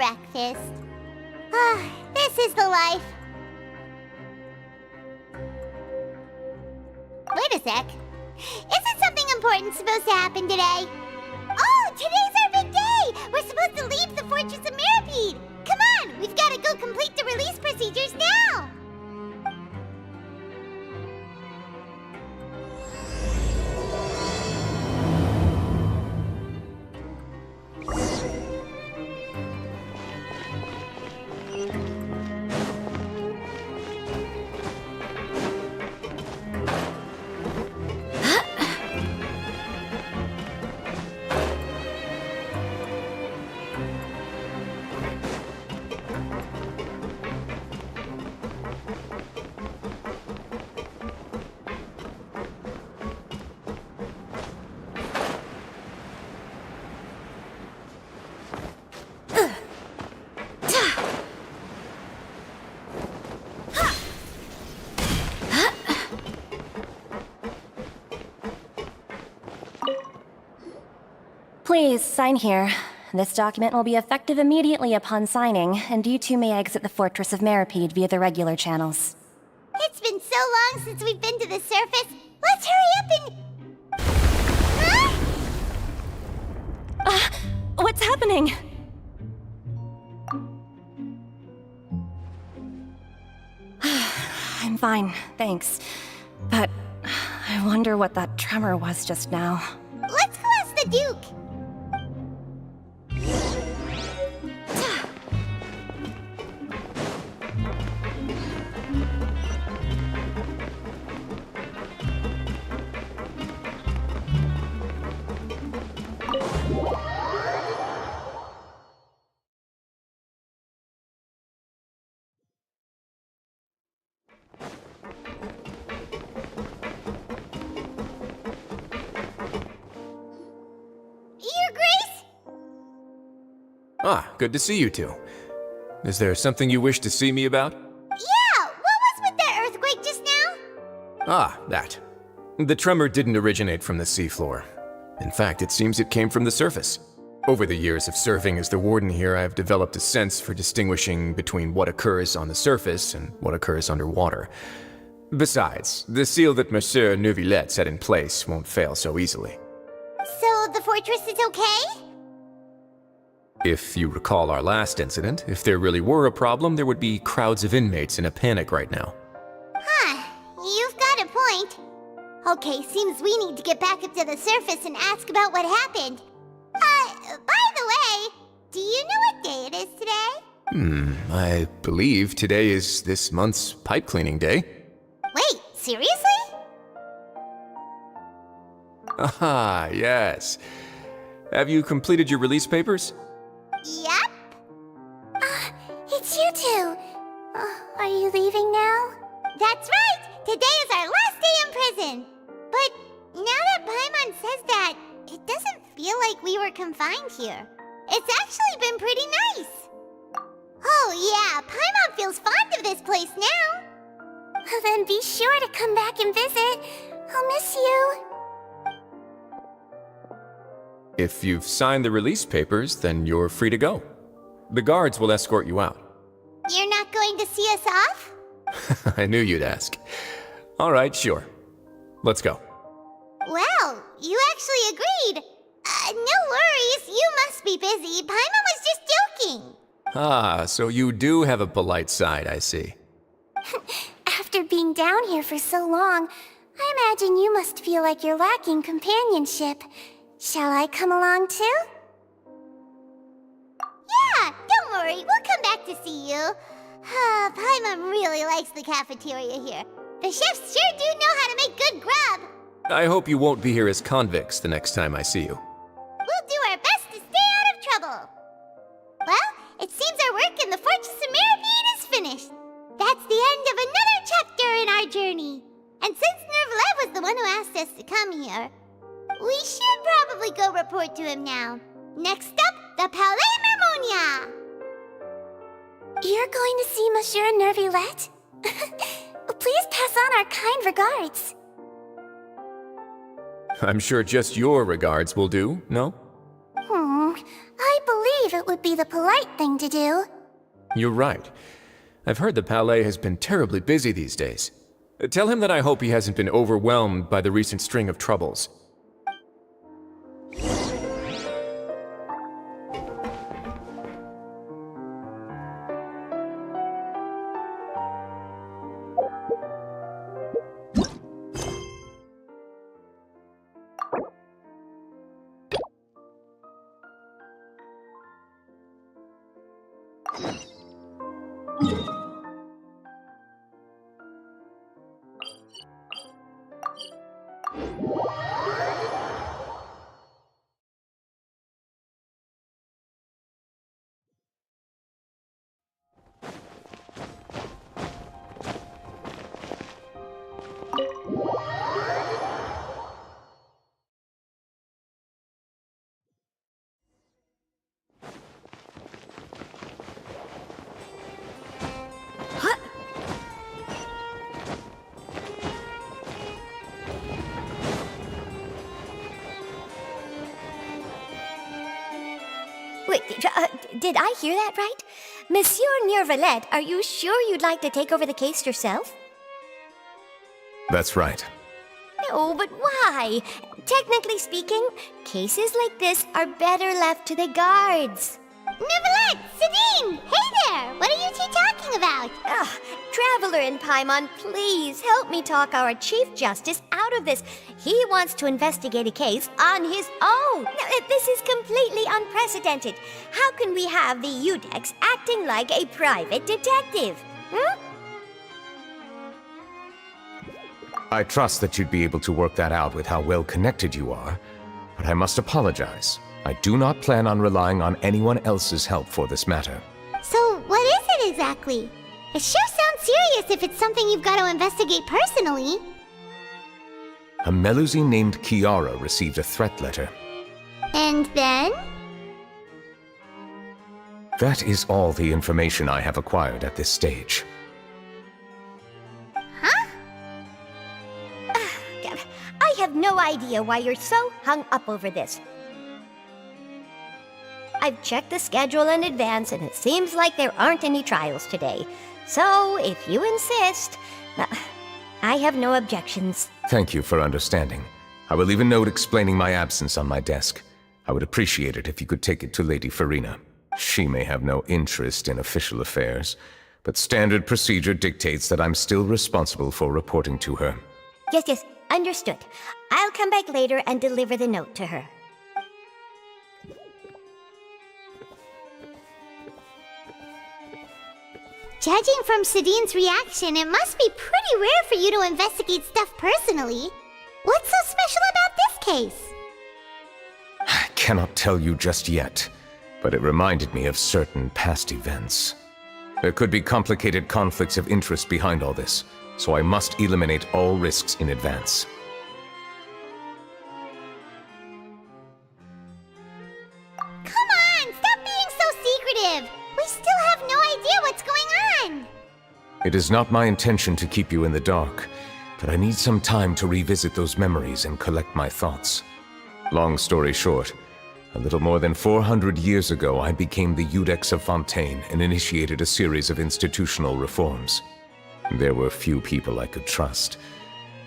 breakfast. Ah, this is the life. Wait a sec. Isn't something important supposed to happen today? Oh, today's our big day! We're supposed to leave the Fortress of Mirapede! Come on, we've got to go complete the release procedures now! Please, sign here. This document will be effective immediately upon signing, and you two may exit the Fortress of Mirapede via the regular channels. It's been so long since we've been to the surface. Let's hurry up and... Huh? What's happening? I'm fine, thanks. But I wonder what that tremor was just now. Let's go ask the Duke. Ah, good to see you two. Is there something you wish to see me about? Yeah, what was with that earthquake just now? Ah, that. The tremor didn't originate from the seafloor. In fact, it seems it came from the surface. Over the years of serving as the warden here, I've developed a sense for distinguishing between what occurs on the surface and what occurs underwater. Besides, the seal that Monsieur Neuvillette set in place won't fail so easily. So the fortress is okay? If you recall our last incident, if there really were a problem, there would be crowds of inmates in a panic right now. Huh, you've got a point. Okay, seems we need to get back up to the surface and ask about what happened. By the way, do you know what day it is today? I believe today is this month's pipe cleaning day. Wait, seriously? Ah, yes. Have you completed your release papers? Yep. It's you two. Are you leaving now? That's right! Today is our last day in prison! But now that Paimon says that, it doesn't feel like we were confined here. It's actually been pretty nice. Oh yeah, Paimon feels fond of this place now. Then be sure to come back and visit. I'll miss you. If you've signed the release papers, then you're free to go. The guards will escort you out. You're not going to see us off? I knew you'd ask. All right, sure. Let's go. Well, you actually agreed. No worries, you must be busy. Paimon was just joking. Ah, so you do have a polite side, I see. After being down here for so long, I imagine you must feel like you're lacking companionship. Shall I come along too? Yeah, don't worry, we'll come back to see you. Paimon really likes the cafeteria here. The chefs sure do know how to make good grub. I hope you won't be here as convicts the next time I see you. We'll do our best to stay out of trouble. Well, it seems our work in the Fortress of Mirapede is finished. That's the end of another chapter in our journey. And since Neuvillette was the one who asked us to come here, we should probably go report to him now. Next up, the Palais Mermonia. You're going to see Monsieur Neuvillette? Please pass on our kind regards. I'm sure just your regards will do, no? I believe it would be the polite thing to do. You're right. I've heard the Palais has been terribly busy these days. Tell him that I hope he hasn't been overwhelmed by the recent string of troubles. Wait, did I hear that right? Monsieur Nervalet, are you sure you'd like to take over the case yourself? That's right. No, but why? Technically speaking, cases like this are better left to the guards. Neverlet, Sidine! Hey there! What are you two talking about? Ugh, Traveler in Paimon, please help me talk our Chief Justice out of this. He wants to investigate a case on his own. Now, this is completely unprecedented. How can we have the Udex acting like a private detective? I trust that you'd be able to work that out with how well connected you are, but I must apologize. I do not plan on relying on anyone else's help for this matter. So, what is it exactly? It sure sounds serious if it's something you've got to investigate personally. A Melusine named Kiara received a threat letter. And then? That is all the information I have acquired at this stage. Huh? I have no idea why you're so hung up over this. I've checked the schedule in advance, and it seems like there aren't any trials today. So, if you insist, I have no objections. Thank you for understanding. I will leave a note explaining my absence on my desk. I would appreciate it if you could take it to Lady Farina. She may have no interest in official affairs, but standard procedure dictates that I'm still responsible for reporting to her. Yes, understood. I'll come back later and deliver the note to her. Judging from Sidine's reaction, it must be pretty rare for you to investigate stuff personally. What's so special about this case? I cannot tell you just yet, but it reminded me of certain past events. There could be complicated conflicts of interest behind all this, so I must eliminate all risks in advance. Come on, stop being so secretive! We still have no idea what's going on! It is not my intention to keep you in the dark, but I need some time to revisit those memories and collect my thoughts. Long story short, a little more than 400 years ago, I became the Udex of Fontaine and initiated a series of institutional reforms. There were few people I could trust,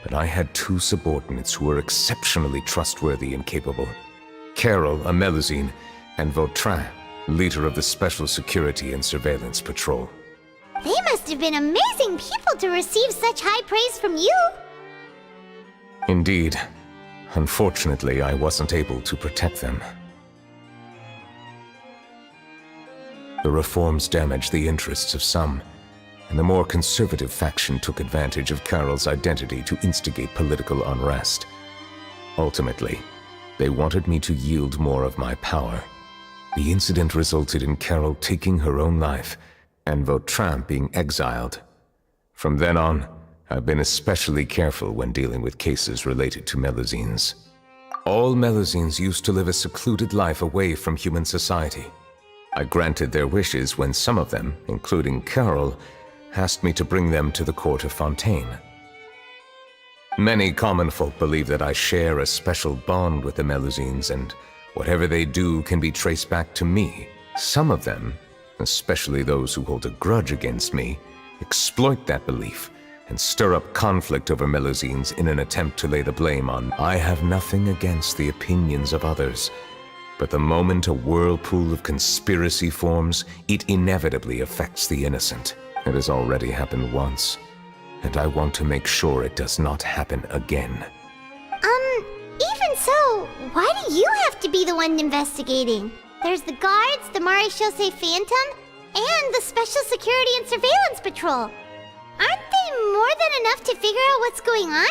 but I had two subordinates who were exceptionally trustworthy and capable. Carol, a Melusine, and Vautrin, leader of the Special Security and Surveillance Patrol. They must have been amazing people to receive such high praise from you! Indeed. Unfortunately, I wasn't able to protect them. The reforms damaged the interests of some, and the more conservative faction took advantage of Carol's identity to instigate political unrest. Ultimately, they wanted me to yield more of my power. The incident resulted in Carol taking her own life, and Vautrin being exiled. From then on, I've been especially careful when dealing with cases related to Melusines. All Melusines used to live a secluded life away from human society. I granted their wishes when some of them, including Carol, asked me to bring them to the court of Fontaine. Many common folk believe that I share a special bond with the Melusines, and whatever they do can be traced back to me, Some of them, especially those who hold a grudge against me, exploit that belief and stir up conflict over Melusines in an attempt to lay the blame on. I have nothing against the opinions of others, but the moment a whirlpool of conspiracy forms, it inevitably affects the innocent. It has already happened once, and I want to make sure it does not happen again. Even so, why do you have to be the one investigating? There's the guards, the Marechaussee Phantom, and the Special Security and Surveillance Patrol. Aren't they more than enough to figure out what's going on?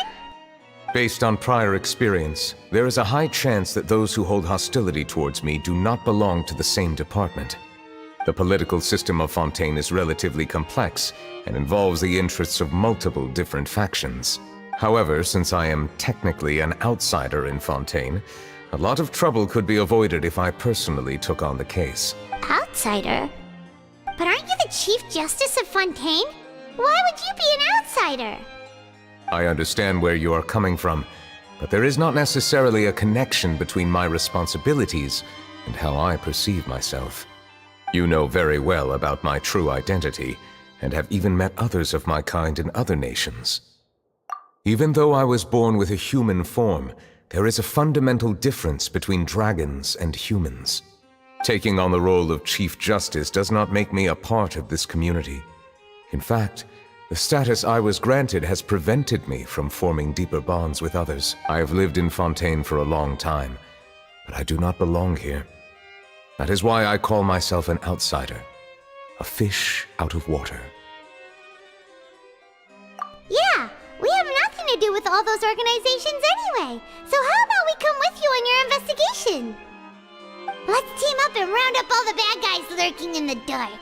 Based on prior experience, there is a high chance that those who hold hostility towards me do not belong to the same department. The political system of Fontaine is relatively complex and involves the interests of multiple different factions. However, since I am technically an outsider in Fontaine, a lot of trouble could be avoided if I personally took on the case. Outsider? But aren't you the Chief Justice of Fontaine? Why would you be an outsider? I understand where you are coming from, but there is not necessarily a connection between my responsibilities and how I perceive myself. You know very well about my true identity, and have even met others of my kind in other nations. Even though I was born with a human form, there is a fundamental difference between dragons and humans. Taking on the role of Chief Justice does not make me a part of this community. In fact, the status I was granted has prevented me from forming deeper bonds with others. I have lived in Fontaine for a long time, but I do not belong here. That is why I call myself an outsider, a fish out of water. Yeah, we have nothing to do with all those organizations anyway. So how about we come with you on your investigation? Let's team up and round up all the bad guys lurking in the dark.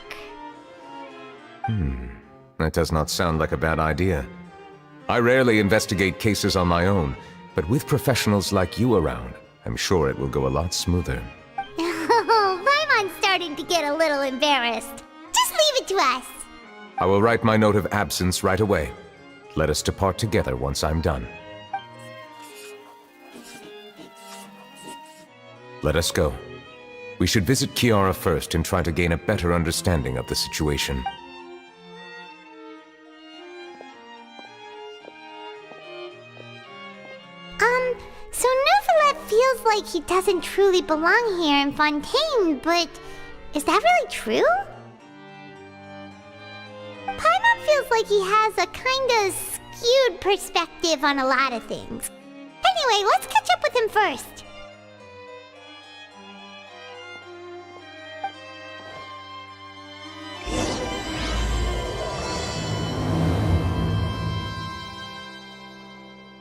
That does not sound like a bad idea. I rarely investigate cases on my own, but with professionals like you around, I'm sure it will go a lot smoother. Oh, Paimon's starting to get a little embarrassed. Just leave it to us. I will write my note of absence right away. Let us depart together once I'm done. Let us go. We should visit Kiara first and try to gain a better understanding of the situation. So Neuvillette feels like he doesn't truly belong here in Fontaine, but is that really true? Paimon feels like he has a kinda skewed perspective on a lot of things. Anyway, let's catch up with him first.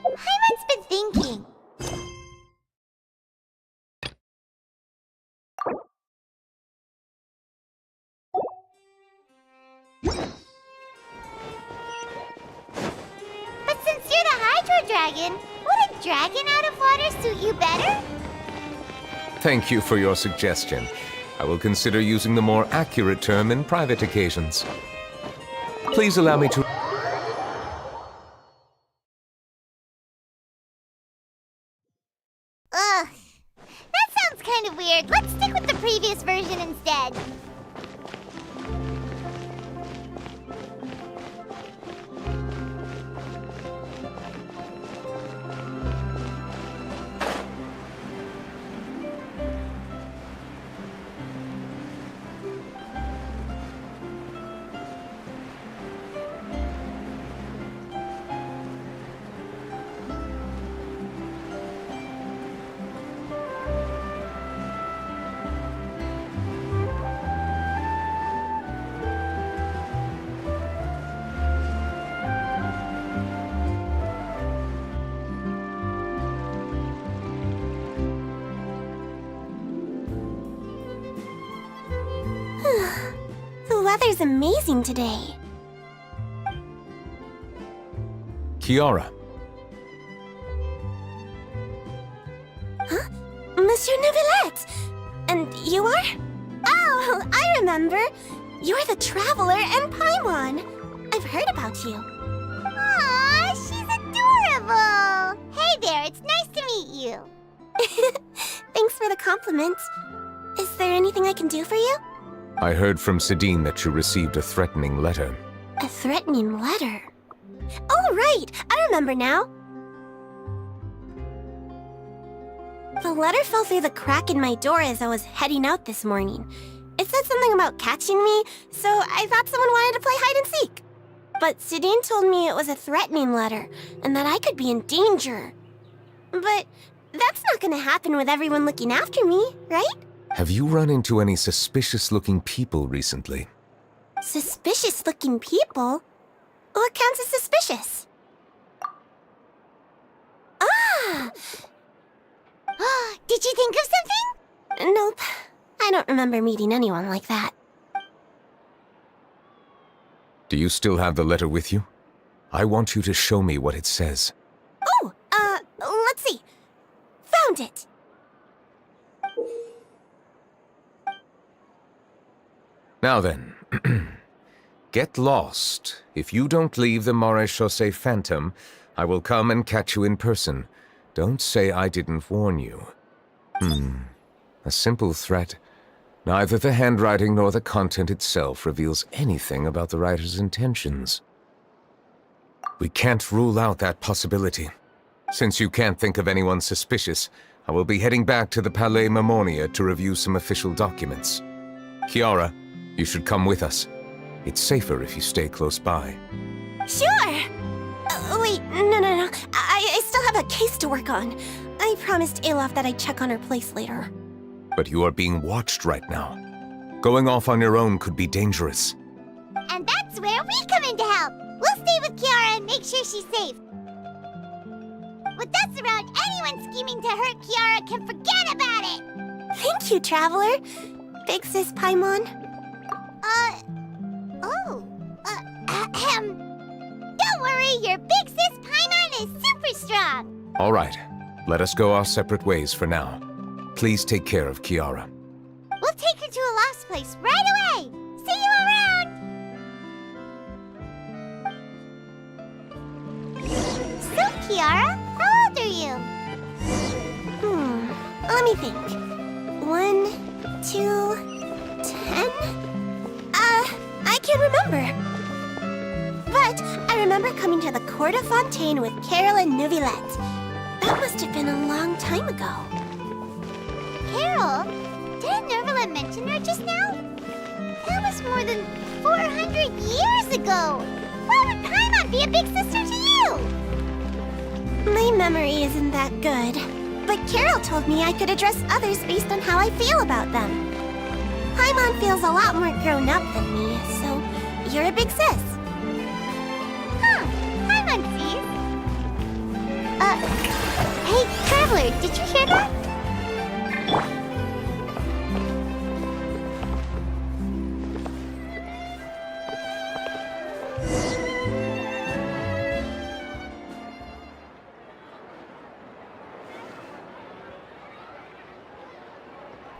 Paimon's been thinking. But since you're the Hydro Dragon, would a dragon out of water suit you better? Thank you for your suggestion. I will consider using the more accurate term in private occasions. Please allow me to... Ugh. That sounds kind of weird. Let's stick with the previous version instead. The weather's amazing today. Kiara. Huh? Monsieur Neuvillette! And you are? Oh, I remember. You're the Traveler and Paimon. I've heard about you. Aw, she's adorable. Hey there, it's nice to meet you. Thanks for the compliment. Is there anything I can do for you? I heard from Sidine that you received a threatening letter. A threatening letter? Oh, right! I remember now. The letter fell through the crack in my door as I was heading out this morning. It said something about catching me, so I thought someone wanted to play hide and seek. But Sidine told me it was a threatening letter, and that I could be in danger. But that's not gonna happen with everyone looking after me, right? Have you run into any suspicious-looking people recently? Suspicious-looking people? What counts as suspicious? Ah! Did you think of something? Nope. I don't remember meeting anyone like that. Do you still have the letter with you? I want you to show me what it says. Oh, let's see. Found it. Now then, get lost. If you don't leave the Maréchaussée Phantom, I will come and catch you in person. Don't say I didn't warn you. A simple threat. Neither the handwriting nor the content itself reveals anything about the writer's intentions. We can't rule out that possibility. Since you can't think of anyone suspicious, I will be heading back to the Palais Mermonia to review some official documents. Kiara, you should come with us. It's safer if you stay close by. Sure! Wait, no. I still have a case to work on. I promised Alof that I'd check on her place later. But you are being watched right now. Going off on your own could be dangerous. And that's where we come in to help. We'll stay with Kiara and make sure she's safe. With us around, anyone scheming to hurt Kiara can forget about it. Thank you, Traveler. Big Sis Paimon. Don't worry, your big sis Paimon is super strong. All right, let us go our separate ways for now. Please take care of Kiara. We'll take her to a lost place right away. See you around. So, Kiara, how old are you? Let me think. 1, 2, 10? I can't remember. But I remember coming to the Court of Fontaine with Carol and Neuvillette. That must have been a long time ago. Carol? Didn't Neuvillette mention her just now? That was more than 400 years ago. Why would Paimon be a big sister to you? My memory isn't that good. But Carol told me I could address others based on how I feel about them. Paimon feels a lot more grown up than me, so you're a big sis. Paimon sees. Hey, Traveler, did you hear that?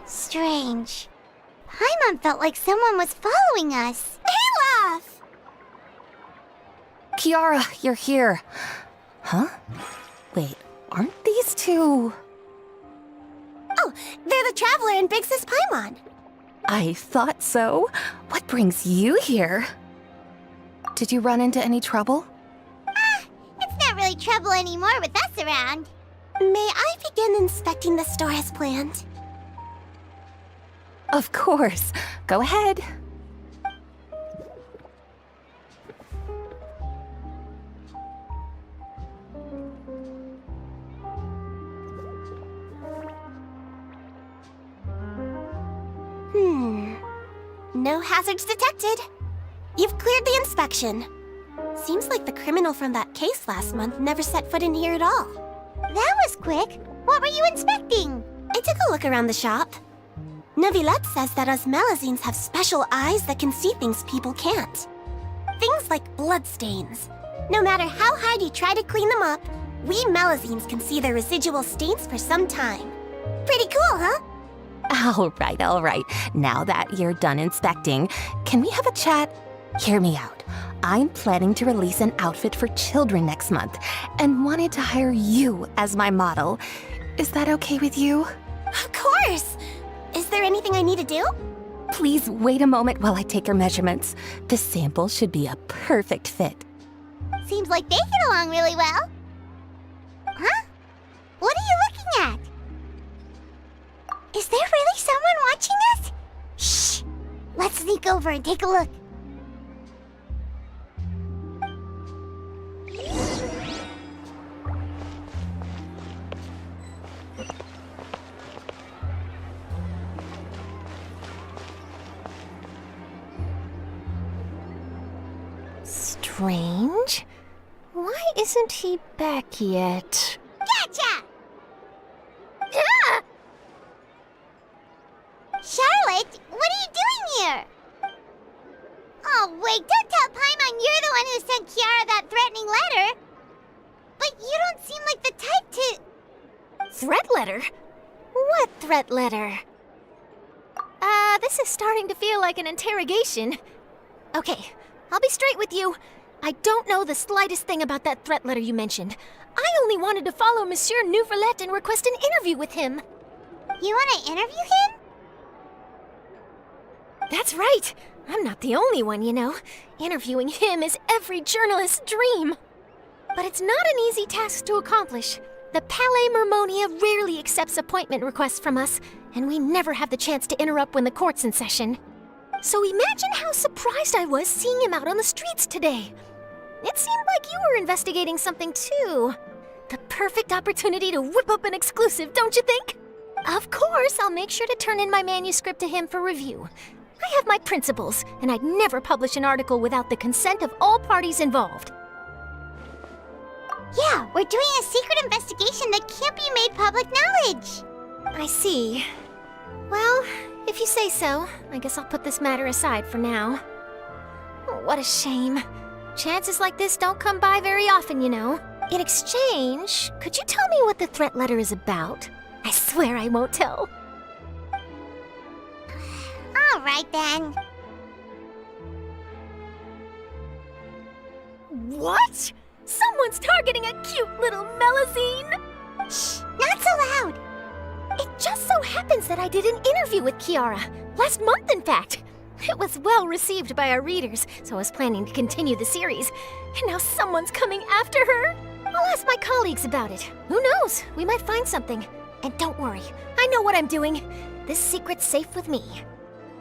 Strange. Paimon felt like someone was following us. Olaf! Kiara, you're here. Huh? Wait, aren't these two... Oh, they're the Traveler and Big Sis Paimon. I thought so. What brings you here? Did you run into any trouble? It's not really trouble anymore with us around. May I begin inspecting the store as planned? Of course. Go ahead. No hazards detected. You've cleared the inspection. Seems like the criminal from that case last month never set foot in here at all. That was quick. What were you inspecting? I took a look around the shop. Neuvillette says that us Melazines have special eyes that can see things people can't. Things like bloodstains. No matter how hard you try to clean them up, we Melazines can see their residual stains for some time. Pretty cool, huh? All right. Now that you're done inspecting, can we have a chat? Hear me out. I'm planning to release an outfit for children next month and wanted to hire you as my model. Is that okay with you? Of course! Is there anything I need to do? Please wait a moment while I take your measurements. The sample should be a perfect fit. Seems like they get along really well. Huh? What are you looking at? Is there really someone watching us? Shh! Let's sneak over and take a look. Strange. Why isn't he back yet? Gotcha! Ah! Charlotte, what are you doing here? Oh, wait, don't tell Paimon you're the one who sent Kiara that threatening letter. But you don't seem like the type to... Threat letter? What threat letter? This is starting to feel like an interrogation. Okay, I'll be straight with you. I don't know the slightest thing about that threat letter you mentioned. I only wanted to follow Monsieur Nouvelet and request an interview with him. You want to interview him? That's right. I'm not the only one, you know. Interviewing him is every journalist's dream. But it's not an easy task to accomplish. The Palais Mermonia rarely accepts appointment requests from us, and we never have the chance to interrupt when the court's in session. So imagine how surprised I was seeing him out on the streets today. It seemed like you were investigating something too. The perfect opportunity to whip up an exclusive, don't you think? Of course, I'll make sure to turn in my manuscript to him for review. I have my principles, and I'd never publish an article without the consent of all parties involved. Yeah, we're doing a secret investigation that can't be made public knowledge. I see. Well, if you say so, I guess I'll put this matter aside for now. Oh, what a shame. Chances like this don't come by very often, you know. In exchange, could you tell me what the threat letter is about? I swear I won't tell. All right, then. What? Someone's targeting a cute little Melusine? Shh, not so loud. It just so happens that I did an interview with Kiara. Last month, in fact. It was well received by our readers, so I was planning to continue the series. And now someone's coming after her? I'll ask my colleagues about it. Who knows? We might find something. And don't worry, I know what I'm doing. This secret's safe with me.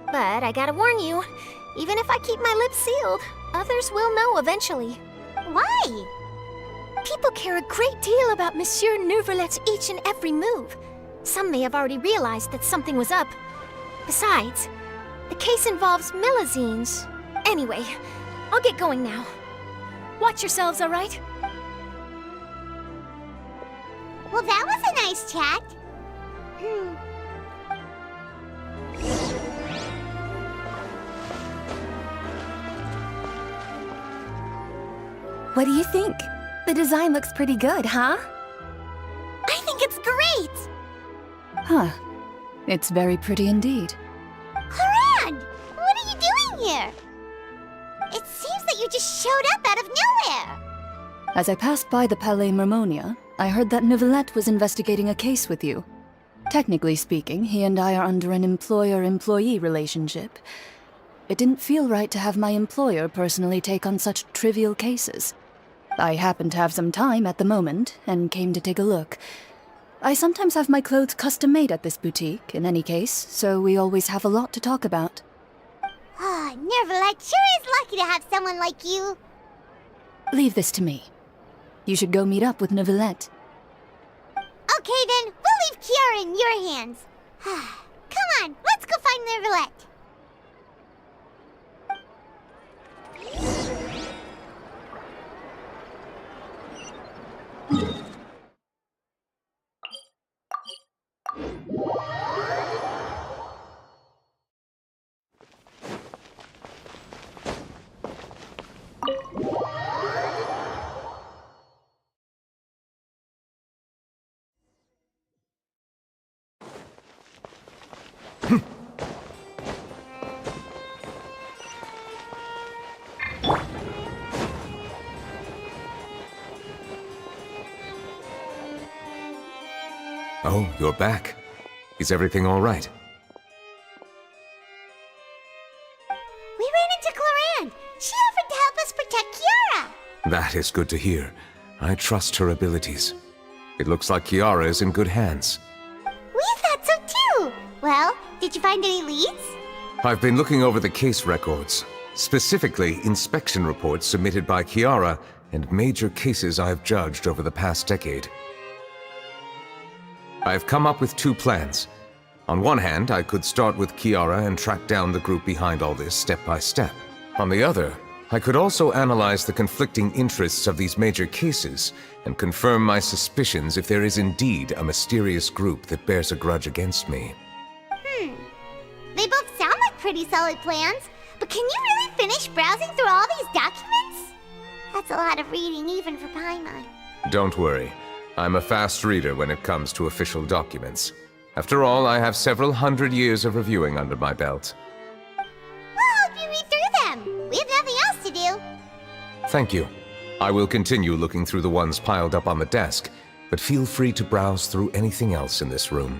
But I gotta warn you, even if I keep my lips sealed, others will know eventually. Why? People care a great deal about Monsieur Nouvelet's each and every move. Some may have already realized that something was up. Besides, the case involves Melusines. Anyway, I'll get going now. Watch yourselves, all right? Well, that was a nice chat. What do you think? The design looks pretty good, huh? I think it's great! Huh. It's very pretty indeed. Haran! What are you doing here? It seems that you just showed up out of nowhere. As I passed by the Palais Mermonia, I heard that Nouvelet was investigating a case with you. Technically speaking, he and I are under an employer-employee relationship. It didn't feel right to have my employer personally take on such trivial cases. I happened to have some time at the moment, and came to take a look. I sometimes have my clothes custom-made at this boutique, in any case, so we always have a lot to talk about. Ah, Nervalet sure is lucky to have someone like you. Leave this to me. You should go meet up with Nouvelet. Okay then, we'll leave Kiara in your hands. Come on, let's go find Nervalet. Oh, you're back. Is everything all right? That is good to hear. I trust her abilities. It looks like Kiara is in good hands. We thought so too! Well, did you find any leads? I've been looking over the case records, specifically inspection reports submitted by Kiara and major cases I have judged over the past decade. I have come up with 2 plans. On one hand, I could start with Kiara and track down the group behind all this step by step. On the other, I could also analyze the conflicting interests of these major cases and confirm my suspicions if there is indeed a mysterious group that bears a grudge against me. They both sound like pretty solid plans, but can you really finish browsing through all these documents? That's a lot of reading even for Paimon. Don't worry. I'm a fast reader when it comes to official documents. After all, I have several hundred years of reviewing under my belt. We'll help you read through them. We have nothing else to do. Thank you. I will continue looking through the ones piled up on the desk, but feel free to browse through anything else in this room.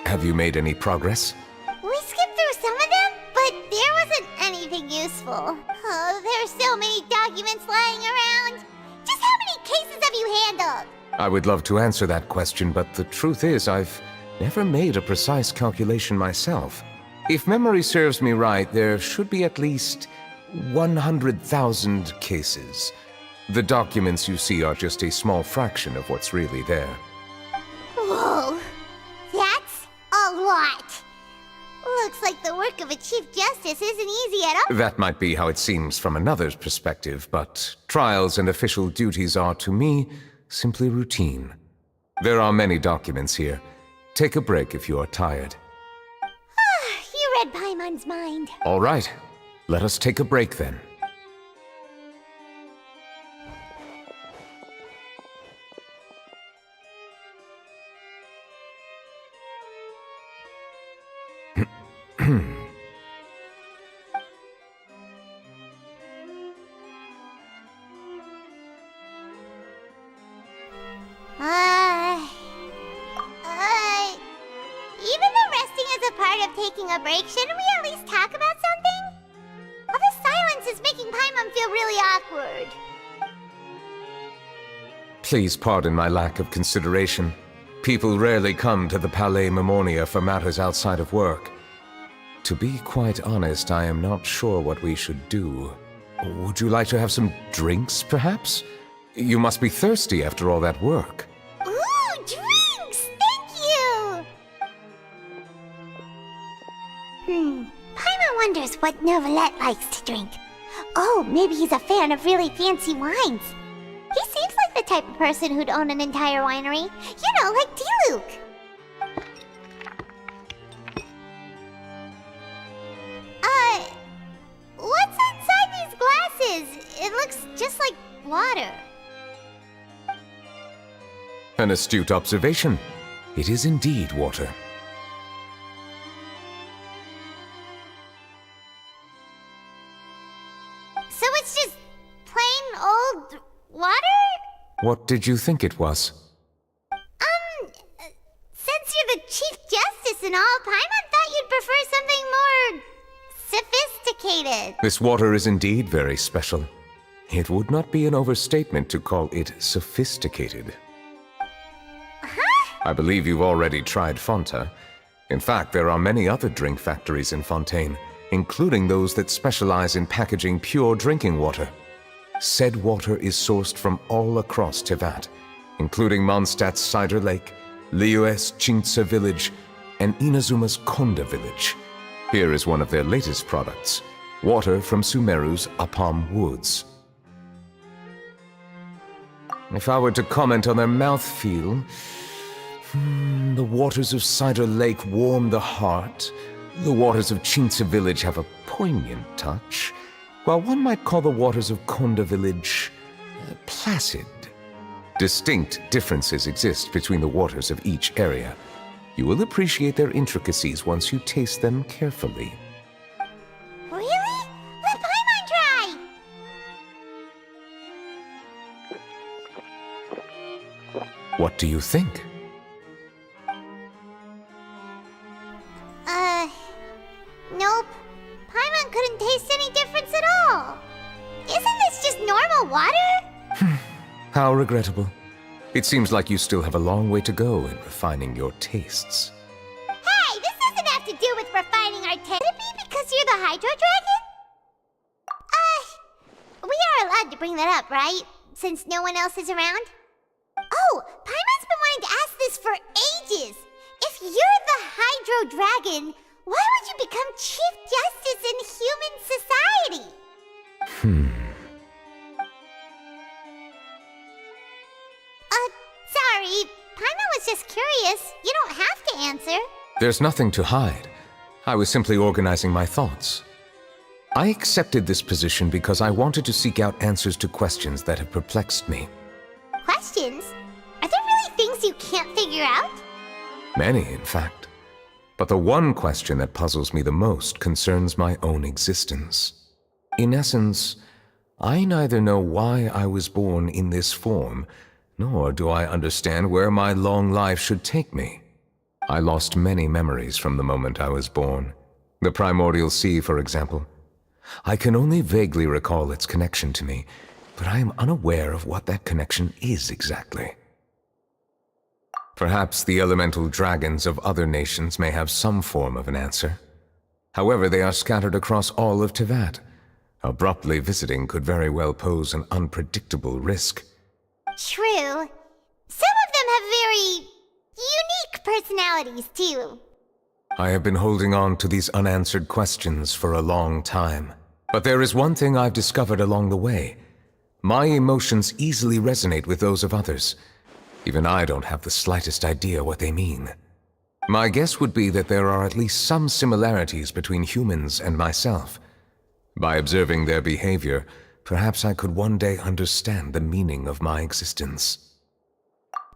Have you made any progress? We skipped through some of them, but there wasn't anything useful. Oh, there are so many documents lying around. Just how many cases have you handled? I would love to answer that question, but the truth is I've never made a precise calculation myself. If memory serves me right, there should be at least 100,000 cases. The documents you see are just a small fraction of what's really there. Whoa, that's a lot. Looks like the work of a Chief Justice isn't easy at all. That might be how it seems from another's perspective, but trials and official duties are, to me, simply routine. There are many documents here. Take a break if you are tired. You read Paimon's mind. All right, let us take a break then. Even though resting is a part of taking a break, shouldn't we at least talk about something? All this silence is making Paimon feel really awkward. Please pardon my lack of consideration. People rarely come to the Palais Mermonia for matters outside of work. To be quite honest, I am not sure what we should do. Would you like to have some drinks, perhaps? You must be thirsty after all that work. Ooh, drinks! Thank you! Paimon wonders what Novelette likes to drink. Oh, maybe he's a fan of really fancy wines. He seems like the type of person who'd own an entire winery. You know, like D-Luke. What's inside these glasses? It looks just like water. An astute observation. It is indeed water. So it's just plain old water? What did you think it was? sophisticated. This water is indeed very special. It would not be an overstatement to call it sophisticated. Huh? I believe you've already tried Fonta. In fact, there are many other drink factories in Fontaine, including those that specialize in packaging pure drinking water. Said water is sourced from all across Tevat, including Mondstadt's Cider Lake, Liyue's Chintsa Village, and Inazuma's Konda Village. Here is one of their latest products, water from Sumeru's Apam Woods. If I were to comment on their mouthfeel, the waters of Cider Lake warm the heart, the waters of Chintsa Village have a poignant touch, while one might call the waters of Konda Village placid. Distinct differences exist between the waters of each area. You will appreciate their intricacies once you taste them carefully. Really? Let Paimon try! What do you think? Nope. Paimon couldn't taste any difference at all. Isn't this just normal water? How regrettable. It seems like you still have a long way to go in refining your tastes. Hey, this doesn't have to do with refining our taste. Could it be because you're the Hydro Dragon? We are allowed to bring that up, right? Since no one else is around? Oh, Paimon's been wanting to ask this for ages. If you're the Hydro Dragon, why would you become Chief Justice in human society? Sorry. Paimon was just curious. You don't have to answer. There's nothing to hide. I was simply organizing my thoughts. I accepted this position because I wanted to seek out answers to questions that have perplexed me. Questions? Are there really things you can't figure out? Many, in fact. But the one question that puzzles me the most concerns my own existence. In essence, I neither know why I was born in this form, nor do I understand where my long life should take me. I lost many memories from the moment I was born. The primordial sea, for example. I can only vaguely recall its connection to me, but I am unaware of what that connection is exactly. Perhaps the elemental dragons of other nations may have some form of an answer. However, they are scattered across all of Tevat. Abruptly visiting could very well pose an unpredictable risk. True. Some of them have very unique personalities, too. I have been holding on to these unanswered questions for a long time. But there is one thing I've discovered along the way. My emotions easily resonate with those of others. Even I don't have the slightest idea what they mean. My guess would be that there are at least some similarities between humans and myself. By observing their behavior, perhaps I could one day understand the meaning of my existence.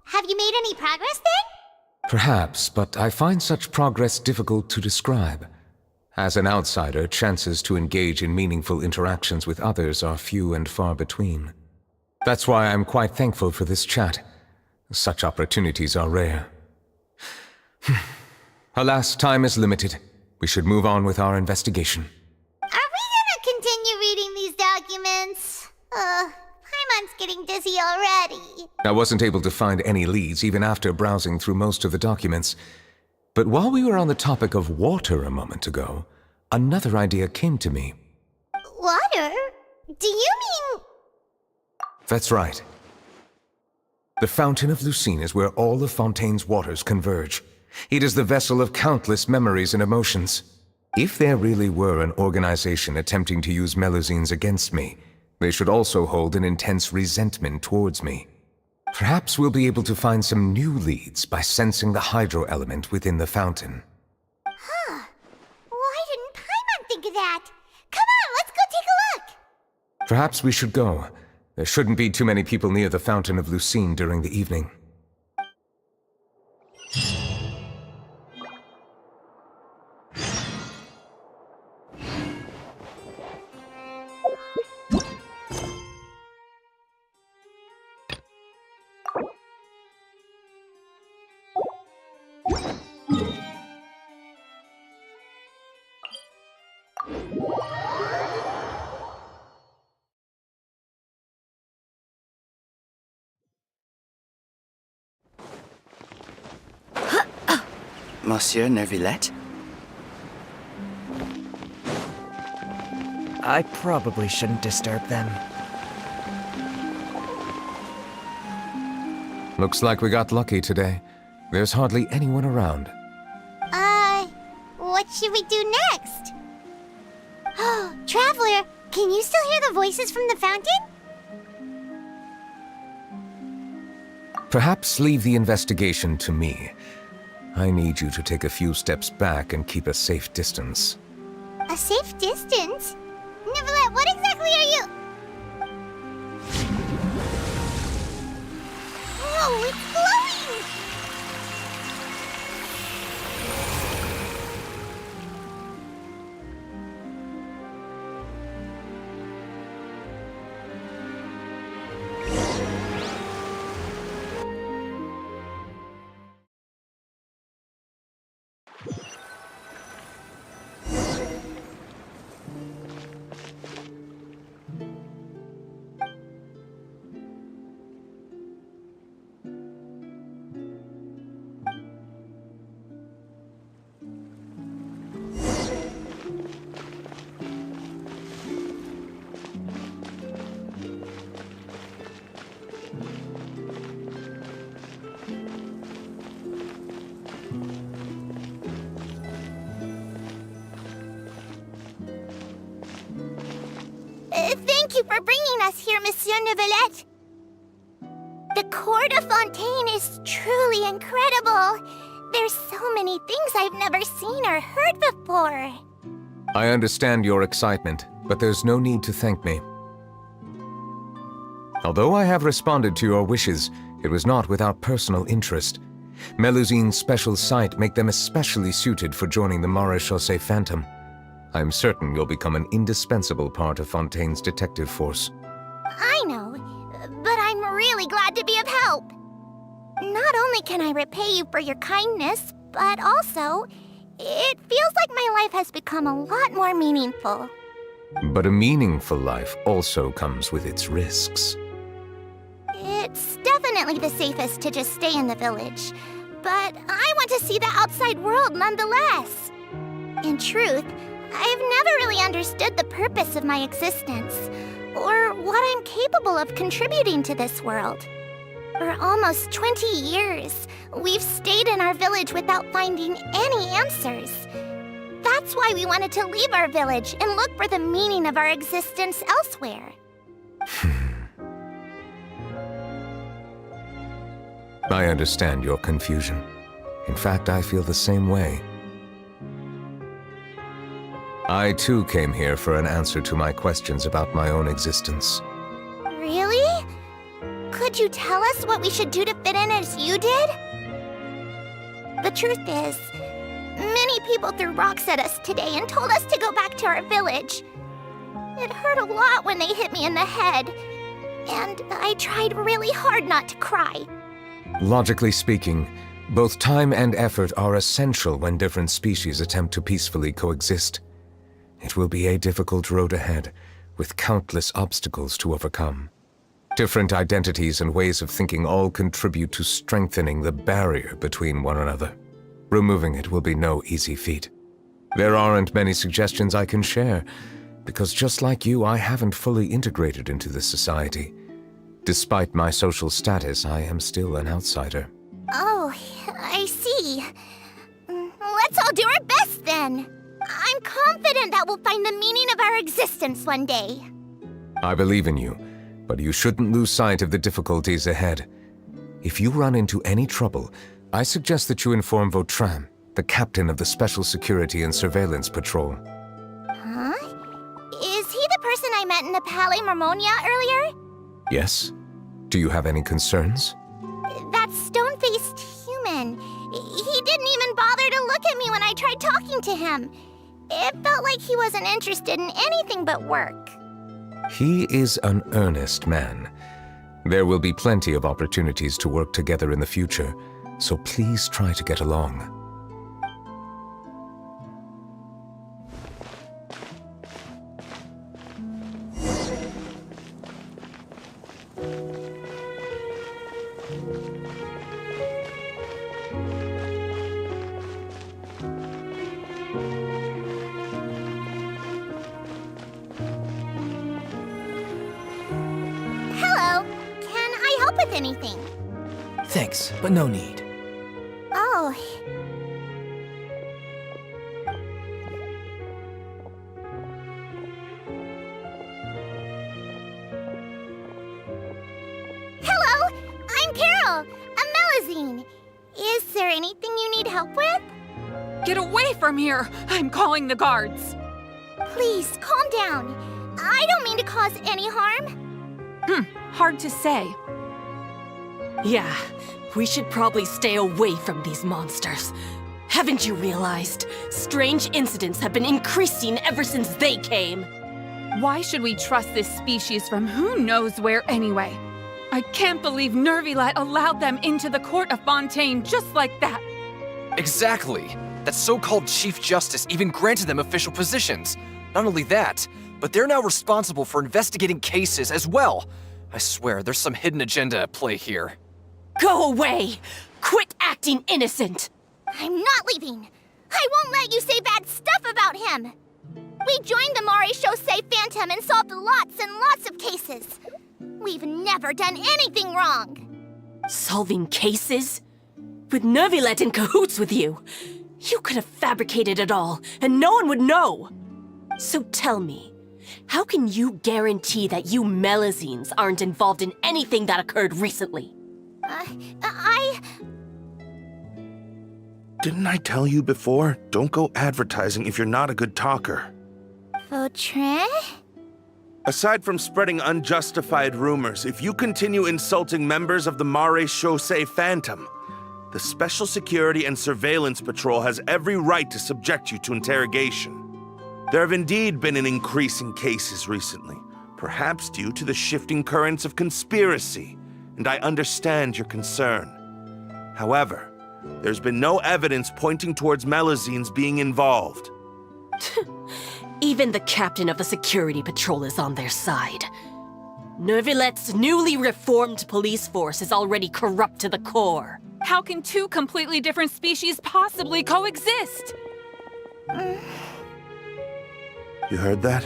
Have you made any progress then? Perhaps, but I find such progress difficult to describe. As an outsider, chances to engage in meaningful interactions with others are few and far between. That's why I'm quite thankful for this chat. Such opportunities are rare. Alas, time is limited. We should move on with our investigation. Are we gonna continue reading these documents? Paimon's getting dizzy already. I wasn't able to find any leads even after browsing through most of the documents. But while we were on the topic of water a moment ago, another idea came to me. Water? Do you mean... That's right. The Fountain of Lucine is where all of Fontaine's waters converge. It is the vessel of countless memories and emotions. If there really were an organization attempting to use Melusines against me, they should also hold an intense resentment towards me. Perhaps we'll be able to find some new leads by sensing the hydro element within the fountain. Huh. Why didn't Paimon think of that? Come on, let's go take a look! Perhaps we should go. There shouldn't be too many people near the Fountain of Lucine during the evening. Monsieur Neuvillette? I probably shouldn't disturb them. Looks like we got lucky today. There's hardly anyone around. What should we do next? Oh, Traveler, can you still hear the voices from the fountain? Perhaps leave the investigation to me. I need you to take a few steps back and keep a safe distance. A safe distance? Neverlet, what exactly are you... Oh, it's glowing! Thank you for bringing us here, Monsieur Neuvillette. The Court of Fontaine is truly incredible. There's so many things I've never seen or heard before. I understand your excitement, but there's no need to thank me. Although I have responded to your wishes, it was not without personal interest. Melusine's special sight make them especially suited for joining the Maréchaussée Phantom. I'm certain you'll become an indispensable part of Fontaine's detective force. I know, but I'm really glad to be of help. Not only can I repay you for your kindness, but also, it feels like my life has become a lot more meaningful. But a meaningful life also comes with its risks. It's definitely the safest to just stay in the village, but I want to see the outside world nonetheless. In truth, I've never really understood the purpose of my existence, or what I'm capable of contributing to this world. For almost 20 years, we've stayed in our village without finding any answers. That's why we wanted to leave our village and look for the meaning of our existence elsewhere. I understand your confusion. In fact, I feel the same way. I too came here for an answer to my questions about my own existence. Really? Could you tell us what we should do to fit in as you did? The truth is, many people threw rocks at us today and told us to go back to our village. It hurt a lot when they hit me in the head, and I tried really hard not to cry. Logically speaking, both time and effort are essential when different species attempt to peacefully coexist. It will be a difficult road ahead, with countless obstacles to overcome. Different identities and ways of thinking all contribute to strengthening the barrier between one another. Removing it will be no easy feat. There aren't many suggestions I can share, because just like you, I haven't fully integrated into this society. Despite my social status, I am still an outsider. Oh, I see. Let's all do our best then. I'm confident that we'll find the meaning of our existence one day. I believe in you, but you shouldn't lose sight of the difficulties ahead. If you run into any trouble, I suggest that you inform Vautrin, the captain of the Special Security and Surveillance Patrol. Huh? Is he the person I met in the Palais Marmonia earlier? Yes? Do you have any concerns? That stone-faced human. He didn't even bother to look at me when I tried talking to him. It felt like he wasn't interested in anything but work. He is an earnest man. There will be plenty of opportunities to work together in the future, so please try to get along. anything. Thanks, but no need. Oh. Hello, I'm Carol, a Melazine. Is there anything you need help with? Get away from here! I'm calling the guards! Please, calm down. I don't mean to cause any harm. Hard to say. Yeah, we should probably stay away from these monsters. Haven't you realized? Strange incidents have been increasing ever since they came. Why should we trust this species from who knows where anyway? I can't believe Nervilet allowed them into the court of Fontaine just like that. Exactly. That so-called Chief Justice even granted them official positions. Not only that, but they're now responsible for investigating cases as well. I swear, there's some hidden agenda at play here. Go away! Quit acting innocent! I'm not leaving. I won't let you say bad stuff about him. We joined the Maréchaussée Phantom and solved lots and lots of cases. We've never done anything wrong. Solving cases? With Nervilet in cahoots with you? You could have fabricated it all, and no one would know. So tell me, how can you guarantee that you Melazines aren't involved in anything that occurred recently? Didn't I tell you before? Don't go advertising if you're not a good talker. Vautrin? Aside from spreading unjustified rumors, if you continue insulting members of the Maréchaussée Phantom, the Special Security and Surveillance Patrol has every right to subject you to interrogation. There have indeed been an increase in cases recently, perhaps due to the shifting currents of conspiracy, and I understand your concern. However, there's been no evidence pointing towards Melazines being involved. Even the captain of the security patrol is on their side. Nervilet's newly reformed police force is already corrupt to the core. How can two completely different species possibly coexist? You heard that?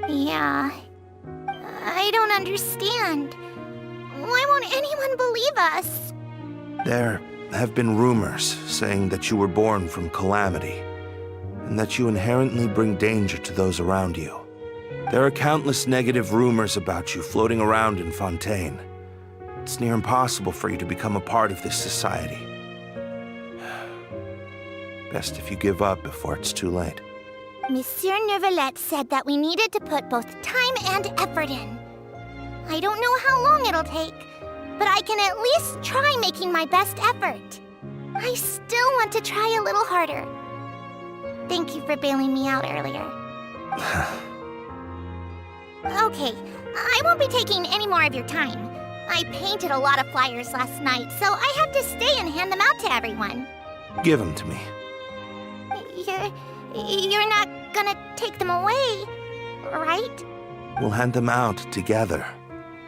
Yeah. I don't understand. Why won't anyone believe us? There have been rumors saying that you were born from calamity, and that you inherently bring danger to those around you. There are countless negative rumors about you floating around in Fontaine. It's near impossible for you to become a part of this society. Best if you give up before it's too late. Monsieur Nervilet said that we needed to put both time and effort in. I don't know how long it'll take, but I can at least try making my best effort. I still want to try a little harder. Thank you for bailing me out earlier. Okay, I won't be taking any more of your time. I painted a lot of flyers last night, so I have to stay and hand them out to everyone. Give them to me. You're not gonna take them away, right? We'll hand them out together.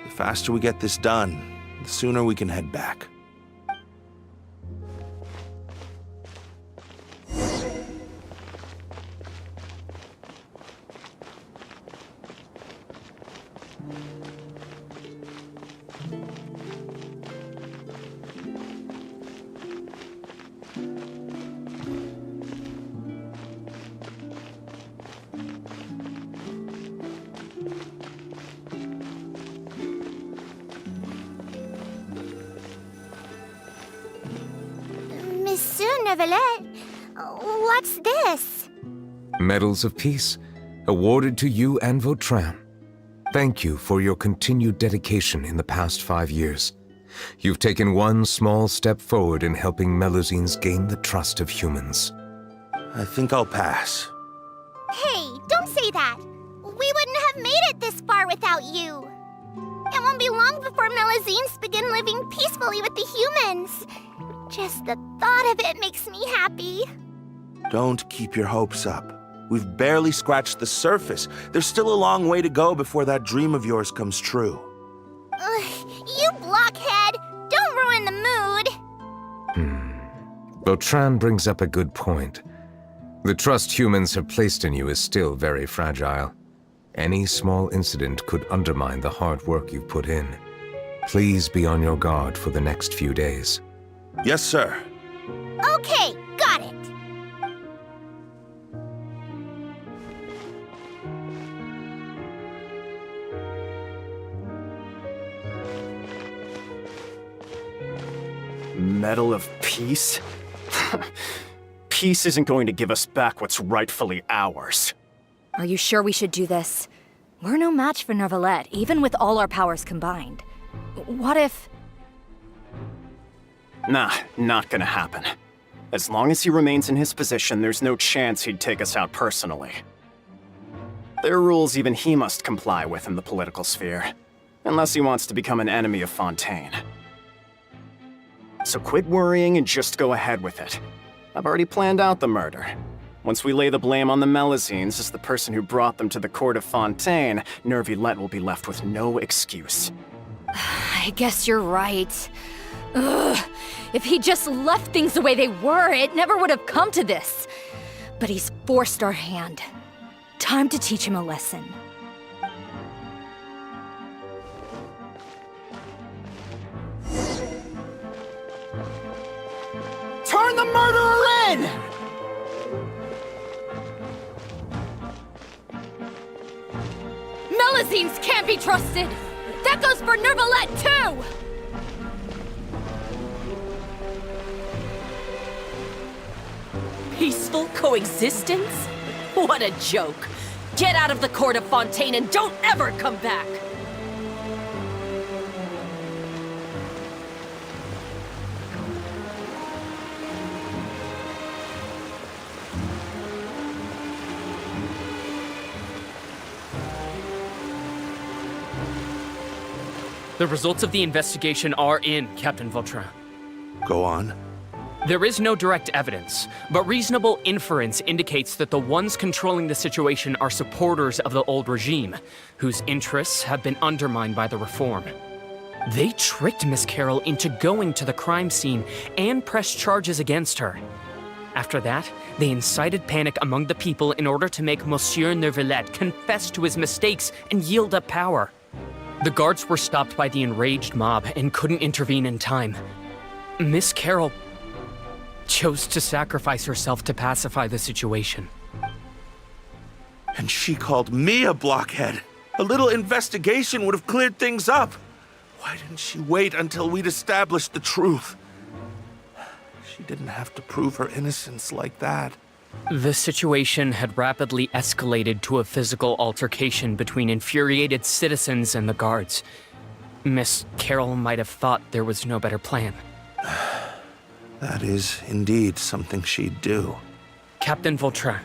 The faster we get this done, the sooner we can head back. Monsieur Nervilet, what's this? Medals of Peace, awarded to you and Vautrin. Thank you for your continued dedication in the past 5 years. You've taken one small step forward in helping Melazines gain the trust of humans. I think I'll pass. Hey, don't say that. We wouldn't have made it this far without you. It won't be long before Melazines begin living peacefully with the humans. Just the thought of it makes me happy. Don't keep your hopes up. We've barely scratched the surface. There's still a long way to go before that dream of yours comes true. You blockhead! Don't ruin the mood! Vautrin brings up a good point. The trust humans have placed in you is still very fragile. Any small incident could undermine the hard work you've put in. Please be on your guard for the next few days. Yes, sir. Okay, got it. Medal of Peace? Peace isn't going to give us back what's rightfully ours. Are you sure we should do this? We're no match for Neuvillette, even with all our powers combined. What if... Nah, not gonna happen. As long as he remains in his position, there's no chance he'd take us out personally. There are rules even he must comply with in the political sphere, unless he wants to become an enemy of Fontaine. So quit worrying and just go ahead with it. I've already planned out the murder. Once we lay the blame on the Melusines as the person who brought them to the court of Fontaine, Neuvillette will be left with no excuse. I guess you're right. Ugh. If he just left things the way they were, it never would have come to this. But he's forced our hand. Time to teach him a lesson. Turn the murderer in! Melusines can't be trusted! That goes for Neuvillette, too! Peaceful coexistence? What a joke. Get out of the court of Fontaine and don't ever come back! The results of the investigation are in, Captain Vautrin. Go on. There is no direct evidence, but reasonable inference indicates that the ones controlling the situation are supporters of the old regime, whose interests have been undermined by the reform. They tricked Miss Carroll into going to the crime scene and pressed charges against her. After that, they incited panic among the people in order to make Monsieur Neuvillette confess to his mistakes and yield up power. The guards were stopped by the enraged mob and couldn't intervene in time. Miss Carroll chose to sacrifice herself to pacify the situation. And she called me a blockhead. A little investigation would have cleared things up. Why didn't she wait until we'd established the truth? She didn't have to prove her innocence like that. The situation had rapidly escalated to a physical altercation between infuriated citizens and the guards. Miss Carroll might have thought there was no better plan. That is indeed something she'd do. Captain Vautrin,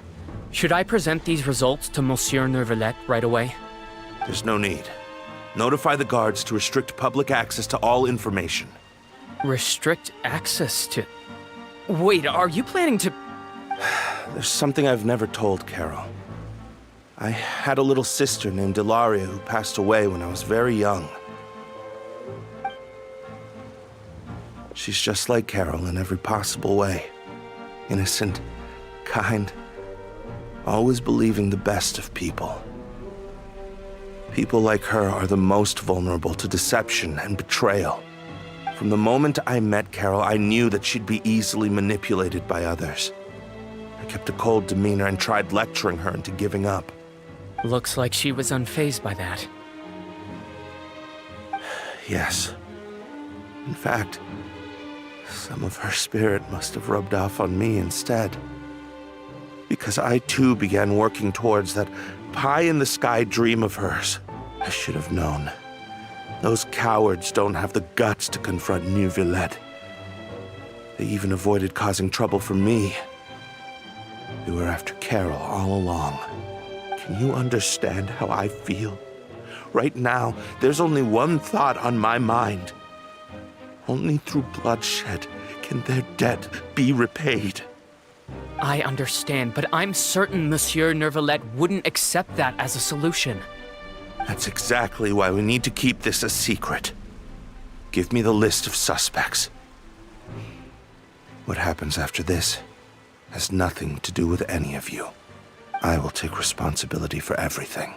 should I present these results to Monsieur Neuvillette right away? There's no need. Notify the guards to restrict public access to all information. Restrict access to... Wait, are you planning to... There's something I've never told Carol. I had a little sister named Ilaria who passed away when I was very young. She's just like Carol in every possible way. Innocent, kind, always believing the best of people. People like her are the most vulnerable to deception and betrayal. From the moment I met Carol, I knew that she'd be easily manipulated by others. I kept a cold demeanor and tried lecturing her into giving up. Looks like she was unfazed by that. Yes. In fact, some of her spirit must have rubbed off on me instead. Because I too began working towards that pie-in-the-sky dream of hers. I should have known. Those cowards don't have the guts to confront Neuvillette. They even avoided causing trouble for me. They were after Carol all along. Can you understand how I feel? Right now, there's only one thought on my mind. Only through bloodshed can their debt be repaid. I understand, but I'm certain Monsieur Neuvillette wouldn't accept that as a solution. That's exactly why we need to keep this a secret. Give me the list of suspects. What happens after this has nothing to do with any of you. I will take responsibility for everything.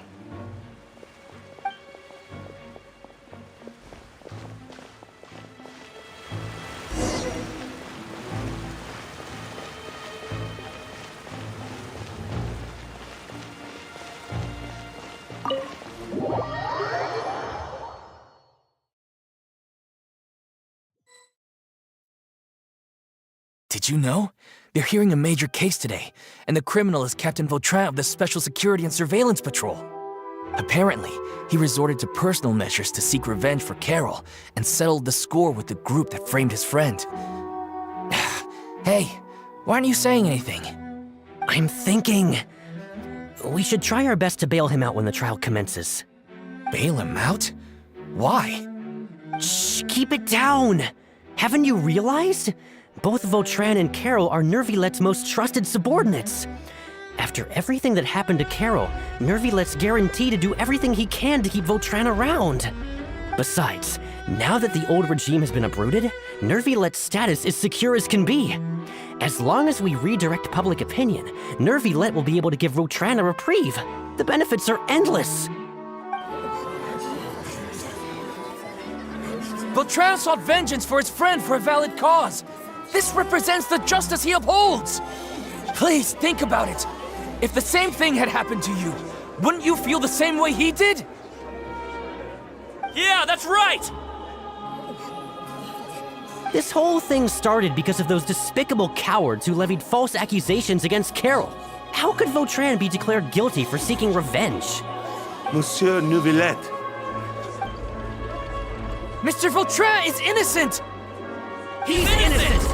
Did you know? They're hearing a major case today, and the criminal is Captain Vautrin of the Special Security and Surveillance Patrol. Apparently, he resorted to personal measures to seek revenge for Carol and settled the score with the group that framed his friend. Hey, why aren't you saying anything? I'm thinking... we should try our best to bail him out when the trial commences. Bail him out? Why? Shh, keep it down! Haven't you realized? Both Vautrin and Carol are Nervilette's most trusted subordinates. After everything that happened to Carol, Nervilette's guaranteed to do everything he can to keep Vautrin around. Besides, now that the old regime has been uprooted, Nervilette's status is secure as can be. As long as we redirect public opinion, Nervilette will be able to give Vautrin a reprieve. The benefits are endless. Vautrin sought vengeance for his friend for a valid cause. This represents the justice he upholds. Please, think about it. If the same thing had happened to you, wouldn't you feel the same way he did? Yeah, that's right! This whole thing started because of those despicable cowards who levied false accusations against Carol. How could Vautrin be declared guilty for seeking revenge? Monsieur Neuvillette. Mr. Vautrin is innocent! He's innocent!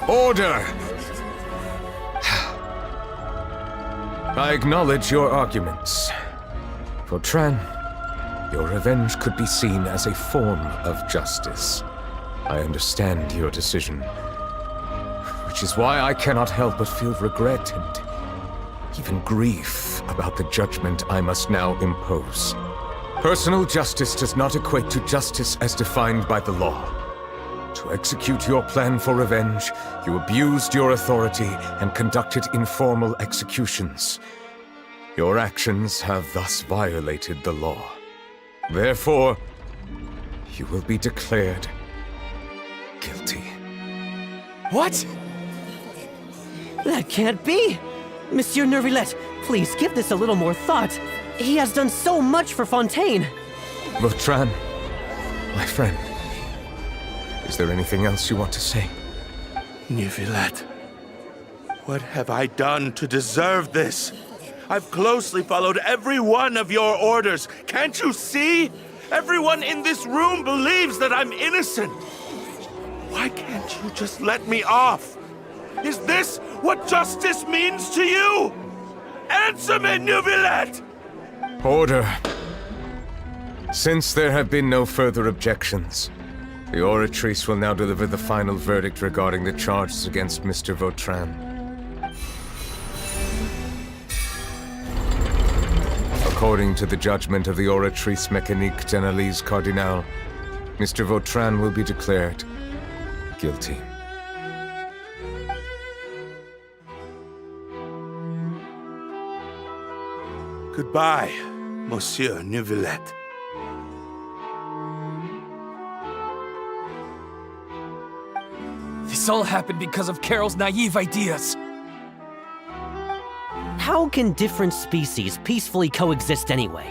Order! I acknowledge your arguments. Vautrin, your revenge could be seen as a form of justice. I understand your decision, which is why I cannot help but feel regret and even grief about the judgment I must now impose. Personal justice does not equate to justice as defined by the law. To execute your plan for revenge, you abused your authority and conducted informal executions. Your actions have thus violated the law. Therefore, you will be declared guilty. What? That can't be! Monsieur Nervilette, please give this a little more thought. He has done so much for Fontaine. Vautrin, my friend, is there anything else you want to say? Neuvillette, what have I done to deserve this? I've closely followed every one of your orders. Can't you see? Everyone in this room believes that I'm innocent. Why can't you just let me off? Is this what justice means to you? Answer me, Neuvillette! Order. Since there have been no further objections, the Oratrice will now deliver the final verdict regarding the charges against Mr. Vautrin. According to the judgment of the Oratrice Mécanique d'Analyse Cardinal, Mr. Vautrin will be declared guilty. Goodbye, Monsieur Neuvillette. This all happened because of Carol's naive ideas. How can different species peacefully coexist anyway?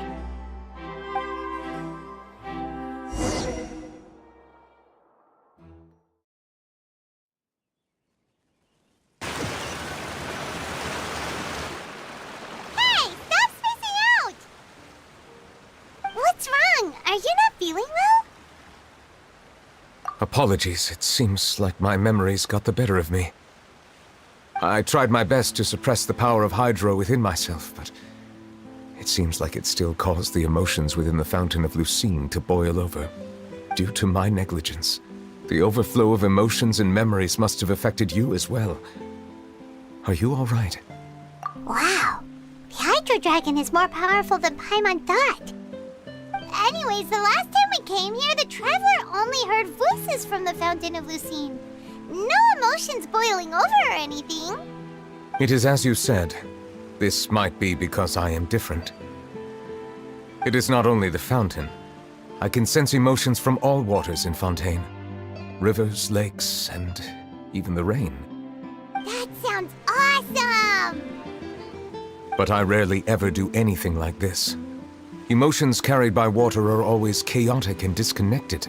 Hey, stop spacing out! What's wrong? Are you not feeling well? Apologies, it seems like my memories got the better of me. I tried my best to suppress the power of Hydro within myself, but it seems like it still caused the emotions within the Fountain of Lucine to boil over. Due to my negligence, the overflow of emotions and memories must have affected you as well. Are you all right? Wow, the Hydro Dragon is more powerful than Paimon thought. Anyways, the last time we came here, the Traveler only heard voices from the Fountain of Lucine. No emotions boiling over or anything. It is as you said. This might be because I am different. It is not only the fountain. I can sense emotions from all waters in Fontaine. Rivers, lakes, and even the rain. That sounds awesome! But I rarely ever do anything like this. Emotions carried by water are always chaotic and disconnected.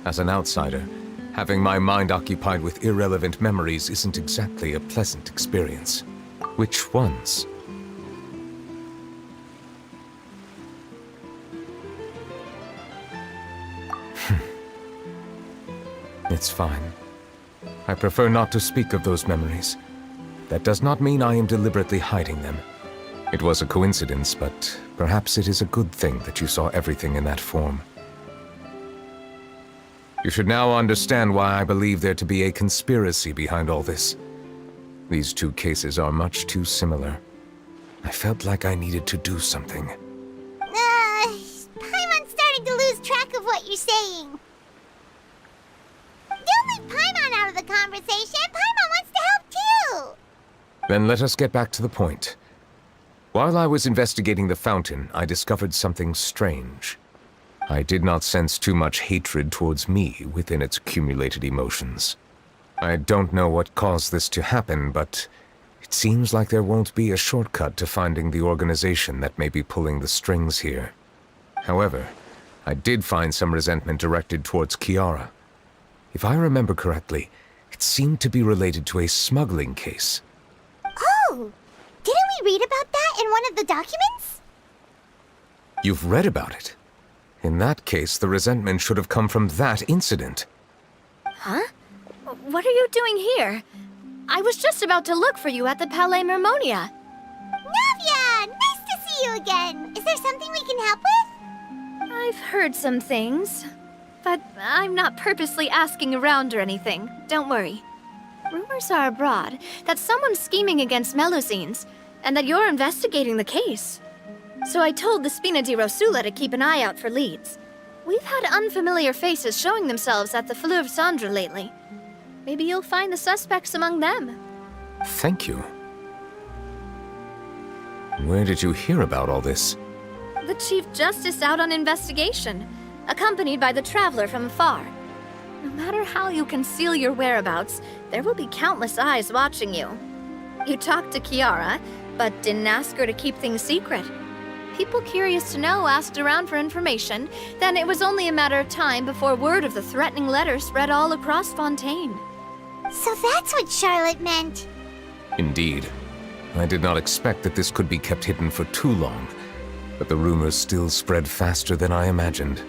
As an outsider, Having my mind occupied with irrelevant memories isn't exactly a pleasant experience. Which ones? It's fine. I prefer not to speak of those memories. That does not mean I am deliberately hiding them. It was a coincidence, but perhaps it is a good thing that you saw everything in that form. You should now understand why I believe there to be a conspiracy behind all this. These two cases are much too similar. I felt like I needed to do something. Paimon's starting to lose track of what you're saying. Don't leave Paimon out of the conversation. Paimon wants to help too. Then let us get back to the point. While I was investigating the fountain, I discovered something strange. I did not sense too much hatred towards me within its accumulated emotions. I don't know what caused this to happen, but it seems like there won't be a shortcut to finding the organization that may be pulling the strings here. However, I did find some resentment directed towards Kiara. If I remember correctly, it seemed to be related to a smuggling case. Oh! Didn't we read about that in one of the documents? You've read about it? In that case, the resentment should have come from that incident. Huh? What are you doing here? I was just about to look for you at the Palais Mermonia. Navia! Nice to see you again! Is there something we can help with? I've heard some things, but I'm not purposely asking around or anything. Don't worry. Rumors are abroad that someone's scheming against Melusines, and that you're investigating the case. So I told the Spina di Rosula to keep an eye out for leads. We've had unfamiliar faces showing themselves at the Fleuve Cendre lately. Maybe you'll find the suspects among them. Thank you. Where did you hear about all this? The Chief Justice out on investigation, accompanied by the Traveler from afar. No matter how you conceal your whereabouts, there will be countless eyes watching you. You talked to Kiara, but didn't ask her to keep things secret. People curious to know asked around for information, then it was only a matter of time before word of the threatening letter spread all across Fontaine. So that's what Charlotte meant. Indeed. I did not expect that this could be kept hidden for too long, but the rumors still spread faster than I imagined.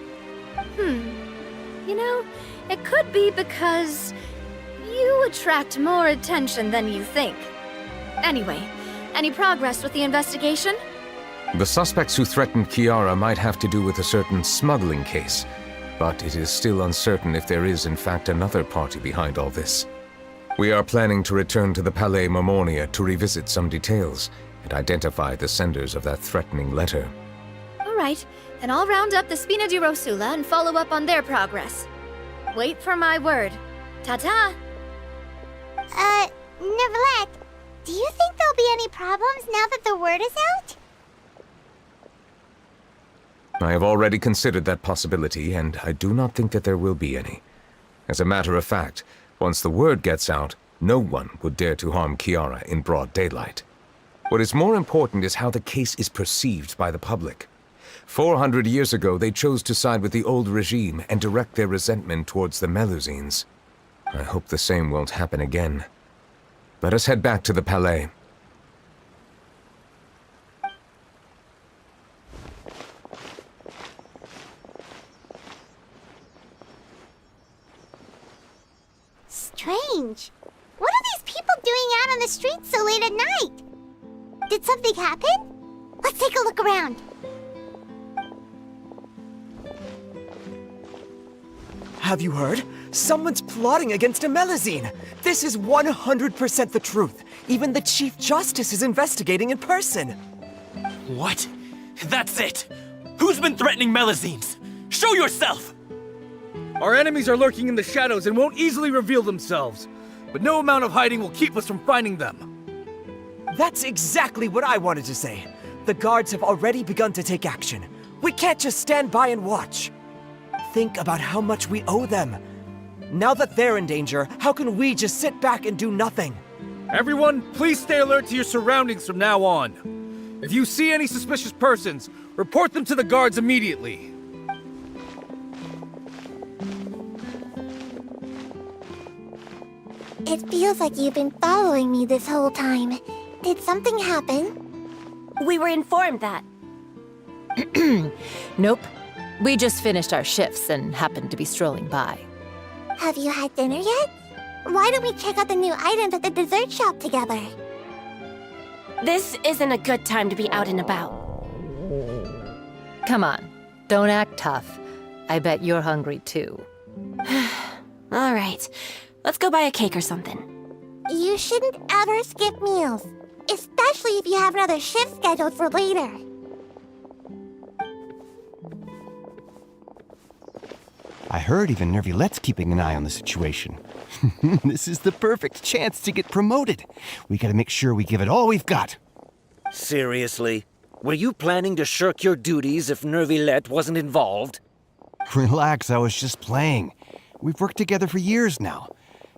You know, it could be because you attract more attention than you think. Anyway, any progress with the investigation? The suspects who threatened Kiara might have to do with a certain smuggling case, but it is still uncertain if there is in fact another party behind all this. We are planning to return to the Palais Mermonia to revisit some details and identify the senders of that threatening letter. All right, then I'll round up the Spina di Rosula and follow up on their progress. Wait for my word. Ta-ta! Neuvillette, do you think there'll be any problems now that the word is out? I have already considered that possibility, and I do not think that there will be any. As a matter of fact, once the word gets out, no one would dare to harm Kiara in broad daylight. What is more important is how the case is perceived by the public. 400 years ago, they chose to side with the old regime and direct their resentment towards the Melusines. I hope the same won't happen again. Let us head back to the Palais. Strange. What are these people doing out on the streets so late at night? Did something happen? Let's take a look around. Have you heard? Someone's plotting against a Melusine! This is 100% the truth. Even the Chief Justice is investigating in person. What? That's it! Who's been threatening Melusines? Show yourself! Our enemies are lurking in the shadows and won't easily reveal themselves. But no amount of hiding will keep us from finding them. That's exactly what I wanted to say. The guards have already begun to take action. We can't just stand by and watch. Think about how much we owe them. Now that they're in danger, how can we just sit back and do nothing? Everyone, please stay alert to your surroundings from now on. If you see any suspicious persons, report them to the guards immediately. It feels like you've been following me this whole time. Did something happen? We were informed that. Nope. We just finished our shifts and happened to be strolling by. Have you had dinner yet? Why don't we check out the new items at the dessert shop together? This isn't a good time to be out and about. Come on, don't act tough. I bet you're hungry too. All right, let's go buy a cake or something. You shouldn't ever skip meals, especially if you have another shift scheduled for later. I heard even Nervilette's keeping an eye on the situation. This is the perfect chance to get promoted. We gotta make sure we give it all we've got. Seriously? Were you planning to shirk your duties if Nervilette wasn't involved? Relax, I was just playing. We've worked together for years now.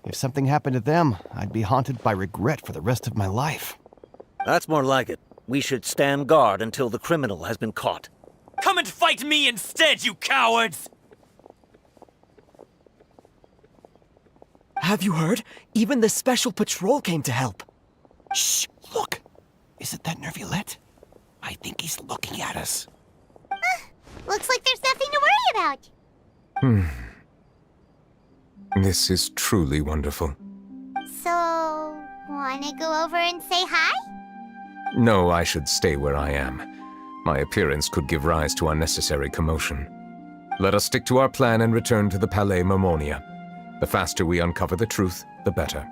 If something happened to them, I'd be haunted by regret for the rest of my life. That's more like it. We should stand guard until the criminal has been caught. Come and fight me instead, you cowards! Have you heard? Even the Special Patrol came to help. Shh, look. Is it that Nervilette? I think he's looking at us. Looks like there's nothing to worry about. This is truly wonderful. So, wanna go over and say hi? No, I should stay where I am. My appearance could give rise to unnecessary commotion. Let us stick to our plan and return to the Palais Mermonia. The faster we uncover the truth, the better.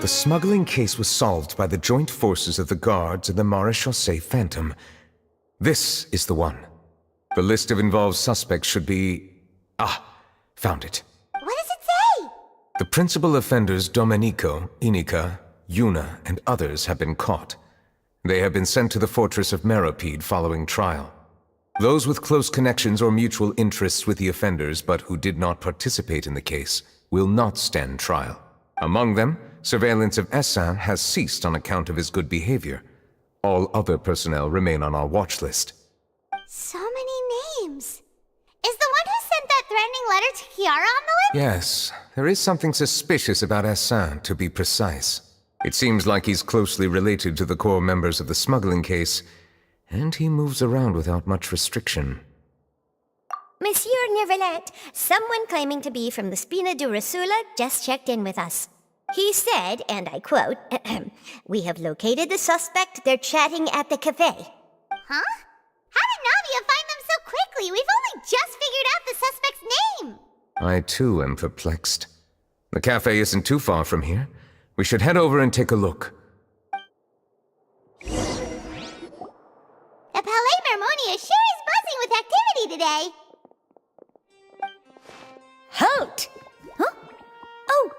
The smuggling case was solved by the joint forces of the guards and the Maréchaussée Phantom. This is the one. The list of involved suspects should be... found it. What does it say? The principal offenders Domenico, Inica, Yuna, and others have been caught. They have been sent to the fortress of Meropide following trial. Those with close connections or mutual interests with the offenders but who did not participate in the case will not stand trial. Among them, surveillance of Essin has ceased on account of his good behavior. All other personnel remain on our watch list. So many names. Is the one who sent that threatening letter to Kiara on the list? Yes, there is something suspicious about Essin, to be precise. It seems like he's closely related to the core members of the smuggling case, and he moves around without much restriction. Monsieur Nervilette, someone claiming to be from the Spina Durasula just checked in with us. He said, and I quote, "We have located the suspect. They're chatting at the cafe." Huh? How did Navia find them so quickly? We've only just figured out the suspect's name. I too am perplexed. The cafe isn't too far from here. We should head over and take a look. The Palais Mermonia sure is buzzing with activity today. Halt! Huh? Oh,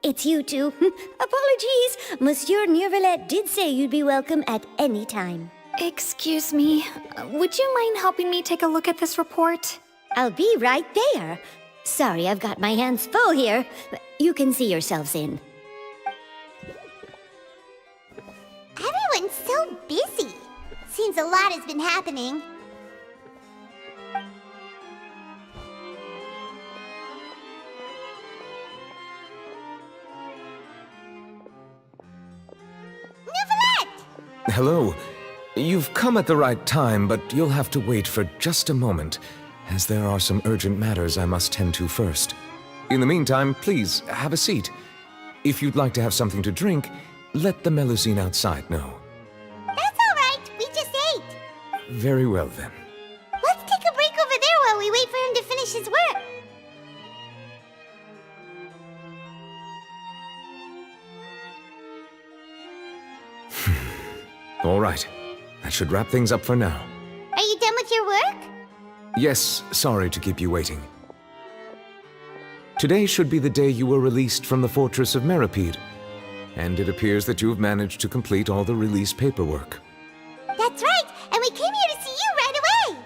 it's you two. Apologies. Monsieur Nervilette did say you'd be welcome at any time. Excuse me. Would you mind helping me take a look at this report? I'll be right there. Sorry, I've got my hands full here. You can see yourselves in. Everyone's so busy. Seems a lot has been happening. Hello. You've come at the right time, but you'll have to wait for just a moment, as there are some urgent matters I must tend to first. In the meantime, please, have a seat. If you'd like to have something to drink, let the Melusine outside know. That's all right. We just ate. Very well, then. Let's take a break over there while we wait for him to finish his work. All right. That should wrap things up for now. Are you done with your work? Yes, sorry to keep you waiting. Today should be the day you were released from the Fortress of Meripede, and it appears that you have managed to complete all the release paperwork. That's right, and we came here to see you right away.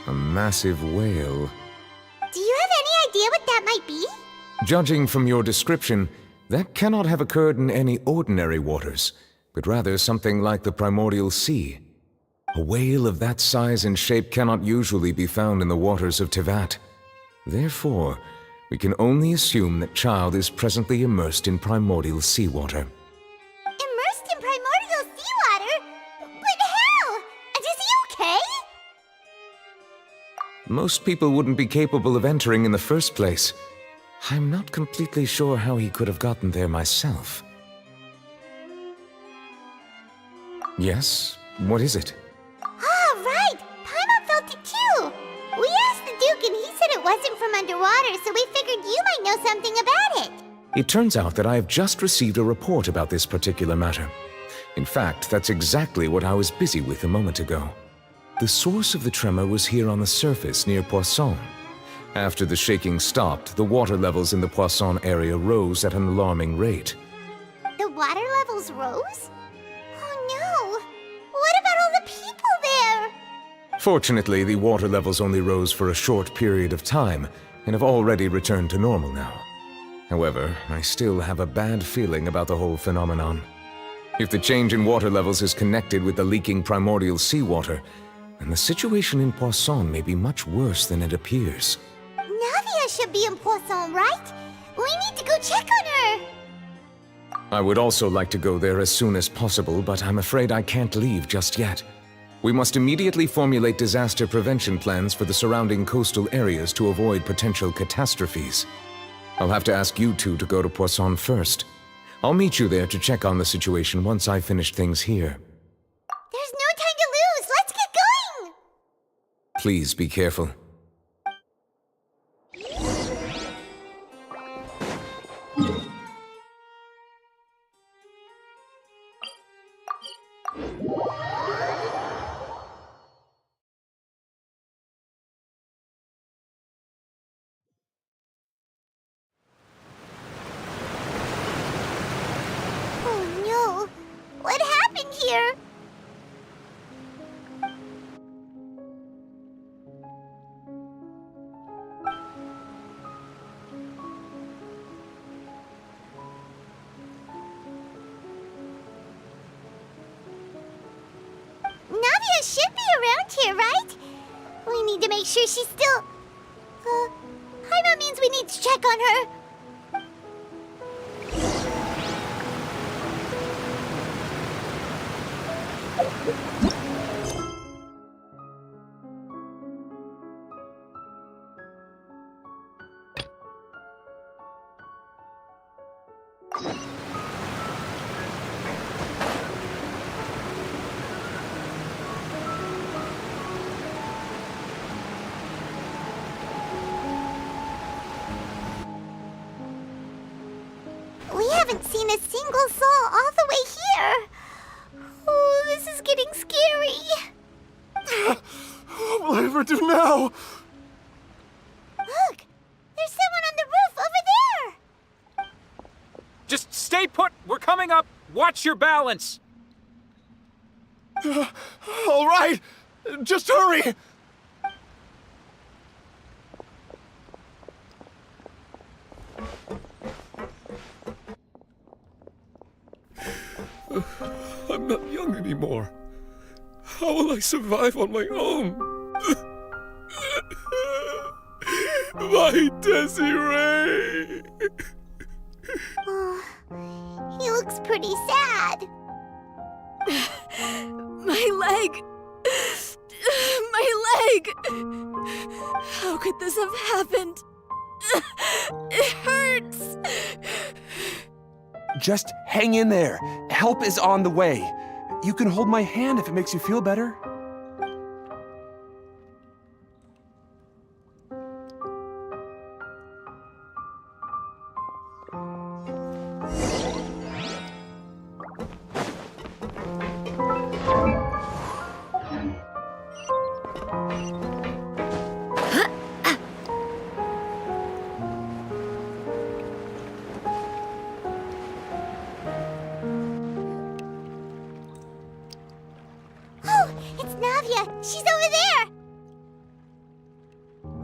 A massive whale. Do you have any idea what that might be? Judging from your description, that cannot have occurred in any ordinary waters, but rather something like the primordial sea. A whale of that size and shape cannot usually be found in the waters of Tevat. Therefore, we can only assume that Child is presently immersed in primordial seawater. Immersed in primordial seawater? But how? And is he okay? Most people wouldn't be capable of entering in the first place. I'm not completely sure how he could have gotten there myself. Yes? What is it? Ah, right! Paimon felt it too! We asked the Duke and he said it wasn't from underwater, so we figured you might know something about it. It turns out that I have just received a report about this particular matter. In fact, that's exactly what I was busy with a moment ago. The source of the tremor was here on the surface near Poisson. After the shaking stopped, the water levels in the Poisson area rose at an alarming rate. The water levels rose? Oh no! What about all the people there? Fortunately, the water levels only rose for a short period of time and have already returned to normal now. However, I still have a bad feeling about the whole phenomenon. If the change in water levels is connected with the leaking primordial seawater, then the situation in Poisson may be much worse than it appears. Navia should be in Poisson, right? We need to go check on her! I would also like to go there as soon as possible, but I'm afraid I can't leave just yet. We must immediately formulate disaster prevention plans for the surrounding coastal areas to avoid potential catastrophes. I'll have to ask you two to go to Poisson first. I'll meet you there to check on the situation once I've finished things here. There's no time to lose! Let's get going! Please be careful. Oh no! What happened here? Navia should be around here, right? We need to make sure she's still... Paimon means we need to check on her. We haven't seen a single soul all the way here. Oh, this is getting scary. What will I ever do now? Look, there's someone on the roof over there. Just stay put. We're coming up. Watch your balance. All right, just hurry. I'm not young anymore. How will I survive on my own? My Desiree! pretty sad. My leg! My leg! How could this have happened? It hurts! Just hang in there. Help is on the way. You can hold my hand if it makes you feel better. Oh, it's Navia. She's over there.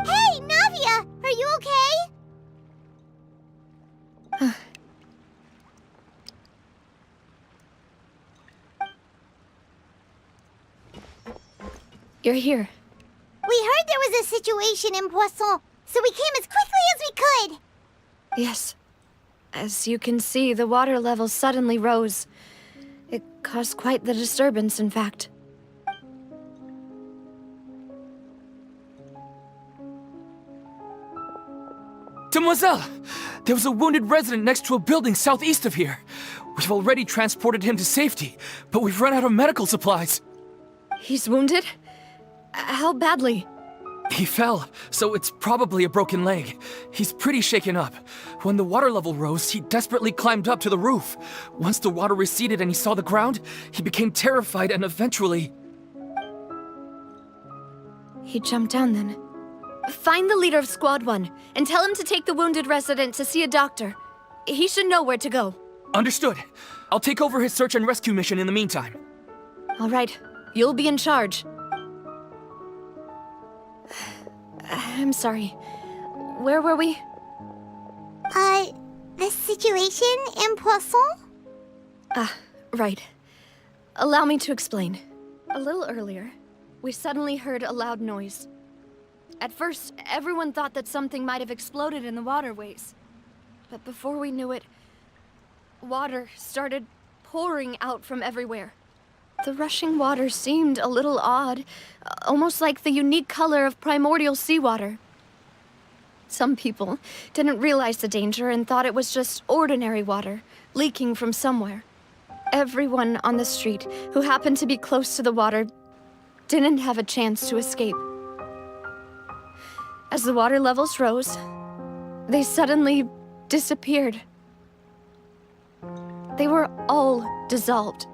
Hey, Navia, are you okay? You're here. We heard there was a situation in Poisson, so we came as quickly as we could. Yes. As you can see, the water level suddenly rose. It caused quite the disturbance, in fact. Demoiselle! There was a wounded resident next to a building southeast of here. We've already transported him to safety, but we've run out of medical supplies. He's wounded? How badly? He fell, so it's probably a broken leg. He's pretty shaken up. When the water level rose, he desperately climbed up to the roof. Once the water receded and he saw the ground, he became terrified and eventually... He jumped down then. Find the leader of Squad 1 and tell him to take the wounded resident to see a doctor. He should know where to go. Understood. I'll take over his search and rescue mission in the meantime. All right. You'll be in charge. I'm sorry. Where were we? The situation in Poisson? Ah, right. Allow me to explain. A little earlier, we suddenly heard a loud noise. At first, everyone thought that something might have exploded in the waterways. But before we knew it, water started pouring out from everywhere. The rushing water seemed a little odd, almost like the unique color of primordial seawater. Some people didn't realize the danger and thought it was just ordinary water, leaking from somewhere. Everyone on the street who happened to be close to the water didn't have a chance to escape. As the water levels rose, they suddenly disappeared. They were all dissolved.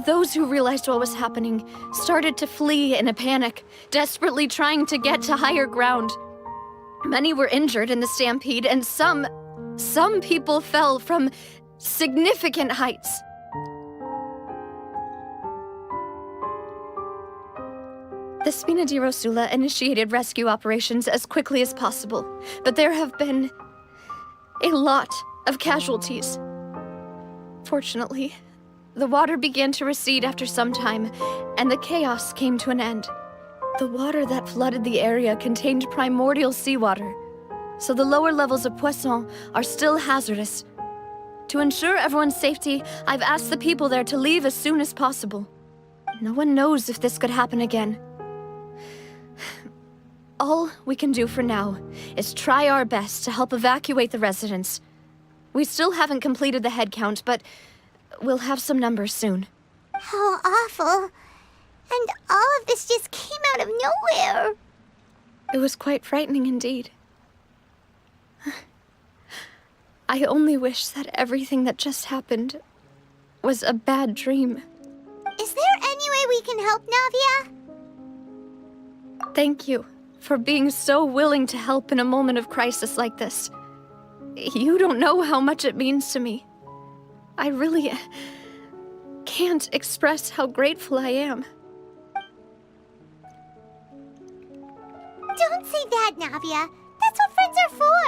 Those who realized what was happening started to flee in a panic, desperately trying to get to higher ground. Many were injured in the stampede, and some people fell from significant heights. The Spina di Rosula initiated rescue operations as quickly as possible, but there have been a lot of casualties. Fortunately, the water began to recede after some time, and the chaos came to an end. The water that flooded the area contained primordial seawater, so the lower levels of Poisson are still hazardous. To ensure everyone's safety, I've asked the people there to leave as soon as possible. No one knows if this could happen again. All we can do for now is try our best to help evacuate the residents. We still haven't completed the head count, but we'll have some numbers soon. How awful. And all of this just came out of nowhere. It was quite frightening indeed. I only wish that everything that just happened was a bad dream. Is there any way we can help, Navia? Thank you for being so willing to help in a moment of crisis like this. You don't know how much it means to me. I really can't express how grateful I am. Don't say that, Navia. That's what friends are for.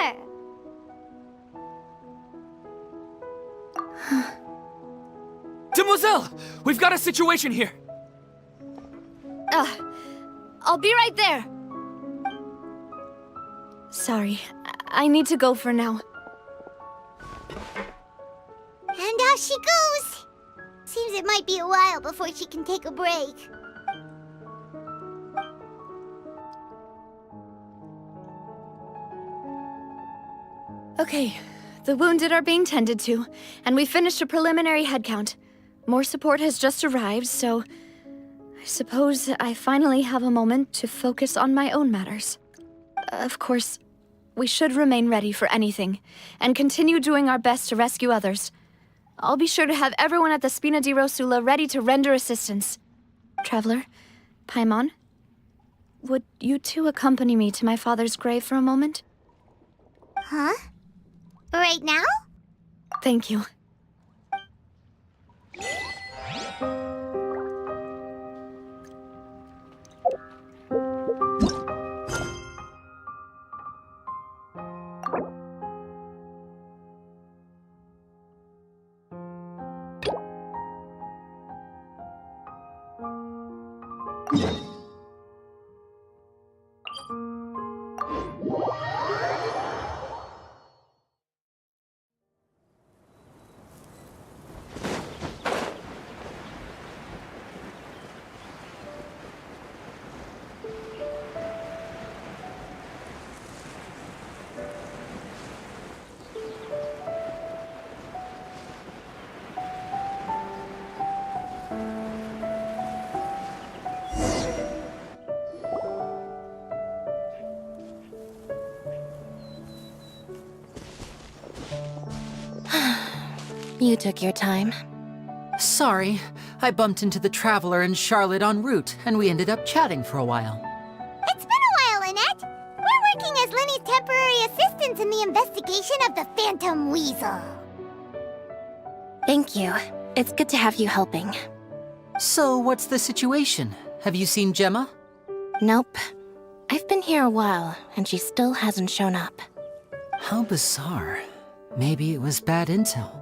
Demoiselle! We've got a situation here! I'll be right there. Sorry, I need to go for now. And off she goes. Seems it might be a while before she can take a break. Okay, the wounded are being tended to, and we finished a preliminary head count. More support has just arrived, so I suppose I finally have a moment to focus on my own matters. Of course, we should remain ready for anything, and continue doing our best to rescue others. I'll be sure to have everyone at the Spina di Rosula ready to render assistance. Traveler, Paimon, would you two accompany me to my father's grave for a moment? Huh? Right now? Thank you. You took your time. Sorry, I bumped into the Traveler and Charlotte en route, and we ended up chatting for a while. It's been a while, Annette. We're working as Lenny's temporary assistants in the investigation of the Phantom Weasel. Thank you. It's good to have you helping. So, what's the situation? Have you seen Gemma? Nope. I've been here a while, and she still hasn't shown up. How bizarre. Maybe it was bad intel.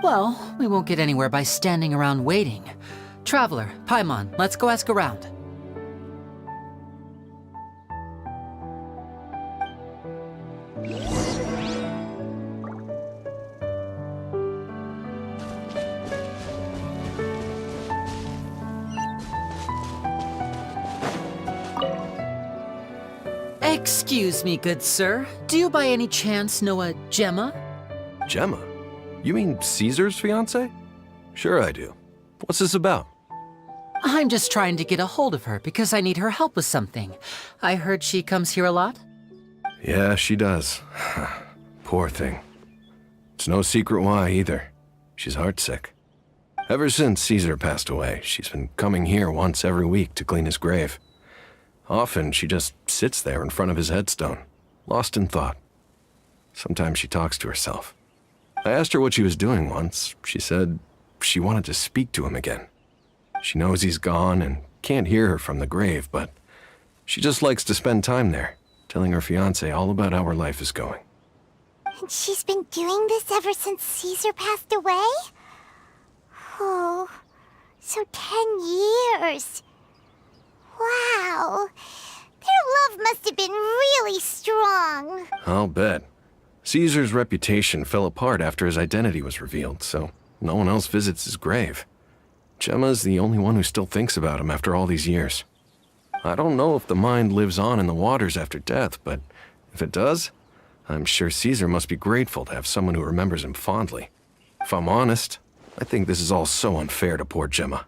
Well, we won't get anywhere by standing around waiting. Traveler, Paimon, let's go ask around. Excuse me, good sir. Do you by any chance know a Gemma? Gemma? You mean Caesar's fiancé? Sure I do. What's this about? I'm just trying to get a hold of her because I need her help with something. I heard she comes here a lot? Yeah, she does. Poor thing. It's no secret why either. She's heartsick. Ever since Caesar passed away, she's been coming here once every week to clean his grave. Often she just sits there in front of his headstone, lost in thought. Sometimes she talks to herself. I asked her what she was doing once. She said she wanted to speak to him again. She knows he's gone and can't hear her from the grave, but she just likes to spend time there, telling her fiancé all about how her life is going. And she's been doing this ever since Caesar passed away? Oh, so 10 years. Wow. Their love must have been really strong. I'll bet. Caesar's reputation fell apart after his identity was revealed, so no one else visits his grave. Gemma's the only one who still thinks about him after all these years. I don't know if the mind lives on in the waters after death, but if it does, I'm sure Caesar must be grateful to have someone who remembers him fondly. If I'm honest, I think this is all so unfair to poor Gemma.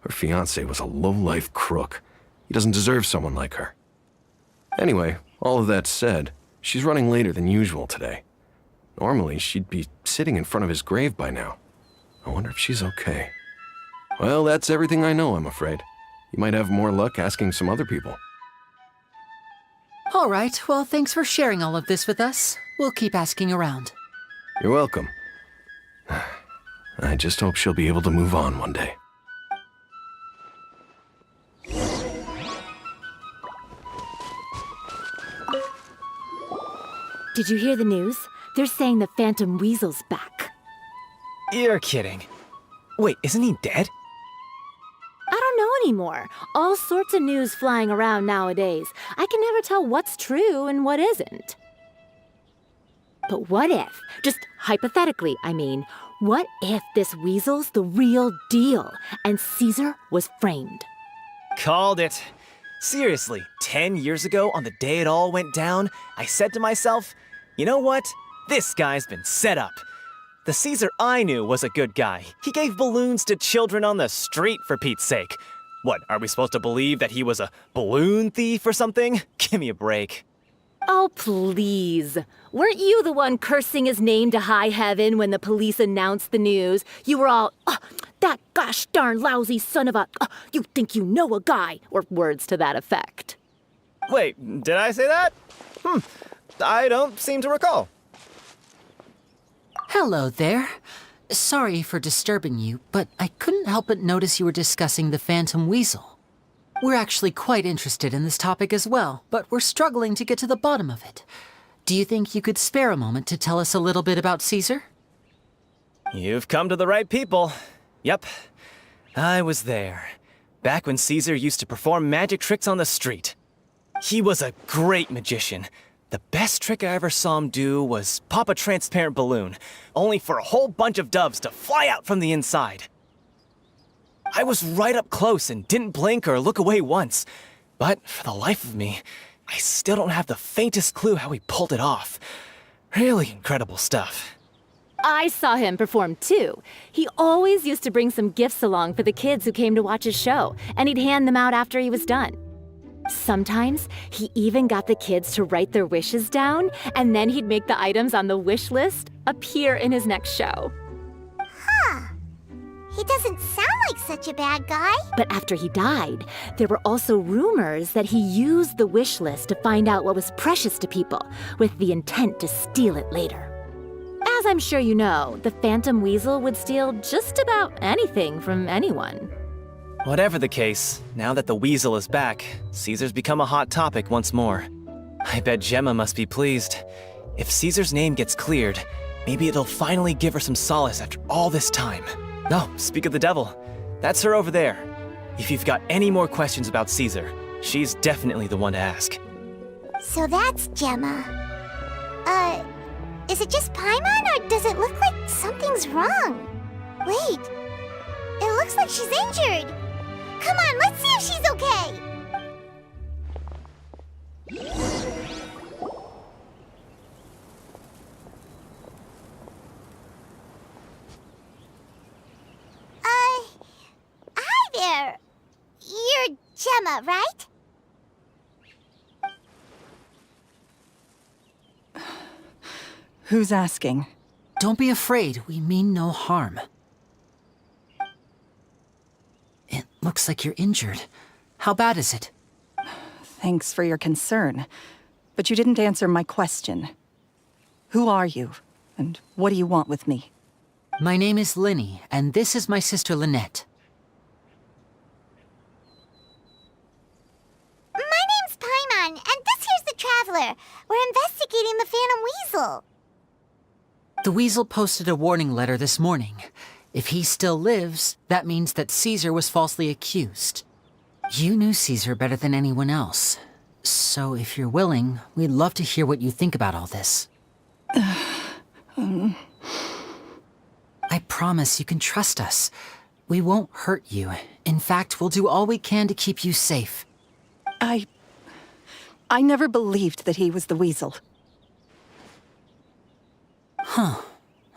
Her fiancé was a low-life crook. He doesn't deserve someone like her. Anyway, all of that said, she's running later than usual today. Normally, she'd be sitting in front of his grave by now. I wonder if she's okay. Well, that's everything I know, I'm afraid. You might have more luck asking some other people. All right, well, thanks for sharing all of this with us. We'll keep asking around. You're welcome. I just hope she'll be able to move on one day. Did you hear the news? They're saying the Phantom Weasel's back. You're kidding. Wait, isn't he dead? I don't know anymore. All sorts of news flying around nowadays. I can never tell what's true and what isn't. But what if, just hypothetically, I mean, what if this weasel's the real deal and Caesar was framed? Called it. Seriously, 10 years ago, on the day it all went down, I said to myself, you know what? This guy's been set up. The Caesar I knew was a good guy. He gave balloons to children on the street, for Pete's sake. What, are we supposed to believe that he was a balloon thief or something? Give me a break. Oh, please. Weren't you the one cursing his name to high heaven when the police announced the news? You were all, oh, that gosh darn lousy son of a, you think you know a guy, or words to that effect. Wait, did I say that? I don't seem to recall. Hello there. Sorry for disturbing you, but I couldn't help but notice you were discussing the Phantom Weasel. We're actually quite interested in this topic as well, but we're struggling to get to the bottom of it. Do you think you could spare a moment to tell us a little bit about Caesar? You've come to the right people. Yep, I was there. Back when Caesar used to perform magic tricks on the street. He was a great magician. The best trick I ever saw him do was pop a transparent balloon, only for a whole bunch of doves to fly out from the inside. I was right up close and didn't blink or look away once. But for the life of me, I still don't have the faintest clue how he pulled it off. Really incredible stuff. I saw him perform too. He always used to bring some gifts along for the kids who came to watch his show, and he'd hand them out after he was done. Sometimes he even got the kids to write their wishes down, and then he'd make the items on the wish list appear in his next show. Huh. He doesn't sound like such a bad guy. But after he died, there were also rumors that he used the wish list to find out what was precious to people, with the intent to steal it later. As I'm sure you know, the Phantom Weasel would steal just about anything from anyone. Whatever the case, now that the Weasel is back, Caesar's become a hot topic once more. I bet Gemma must be pleased. If Caesar's name gets cleared, maybe it'll finally give her some solace after all this time. No, speak of the devil. That's her over there. If you've got any more questions about Caesar, she's definitely the one to ask. So that's Gemma. Is it just Paimon, or does it look like something's wrong? Wait, it looks like she's injured. Come on, let's see if she's okay. Hi there. You're Gemma, right? Who's asking? Don't be afraid, we mean no harm. It looks like you're injured. How bad is it? Thanks for your concern, but you didn't answer my question. Who are you, and what do you want with me? My name is Linny, and this is my sister Lynette. My name's Paimon, and this here's the Traveler. We're investigating the Phantom Weasel. The Weasel posted a warning letter this morning. If he still lives, that means that Caesar was falsely accused. You knew Caesar better than anyone else. So if you're willing, we'd love to hear what you think about all this. I promise you can trust us. We won't hurt you. In fact, we'll do all we can to keep you safe. I never believed that he was the Weasel. Huh.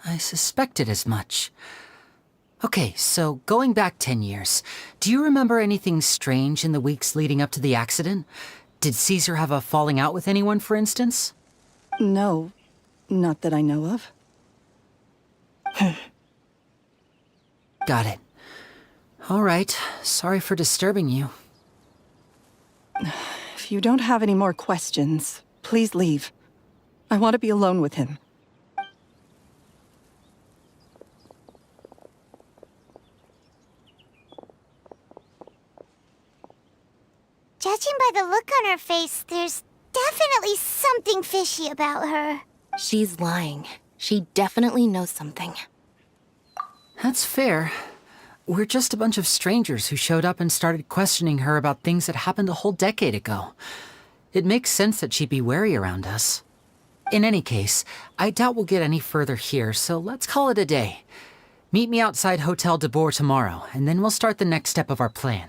I suspected as much. Okay, so going back 10 years, do you remember anything strange in the weeks leading up to the accident? Did Caesar have a falling out with anyone, for instance? No, not that I know of. Got it. All right, sorry for disturbing you. If you don't have any more questions, please leave. I want to be alone with him. Judging by the look on her face, there's definitely something fishy about her. She's lying. She definitely knows something. That's fair. We're just a bunch of strangers who showed up and started questioning her about things that happened a whole decade ago. It makes sense that she'd be wary around us. In any case, I doubt we'll get any further here, so let's call it a day. Meet me outside Hotel de Boer tomorrow, and then we'll start the next step of our plan.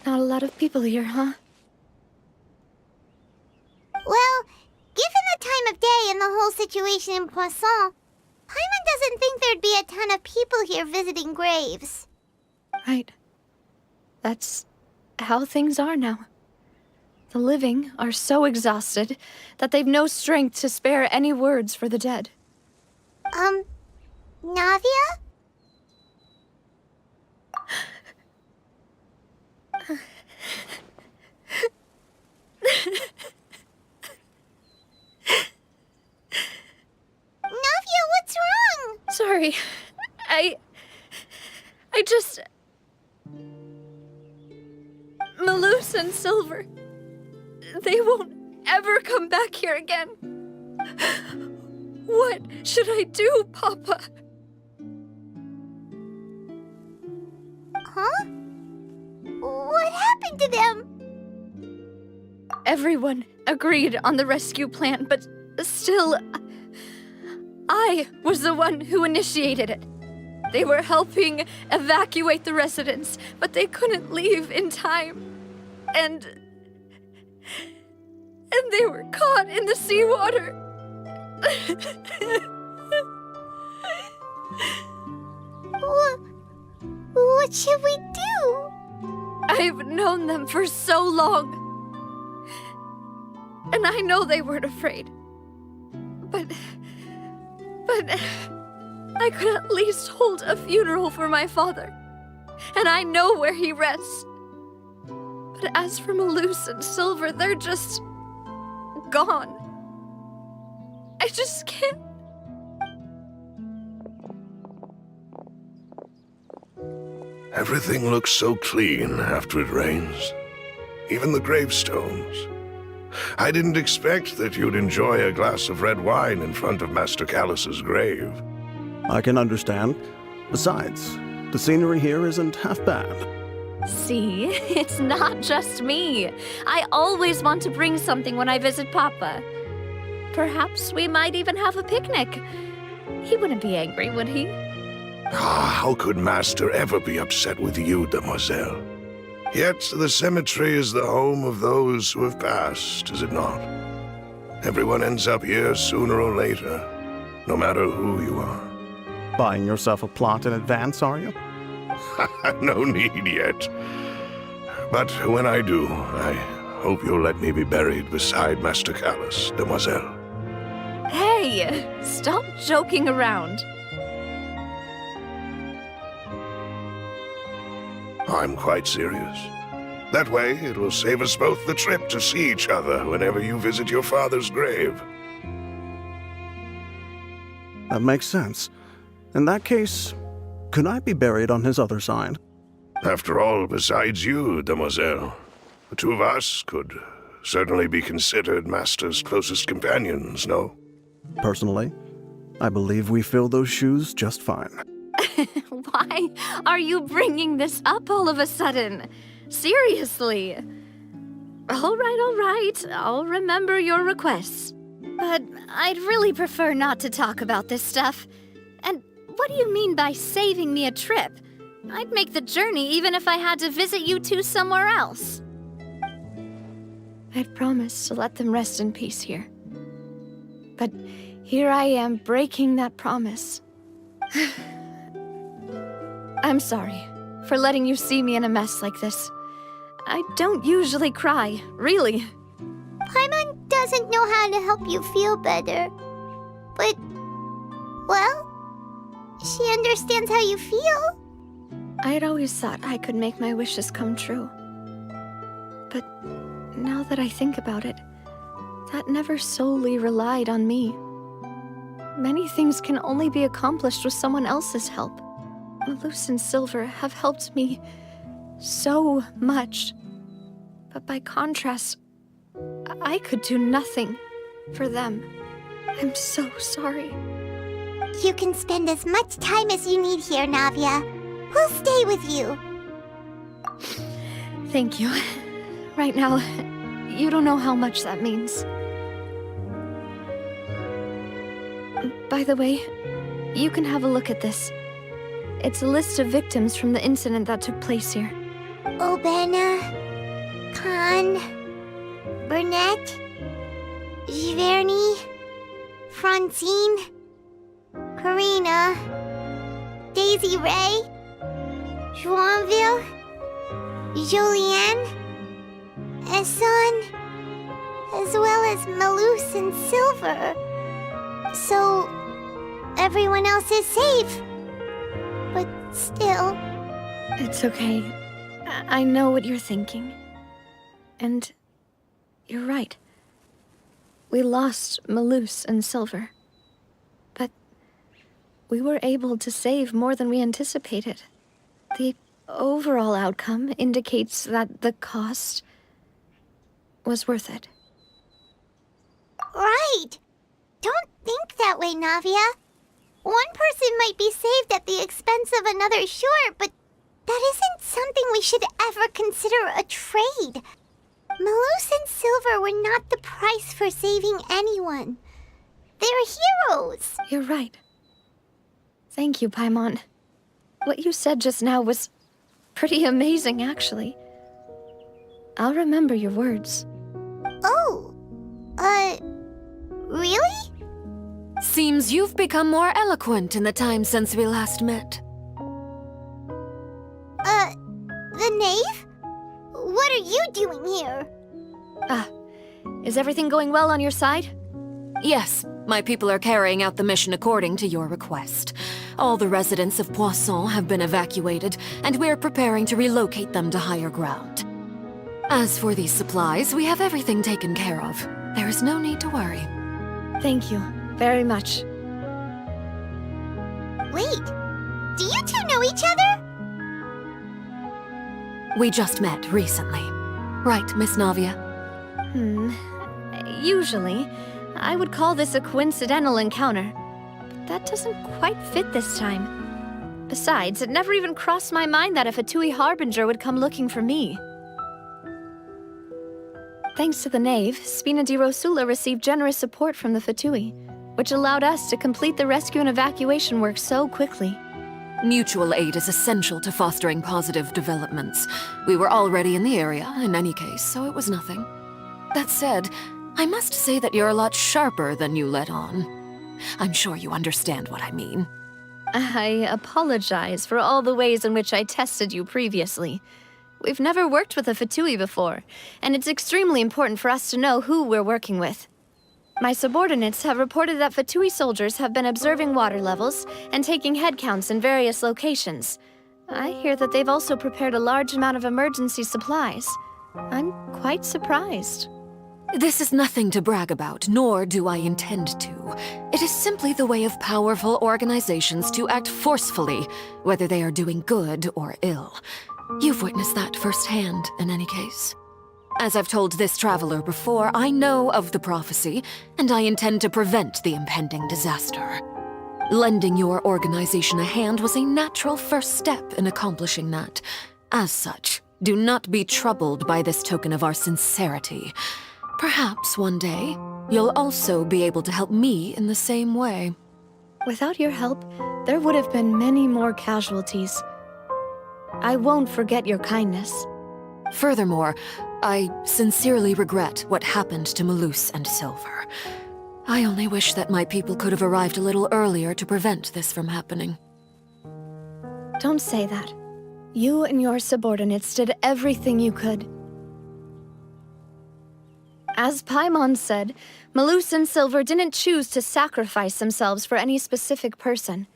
Not a lot of people here, huh? Well, given the time of day and the whole situation in Poisson, Paimon doesn't think there'd be a ton of people here visiting graves. Right. That's how things are now. The living are so exhausted that they've no strength to spare any words for the dead. Navia? Navia, what's wrong? Sorry. I just... Malus and Silver... They won't ever come back here again. What should I do, Papa? Huh? What happened to them? Everyone agreed on the rescue plan, but still... I was the one who initiated it. They were helping evacuate the residents, but they couldn't leave in time. And they were caught in the seawater. What should we do? I've known them for so long. And I know they weren't afraid. But I could at least hold a funeral for my father. And I know where he rests. But as for Malus and Silver, they're just... gone. I just can't... Everything looks so clean after it rains. Even the gravestones. I didn't expect that you'd enjoy a glass of red wine in front of Master Callus's grave. I can understand. Besides, the scenery here isn't half bad. See, it's not just me. I always want to bring something when I visit Papa. Perhaps we might even have a picnic. He wouldn't be angry, would he? How could Master ever be upset with you, Demoiselle? Yet the cemetery is the home of those who have passed, is it not? Everyone ends up here sooner or later, no matter who you are. Buying yourself a plot in advance, are you? No need yet. But when I do, I hope you'll let me be buried beside Master Callus, Demoiselle. Hey, stop joking around. I'm quite serious. That way, it will save us both the trip to see each other whenever you visit your father's grave. That makes sense. In that case, could I be buried on his other side? After all, besides you, Demoiselle, the two of us could certainly be considered Master's closest companions, no? Personally, I believe we fill those shoes just fine. Why are you bringing this up all of a sudden? Seriously. All right. I'll remember your requests. But I'd really prefer not to talk about this stuff. And what do you mean by saving me a trip? I'd make the journey even if I had to visit you two somewhere else. I'd promised to let them rest in peace here. But here I am breaking that promise. I'm sorry for letting you see me in a mess like this. I don't usually cry, really. Paimon doesn't know how to help you feel better. But, well, she understands how you feel. I had always thought I could make my wishes come true. But now that I think about it, that never solely relied on me. Many things can only be accomplished with someone else's help. Malus and Silver have helped me so much. But by contrast, I could do nothing for them. I'm so sorry. You can spend as much time as you need here, Navia. We'll stay with you. Thank you. Right now, you don't know how much that means. By the way, you can have a look at this. It's a list of victims from the incident that took place here. Obena, Khan, Burnett, Giverny, Francine, Karina, Daisy Ray, Joinville, Julianne, Esson, as well as Malus and Silver. So, everyone else is safe. But still... It's okay. I know what you're thinking. And you're right. We lost Malus and Silver. But we were able to save more than we anticipated. The overall outcome indicates that the cost was worth it. Right! Don't think that way, Navia. One person might be saved at the expense of another, sure, but that isn't something we should ever consider a trade. Malus and Silver were not the price for saving anyone. They're heroes. You're right. Thank you, Paimon. What you said just now was pretty amazing, actually. I'll remember your words. Oh, really? Seems you've become more eloquent in the time since we last met. The knave? What are you doing here? Is everything going well on your side? Yes, my people are carrying out the mission according to your request. All the residents of Poisson have been evacuated, and we're preparing to relocate them to higher ground. As for these supplies, we have everything taken care of. There is no need to worry. Thank you very much. Wait, do you two know each other? We just met recently. Right, Miss Navia? Usually, I would call this a coincidental encounter. But that doesn't quite fit this time. Besides, it never even crossed my mind that a Fatui Harbinger would come looking for me. Thanks to the Knave, Spina di Rosula received generous support from the Fatui, which allowed us to complete the rescue and evacuation work so quickly. Mutual aid is essential to fostering positive developments. We were already in the area, in any case, so it was nothing. That said, I must say that you're a lot sharper than you let on. I'm sure you understand what I mean. I apologize for all the ways in which I tested you previously. We've never worked with a Fatui before, and it's extremely important for us to know who we're working with. My subordinates have reported that Fatui soldiers have been observing water levels and taking head counts in various locations. I hear that they've also prepared a large amount of emergency supplies. I'm quite surprised. This is nothing to brag about, nor do I intend to. It is simply the way of powerful organizations to act forcefully, whether they are doing good or ill. You've witnessed that firsthand, in any case. As I've told this traveler before, I know of the prophecy, and I intend to prevent the impending disaster. Lending your organization a hand was a natural first step in accomplishing that. As such, do not be troubled by this token of our sincerity. Perhaps one day, you'll also be able to help me in the same way. Without your help, there would have been many more casualties. I won't forget your kindness. Furthermore, I sincerely regret what happened to Malus and Silver. I only wish that my people could have arrived a little earlier to prevent this from happening. Don't say that. You and your subordinates did everything you could. As Paimon said, Malus and Silver didn't choose to sacrifice themselves for any specific person.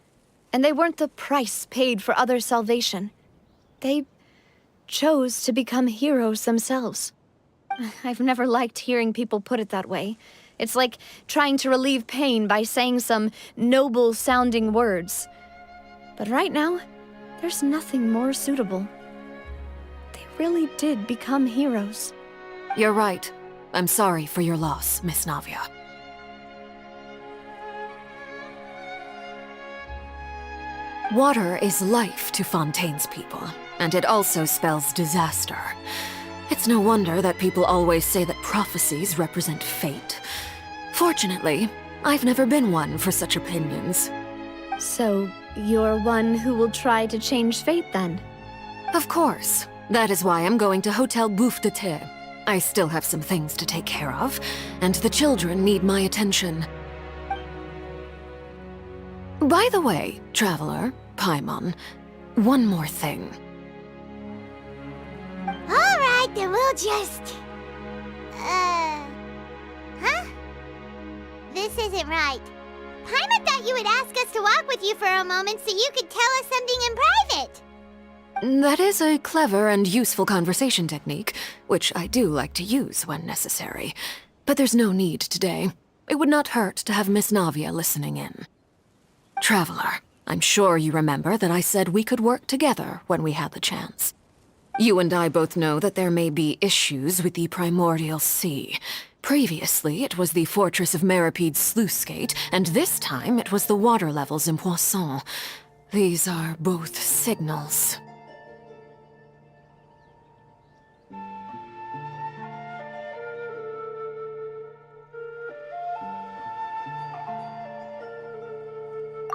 And they weren't the price paid for other salvation. They chose to become heroes themselves. I've never liked hearing people put it that way. It's like trying to relieve pain by saying some noble-sounding words. But right now, there's nothing more suitable. They really did become heroes. You're right. I'm sorry for your loss, Miss Navia. Water is life to Fontaine's people, and it also spells disaster. It's no wonder that people always say that prophecies represent fate. Fortunately, I've never been one for such opinions. So, you're one who will try to change fate, then? Of course. That is why I'm going to Hotel Bouffe de Thé. I still have some things to take care of, and the children need my attention. By the way, Traveler, Paimon, one more thing. Alright, then we'll just... Huh? This isn't right. Paimon thought you would ask us to walk with you for a moment so you could tell us something in private. That is a clever and useful conversation technique, which I do like to use when necessary. But there's no need today. It would not hurt to have Miss Navia listening in. Traveler, I'm sure you remember that I said we could work together when we had the chance. You and I both know that there may be issues with the Primordial Sea. Previously, it was the Fortress of Meripede's sluice gate, and this time it was the water levels in Poisson. These are both signals.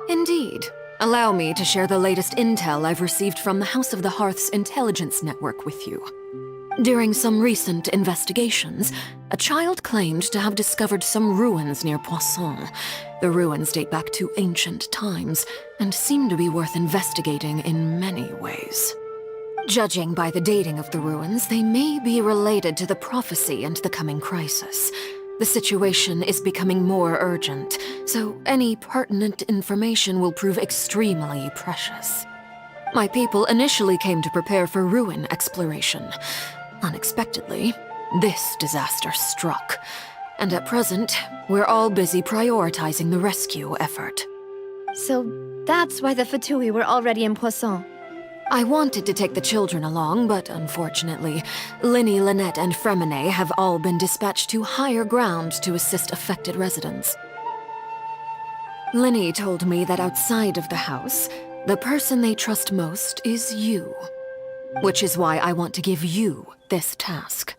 Indeed. Allow me to share the latest intel I've received from the House of the Hearth's intelligence network with you. During some recent investigations, a child claimed to have discovered some ruins near Poisson. The ruins date back to ancient times, and seem to be worth investigating in many ways. Judging by the dating of the ruins, they may be related to the prophecy and the coming crisis. The situation is becoming more urgent, so any pertinent information will prove extremely precious. My people initially came to prepare for ruin exploration. Unexpectedly, this disaster struck, and at present, we're all busy prioritizing the rescue effort. So that's why the Fatui were already in Poisson. I wanted to take the children along, but unfortunately, Linny, Lynette, and Fremine have all been dispatched to higher ground to assist affected residents. Linny told me that outside of the house, the person they trust most is you. Which is why I want to give you this task.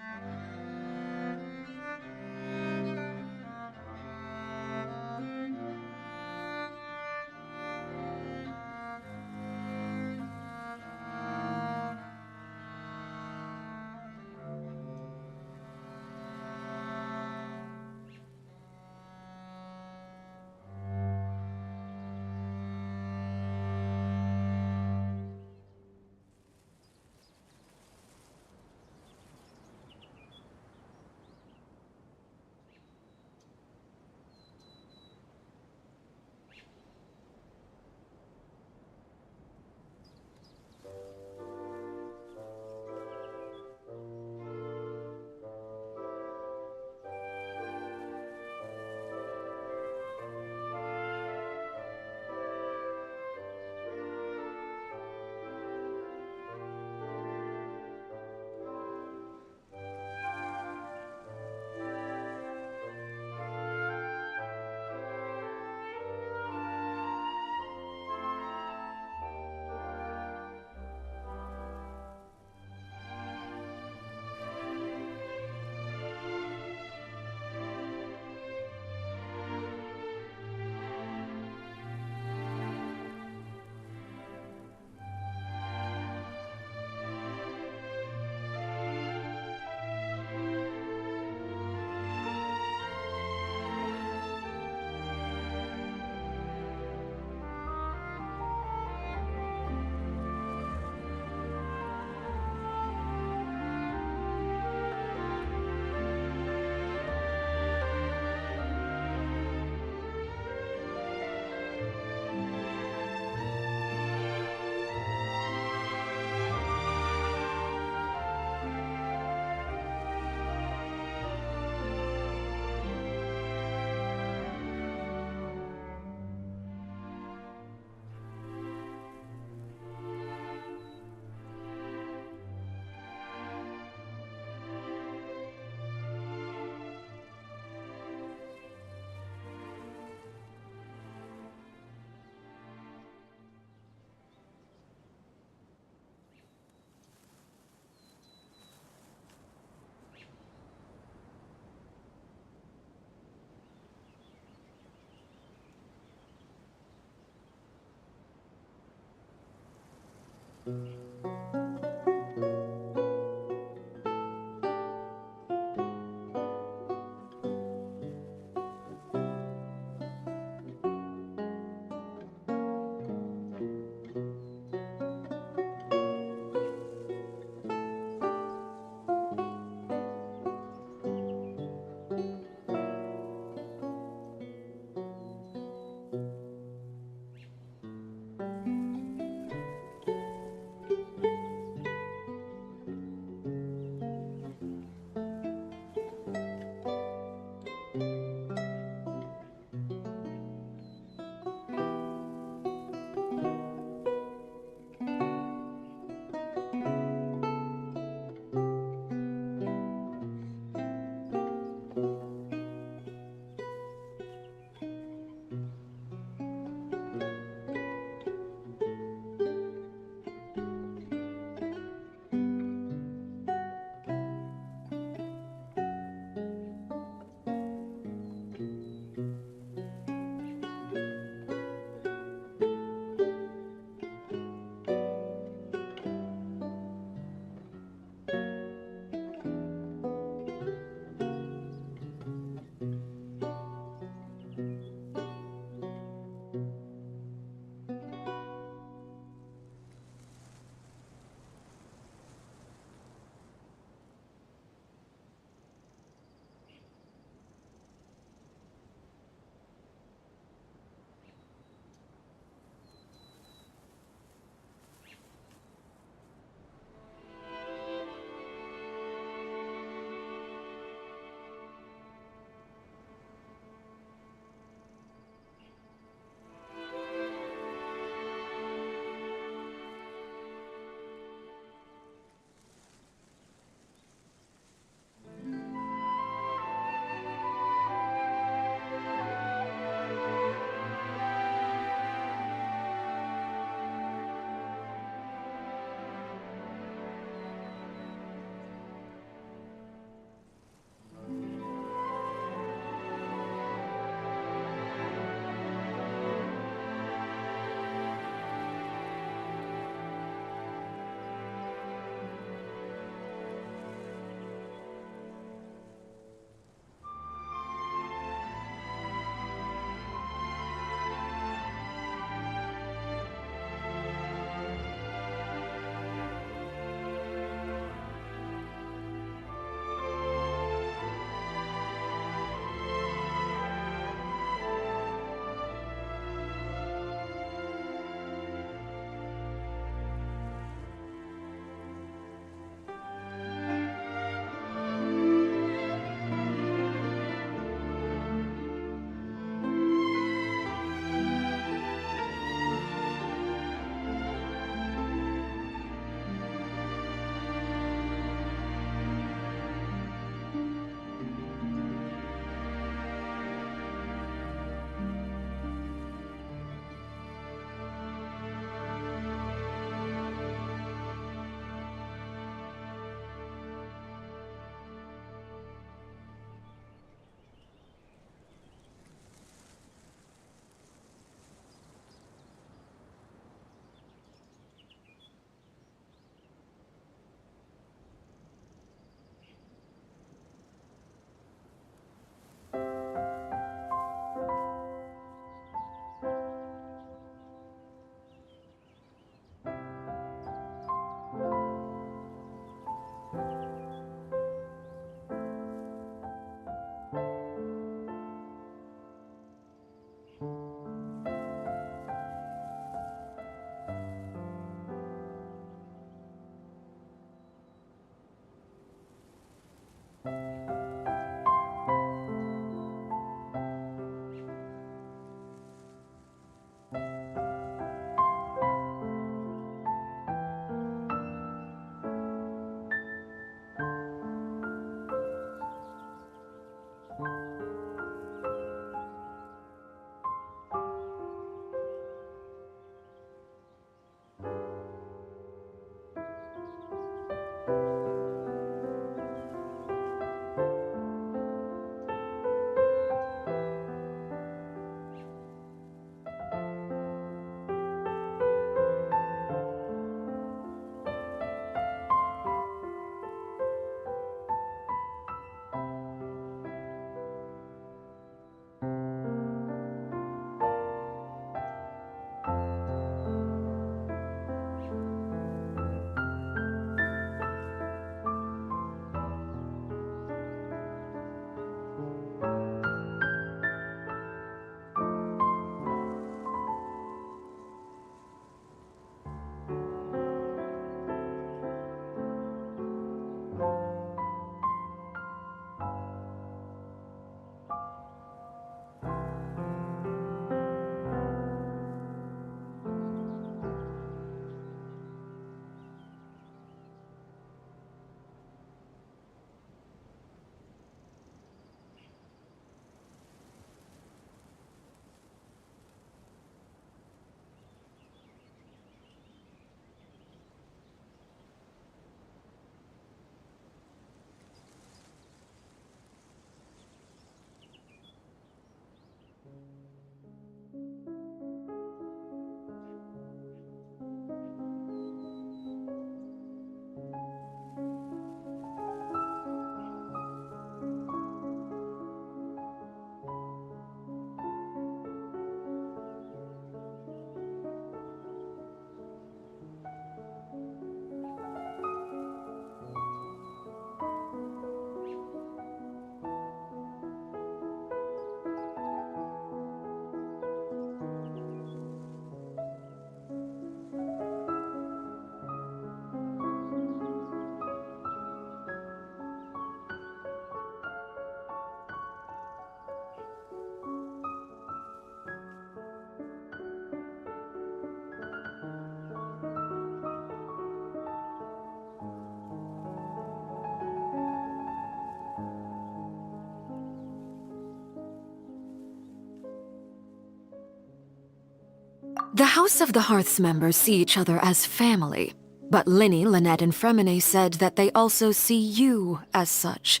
The House of the Hearth's members see each other as family, but Linny, Lynette, and Fremine said that they also see you as such,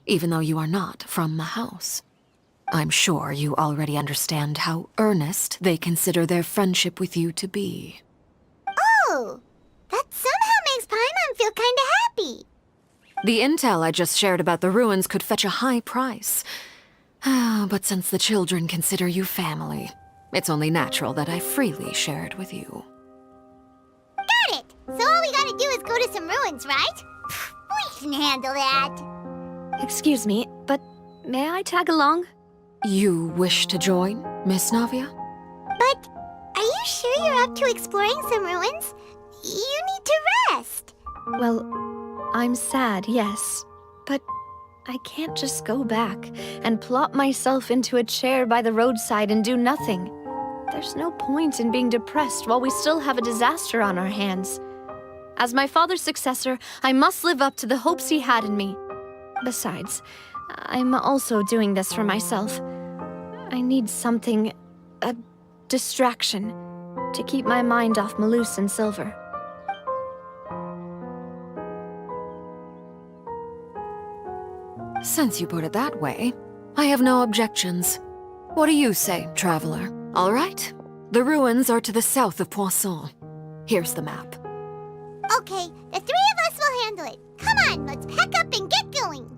even though you are not from the house. I'm sure you already understand how earnest they consider their friendship with you to be. Oh, that somehow makes Paimon feel kinda happy. The intel I just shared about the ruins could fetch a high price. But since the children consider you family, it's only natural that I freely share it with you. Got it! So all we gotta do is go to some ruins, right? We can handle that. Excuse me, but may I tag along? You wish to join, Miss Navia? But are you sure you're up to exploring some ruins? You need to rest. Well, I'm sad, yes, but I can't just go back and plop myself into a chair by the roadside and do nothing. There's no point in being depressed while we still have a disaster on our hands. As my father's successor, I must live up to the hopes he had in me. Besides, I'm also doing this for myself. I need something, a distraction, to keep my mind off Malus and Silver. Since you put it that way, I have no objections. What do you say, traveler? All right. The ruins are to the south of Poisson. Here's the map. Okay, the three of us will handle it. Come on, let's pack up and get going.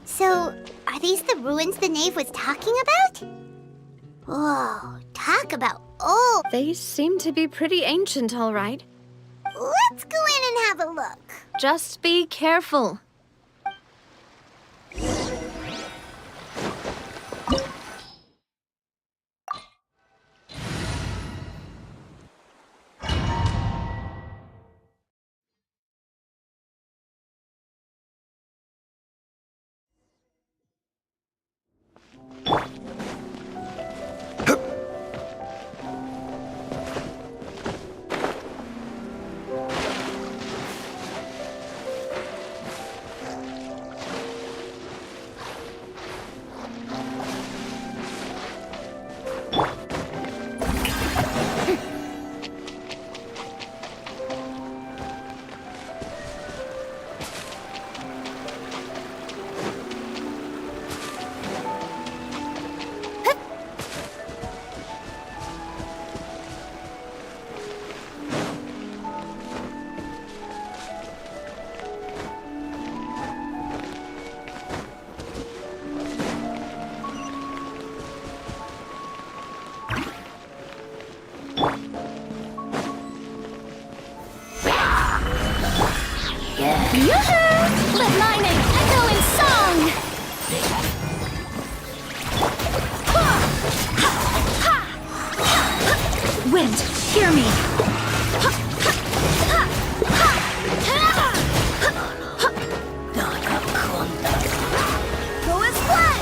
So, are these the ruins the knave was talking about? Whoa, talk about old. They seem to be pretty ancient, all right. Let's go in and have a look. Just be careful. Let lightning echo in song! Wind, hear me! Go as planned!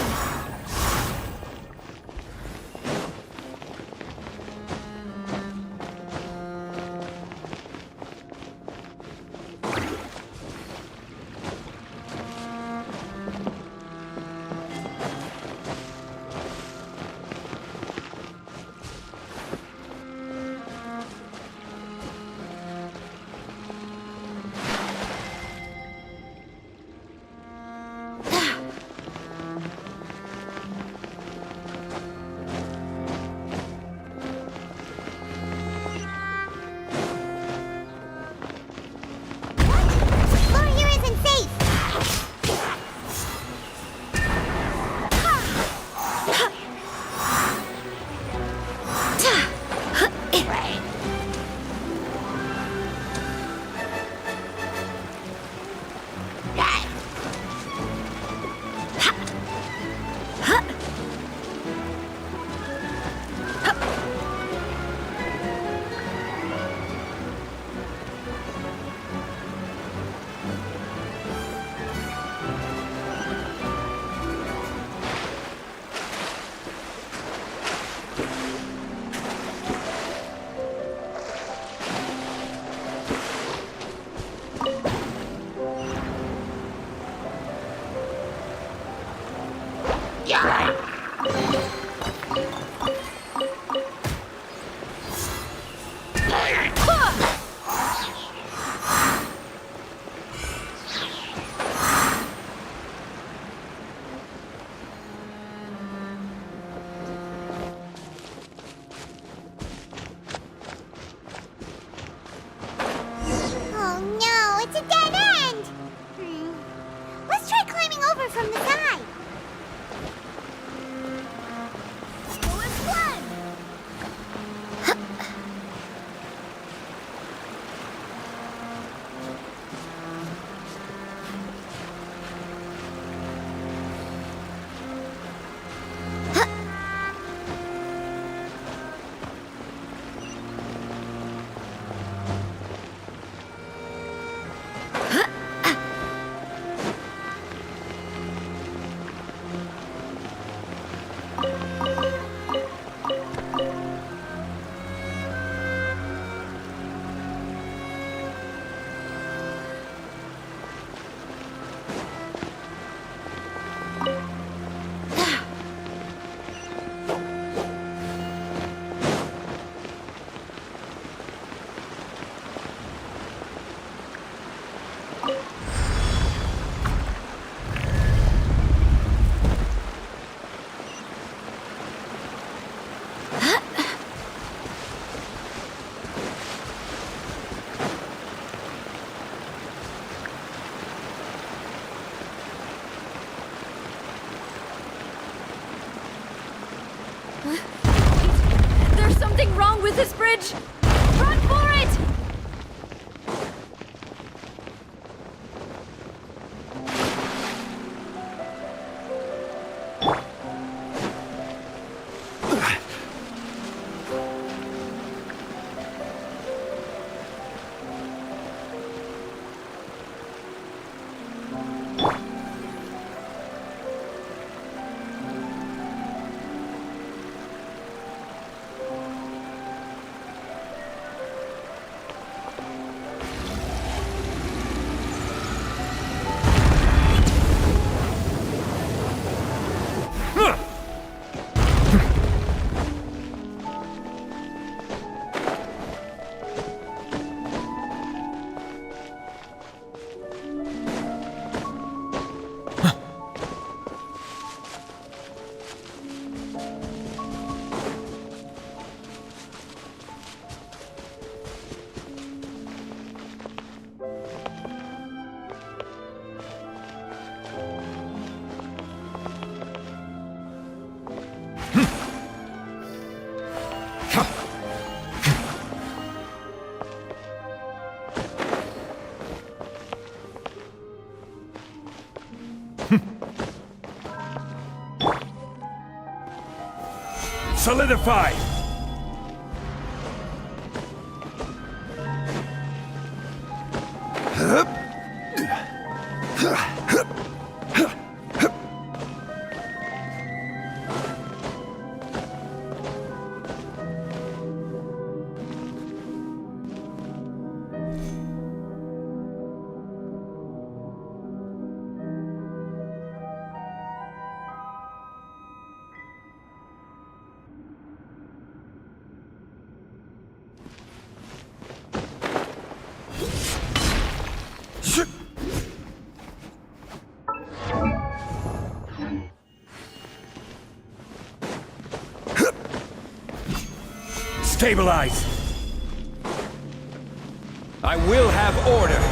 Oh no, it's a dead end! Let's try climbing over from the side. There's something wrong with this bridge! Run for it! Solidify! Stabilize! I will have order!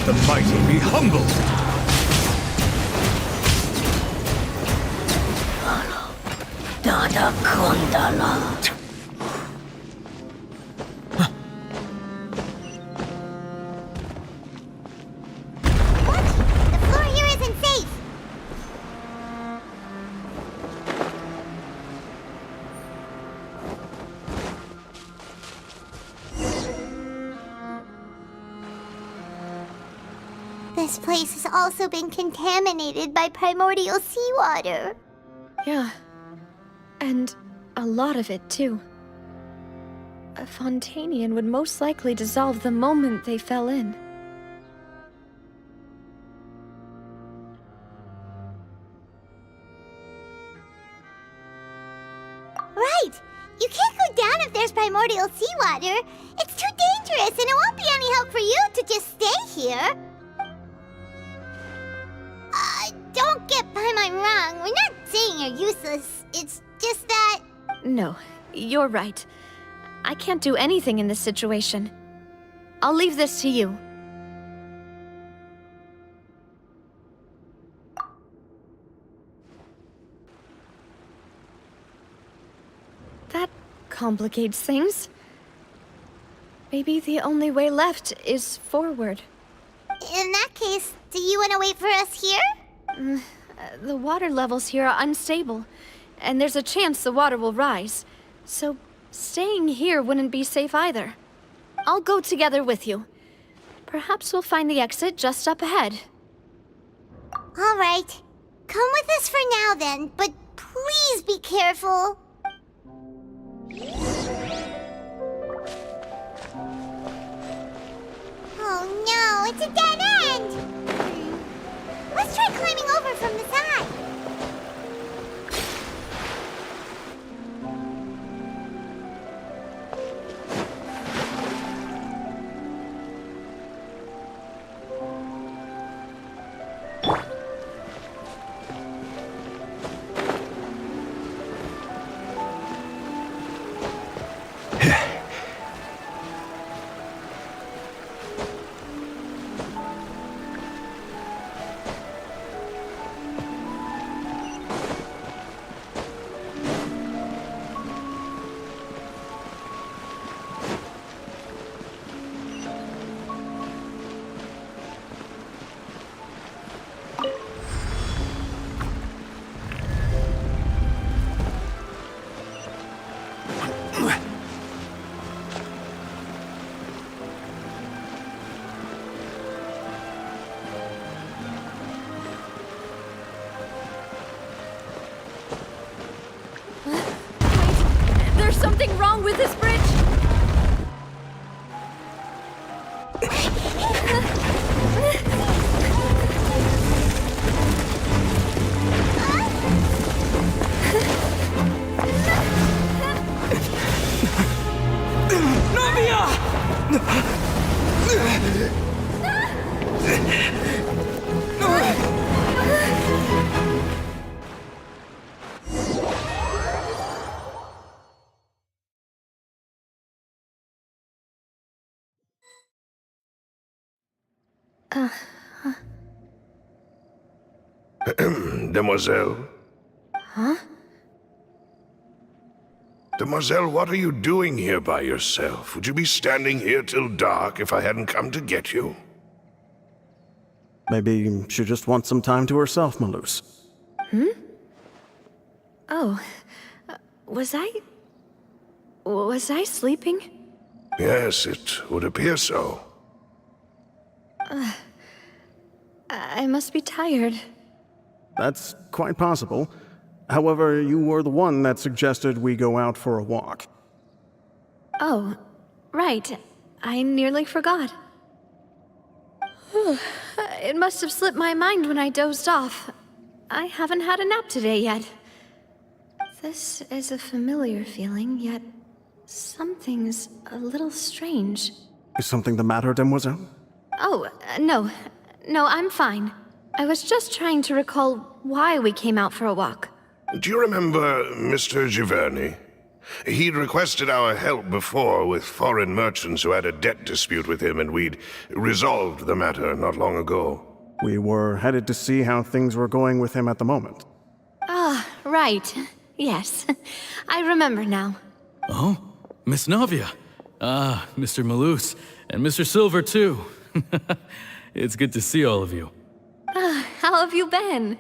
the mighty be humbled! Dada Kundala. What? The floor here isn't safe. This place has also been contaminated by primordial seawater. Yeah. And a lot of it, too. A Fontanian would most likely dissolve the moment they fell in. Right! You can't go down if there's primordial seawater. It's too dangerous, and it won't be any help for you to just stay here. Don't get Paimon wrong. We're not saying you're useless. It's just that... No, you're right. I can't do anything in this situation. I'll leave this to you. That complicates things. Maybe the only way left is forward. In that case, do you want to wait for us here? The water levels here are unstable, and there's a chance the water will rise. So staying here wouldn't be safe either. I'll go together with you. Perhaps we'll find the exit just up ahead. All right. Come with us for now then, but please be careful. Oh no, it's a dead end! Let's try climbing over from the side. There's something wrong with this bridge! Demoiselle? Huh? Demoiselle, what are you doing here by yourself? Would you be standing here till dark if I hadn't come to get you? Maybe she just wants some time to herself, Malus. Oh, was I sleeping? Yes, it would appear so. I must be tired. That's quite possible. However, you were the one that suggested we go out for a walk. Oh, right. I nearly forgot. It must have slipped my mind when I dozed off. I haven't had a nap today yet. This is a familiar feeling, yet something's a little strange. Is something the matter, Demoiselle? Oh, no. No, I'm fine. I was just trying to recall why we came out for a walk. Do you remember Mr. Giverny? He'd requested our help before with foreign merchants who had a debt dispute with him, and we'd resolved the matter not long ago. We were headed to see how things were going with him at the moment. Ah, right. Yes. I remember now. Oh, Miss Navia. Ah, Mr. Malus, and Mr. Silver, too. It's good to see all of you. How have you been?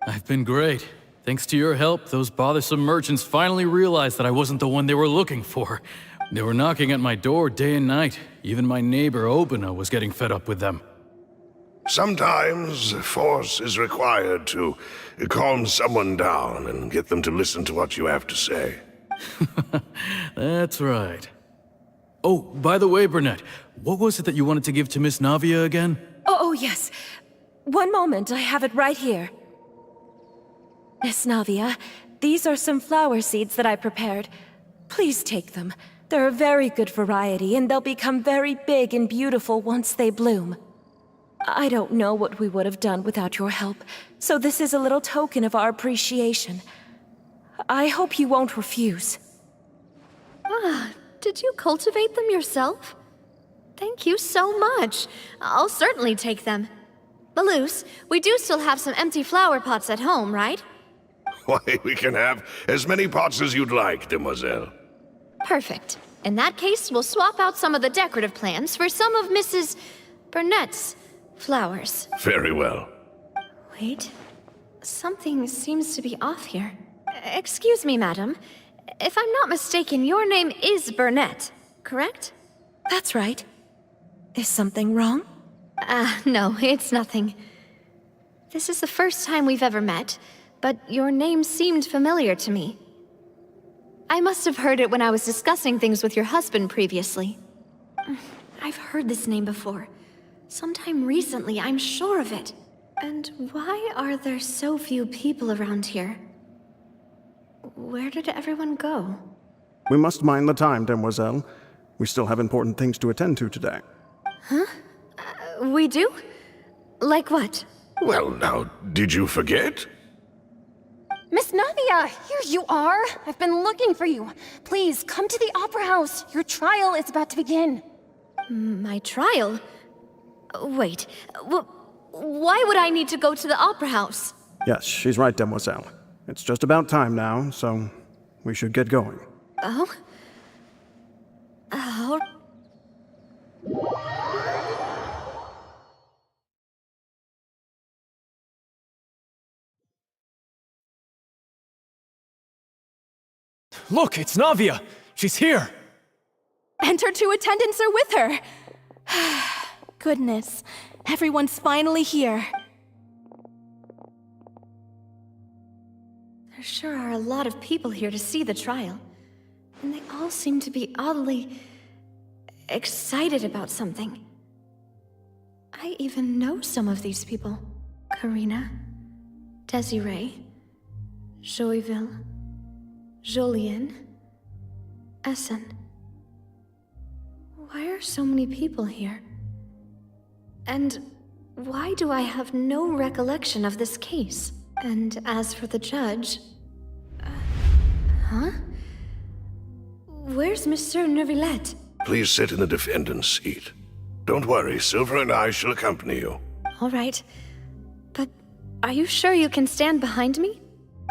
I've been great. Thanks to your help, those bothersome merchants finally realized that I wasn't the one they were looking for. They were knocking at my door day and night. Even my neighbor, Obina, was getting fed up with them. Sometimes force is required to calm someone down and get them to listen to what you have to say. That's right. Oh, by the way, Burnett, what was it that you wanted to give to Miss Navia again? Oh, yes. One moment, I have it right here. Miss Navia, these are some flower seeds that I prepared. Please take them. They're a very good variety, and they'll become very big and beautiful once they bloom. I don't know what we would have done without your help, so this is a little token of our appreciation. I hope you won't refuse. Ah, did you cultivate them yourself? Thank you so much. I'll certainly take them. Malus, we do still have some empty flower pots at home, right? Why, we can have as many pots as you'd like, demoiselle. Perfect. In that case, we'll swap out some of the decorative plants for some of Mrs. Burnett's flowers. Very well. Wait. Something seems to be off here. Excuse me, madam. If I'm not mistaken, your name is Burnett, correct? That's right. Is something wrong? No, it's nothing. This is the first time we've ever met, but your name seemed familiar to me. I must have heard it when I was discussing things with your husband previously. I've heard this name before. Sometime recently, I'm sure of it. And why are there so few people around here? Where did everyone go? We must mind the time, demoiselle. We still have important things to attend to today. Huh? We do? Like what? Well, now, did you forget? Miss Navia, here you are. I've been looking for you. Please, come to the Opera House. Your trial is about to begin. My trial? Wait, why would I need to go to the Opera House? Yes, she's right, demoiselle. It's just about time now, so we should get going. Oh? Oh. Look, it's Navia! She's here! And her two attendants are with her. Goodness, everyone's finally here. There sure are a lot of people here to see the trial. And they all seem to be oddly excited about something. I even know some of these people. Karina, Desiree, Joyville, Jolien, Essen. Why are so many people here? And why do I have no recollection of this case? And as for the judge... huh? Where's Monsieur Neuvillette? Please sit in the defendant's seat. Don't worry, Silver and I shall accompany you. All right. But are you sure you can stand behind me?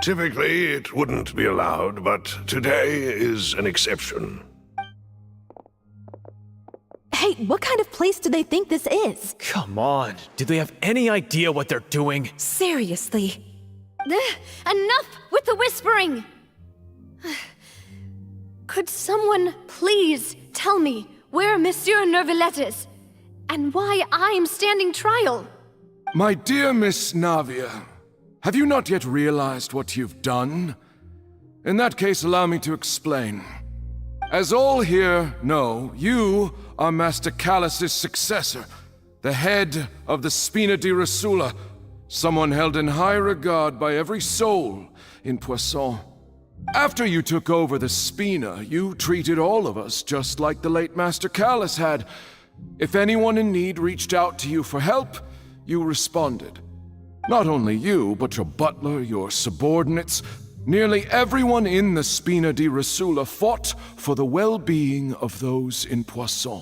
Typically, it wouldn't be allowed, but today is an exception. Hey, what kind of place do they think this is? Come on, do they have any idea what they're doing? Seriously. Enough with the whispering! Could someone please tell me where Monsieur Neuvillette is? And why I'm standing trial? My dear Miss Navia, have you not yet realized what you've done? In that case, allow me to explain. As all here know, you are Master Callus's successor, the head of the Spina di Rosula, someone held in high regard by every soul in Poisson. After you took over the Spina, you treated all of us just like the late Master Callus had. If anyone in need reached out to you for help, you responded. Not only you, but your butler, your subordinates, Nearly everyone in the Spina di Rasula fought for the well-being of those in Poisson.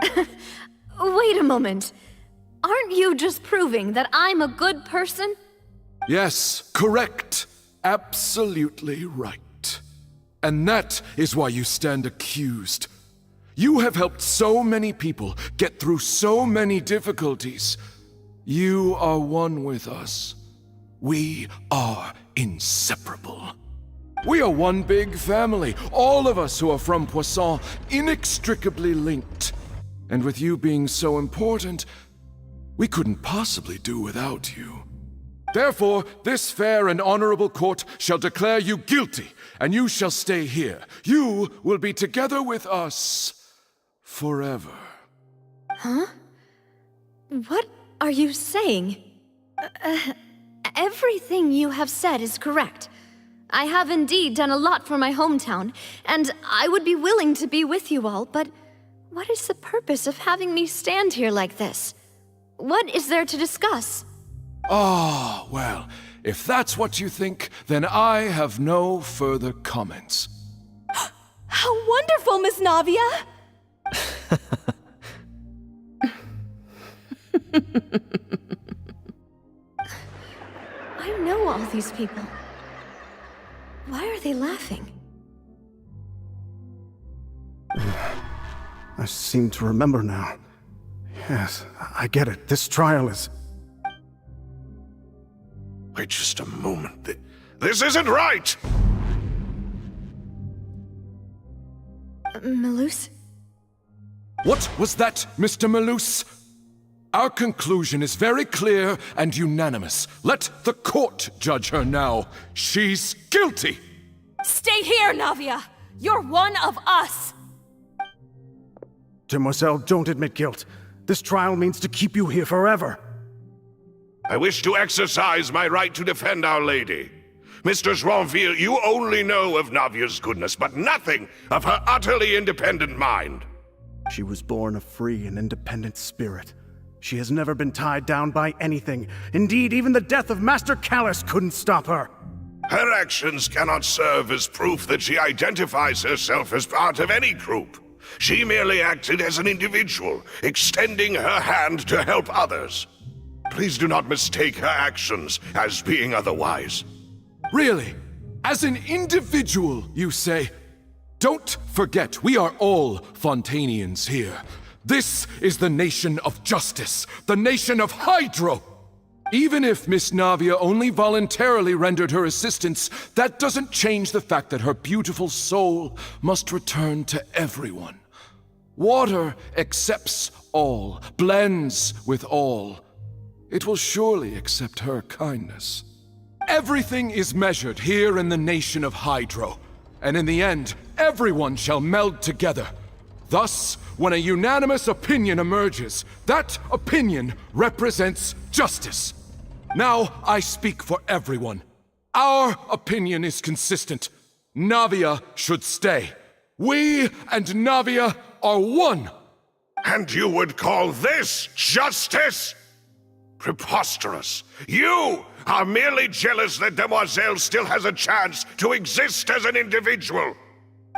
Wait a moment. Aren't you just proving that I'm a good person? Yes, correct. Absolutely right. And that is why you stand accused. You have helped so many people get through so many difficulties. You are one with us. We are inseparable. We are one big family, all of us who are from Poisson, inextricably linked. And with you being so important, we couldn't possibly do without you. Therefore, this fair and honorable court shall declare you guilty, and you shall stay here. You will be together with us forever. Huh? What are you saying? Everything you have said is correct. I have indeed done a lot for my hometown, and I would be willing to be with you all, but what is the purpose of having me stand here like this? What is there to discuss? Ah, well, if that's what you think, then I have no further comments. How wonderful, Miss Navia! I know all these people. Why are they laughing? I seem to remember now. Yes, I get it. This trial is... Wait just a moment. This isn't right! Malus? What was that, Mr. Malus? Our conclusion is very clear and unanimous. Let the court judge her now. She's guilty! Stay here, Navia! You're one of us! Demoiselle, don't admit guilt. This trial means to keep you here forever. I wish to exercise my right to defend Our Lady. Mr. Joinville, you only know of Navia's goodness, but nothing of her utterly independent mind. She was born a free and independent spirit. She has never been tied down by anything. Indeed, even the death of Master Callus couldn't stop her. Her actions cannot serve as proof that she identifies herself as part of any group. She merely acted as an individual, extending her hand to help others. Please do not mistake her actions as being otherwise. Really? As an individual, you say? Don't forget, we are all Fontanians here. This is the nation of justice, the nation of Hydro! Even if Miss Navia only voluntarily rendered her assistance, that doesn't change the fact that her beautiful soul must return to everyone. Water accepts all, blends with all. It will surely accept her kindness. Everything is measured here in the nation of Hydro, and in the end, everyone shall meld together. Thus, when a unanimous opinion emerges, that opinion represents justice. Now I speak for everyone. Our opinion is consistent. Navia should stay. We and Navia are one. And you would call this justice? Preposterous. You are merely jealous that Demoiselle still has a chance to exist as an individual.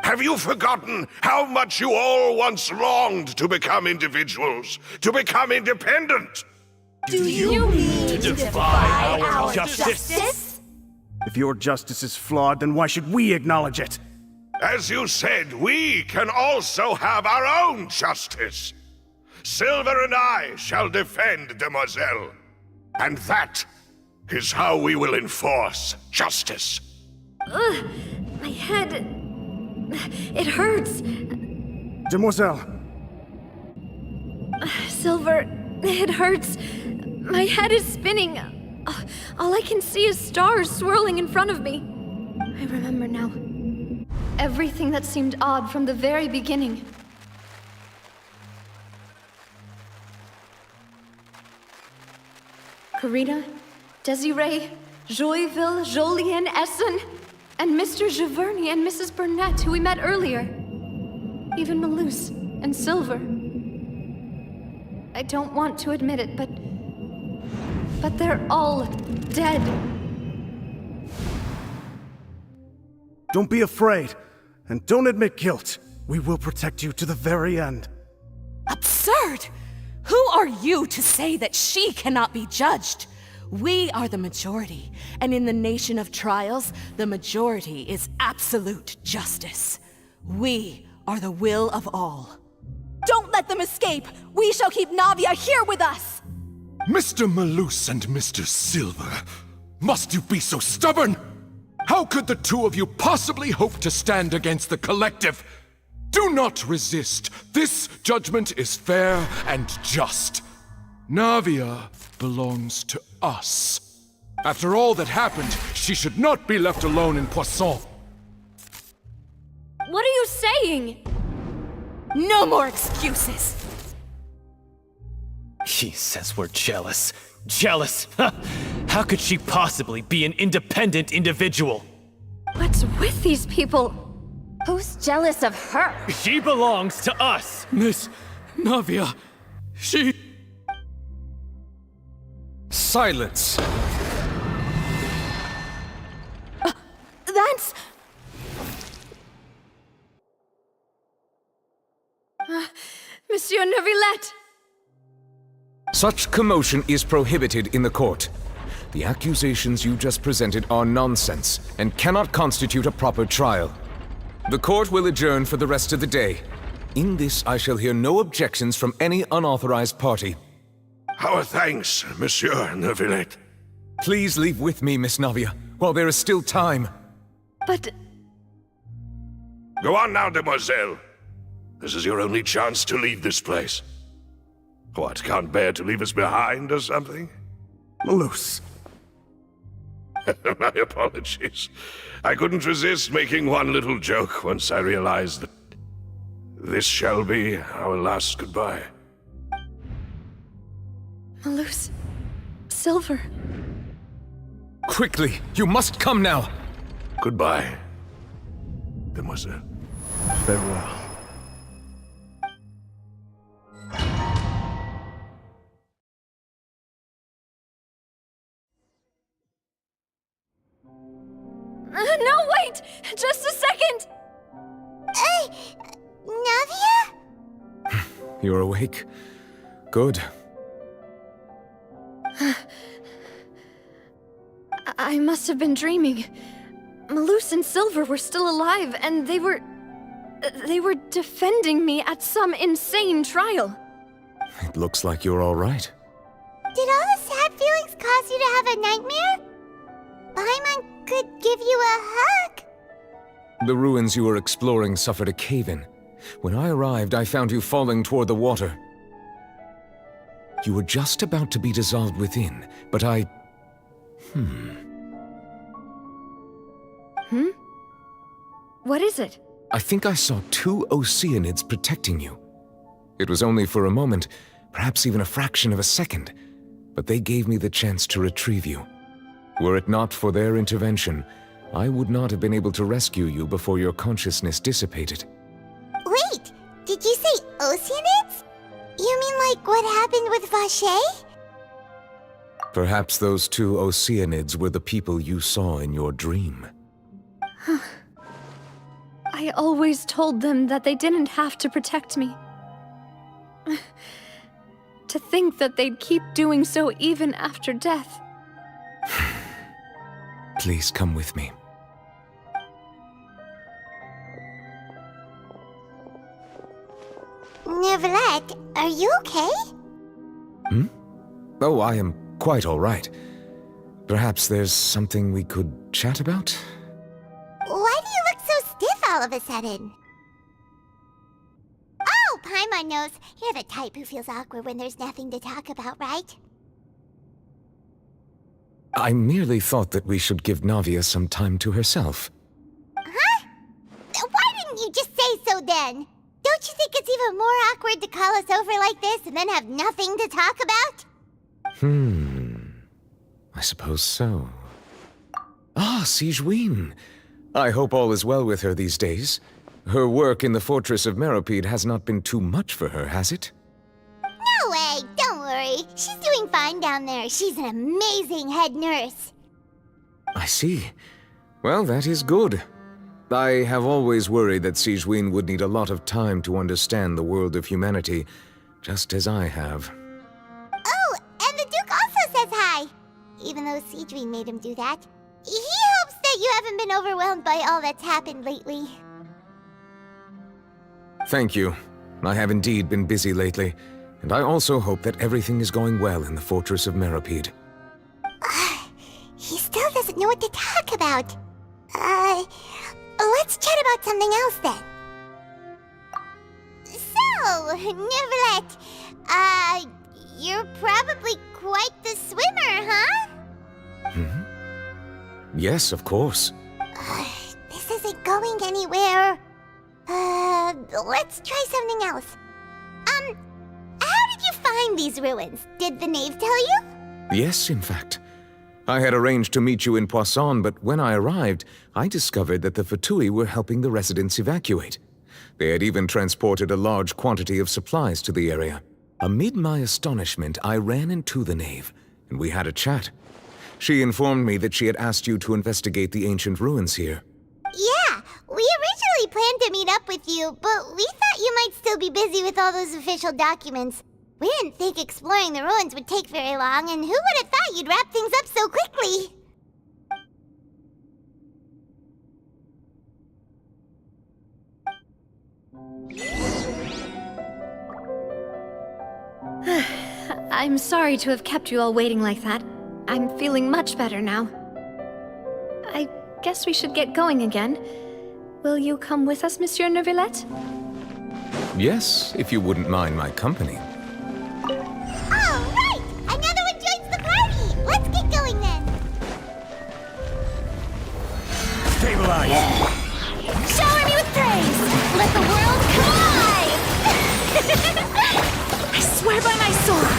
Have you forgotten how much you all once longed to become individuals, to become independent? Do you mean to defy our justice? If your justice is flawed, then why should we acknowledge it? As you said, we can also have our own justice. Silver and I shall defend Demoiselle. And that is how we will enforce justice. Ugh, my head... it hurts. Demoiselle! Silver, it hurts. My head is spinning. All I can see is stars swirling in front of me. I remember now. Everything that seemed odd from the very beginning. Karina, Desiree, Joyville, Jolien, Essen, and Mr. Giverny and Mrs. Burnett, who we met earlier. Even Malus and Silver. I don't want to admit it, but they're all dead. Don't be afraid, and don't admit guilt. We will protect you to the very end. Absurd! Who are you to say that she cannot be judged? We are the majority, and in the nation of trials, the majority is absolute justice. We are the will of all. Don't let them escape! We shall keep Navia here with us! Mr. Malus and Mr. Silver, must you be so stubborn? How could the two of you possibly hope to stand against the collective? Do not resist. This judgment is fair and just. Navia belongs to us. After all that happened, she should not be left alone in Poisson. What are you saying? No more excuses! She says we're jealous. Jealous? How could she possibly be an independent individual? What's with these people? Who's jealous of her? She belongs to us! Miss Navia, she... Silence! That's... Monsieur Neuvillette! Such commotion is prohibited in the court. The accusations you just presented are nonsense and cannot constitute a proper trial. The court will adjourn for the rest of the day. In this, I shall hear no objections from any unauthorized party. Our thanks, Monsieur Neuvillette. Please leave with me, Miss Navia, while there is still time. But... Go on now, demoiselle. This is your only chance to leave this place. What, can't bear to leave us behind or something? Malus. My apologies. I couldn't resist making one little joke once I realized that this shall be our last goodbye. Malus... Silver... Quickly, you must come now! Goodbye, demoiselle. Farewell. No, wait! Just a second! Navia? You're awake? Good. I must have been dreaming. Malus and Silver were still alive, and they were defending me at some insane trial. It looks like you're all right. Did all the sad feelings cause you to have a nightmare? Paimon could give you a hug. The ruins you were exploring suffered a cave-in. When I arrived, I found you falling toward the water. You were just about to be dissolved within, but I... What is it? I think I saw two Oceanids protecting you. It was only for a moment, perhaps even a fraction of a second, but they gave me the chance to retrieve you. Were it not for their intervention, I would not have been able to rescue you before your consciousness dissipated. Wait, did you say Oceanids? You mean like what happened with Vache? Perhaps those two Oceanids were the people you saw in your dream. I always told them that they didn't have to protect me. To think that they'd keep doing so even after death. Please come with me. Neuvillette, are you okay? Oh, I am quite all right. Perhaps there's something we could chat about? Why do you look so stiff all of a sudden? Oh, Paimon knows. You're the type who feels awkward when there's nothing to talk about, right? I merely thought that we should give Navia some time to herself. Huh? Why didn't you just say so then? Don't you think it's even more awkward to call us over like this and then have nothing to talk about? I suppose so. Ah, Sigewinne. I hope all is well with her these days. Her work in the Fortress of Meropide has not been too much for her, has it? No way, don't worry. She's doing fine down there. She's an amazing head nurse. I see. Well, that is good. I have always worried that Sigewinne would need a lot of time to understand the world of humanity, just as I have. Oh, and the Duke also says hi! Even though Sigewinne made him do that. He hopes that you haven't been overwhelmed by all that's happened lately. Thank you. I have indeed been busy lately, and I also hope that everything is going well in the Fortress of Meropide. He still doesn't know what to talk about. Let's chat about something else then. So, Neverlet, you're probably quite the swimmer, huh? Yes, of course. This isn't going anywhere. Let's try something else. How did you find these ruins? Did the knave tell you? Yes, in fact. I had arranged to meet you in Poisson, but when I arrived, I discovered that the Fatui were helping the residents evacuate. They had even transported a large quantity of supplies to the area. Amid my astonishment, I ran into the knave, and we had a chat. She informed me that she had asked you to investigate the ancient ruins here. Yeah, we originally planned to meet up with you, but we thought you might still be busy with all those official documents. We didn't think exploring the ruins would take very long, and who would have thought you'd wrap things up so quickly? I'm sorry to have kept you all waiting like that. I'm feeling much better now. I guess we should get going again. Will you come with us, Monsieur Neuvillette? Yes, if you wouldn't mind my company. All right! Another one joins the party! Let's get going then! Stabilize! Shower me with praise! Let the world come alive! I swear by my sword!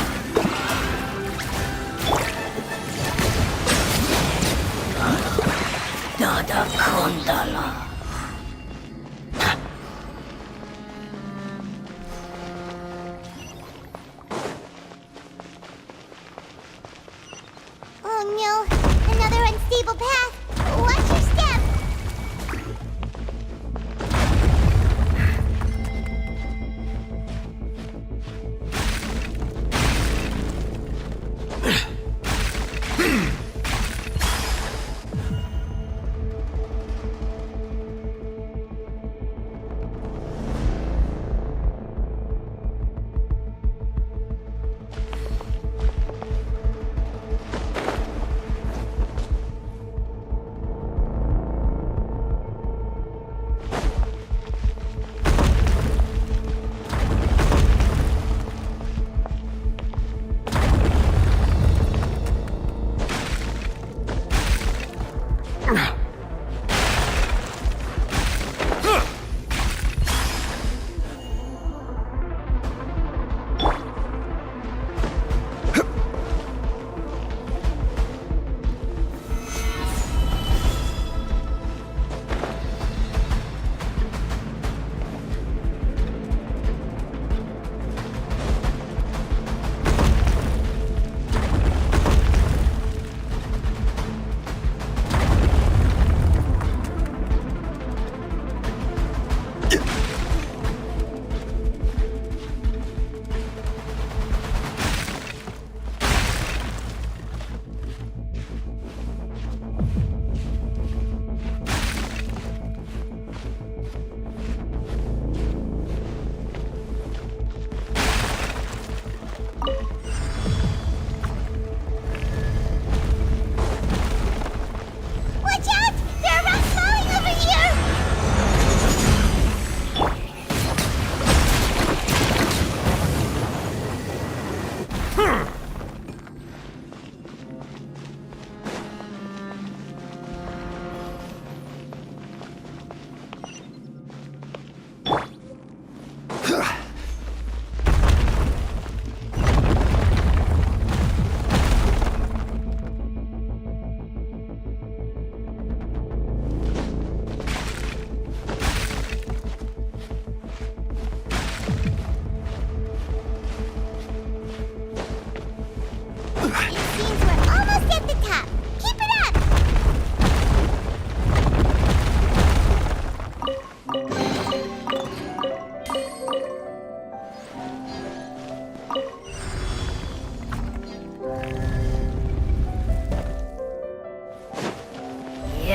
Nada Kondala. Oh no, another unstable path. Watch your step.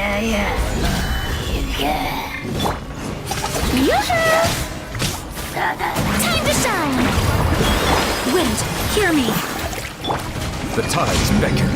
Time to shine! Wind, hear me! The tides beckon.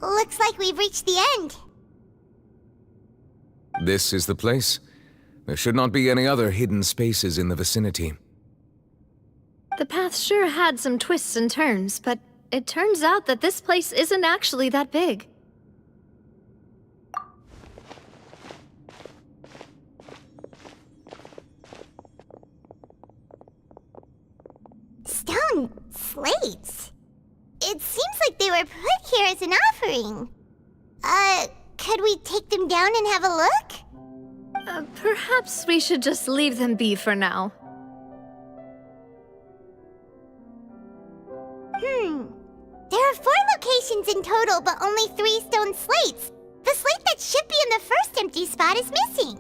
Looks like we've reached the end. This is the place. There should not be any other hidden spaces in the vicinity. The path sure had some twists and turns, but it turns out that this place isn't actually that big. Stone slates. It seems like they were put here as an offering. Could we take them down and have a look? Perhaps we should just leave them be for now. There are 4 locations in total, but only 3 stone slates. The slate that should be in the first empty spot is missing.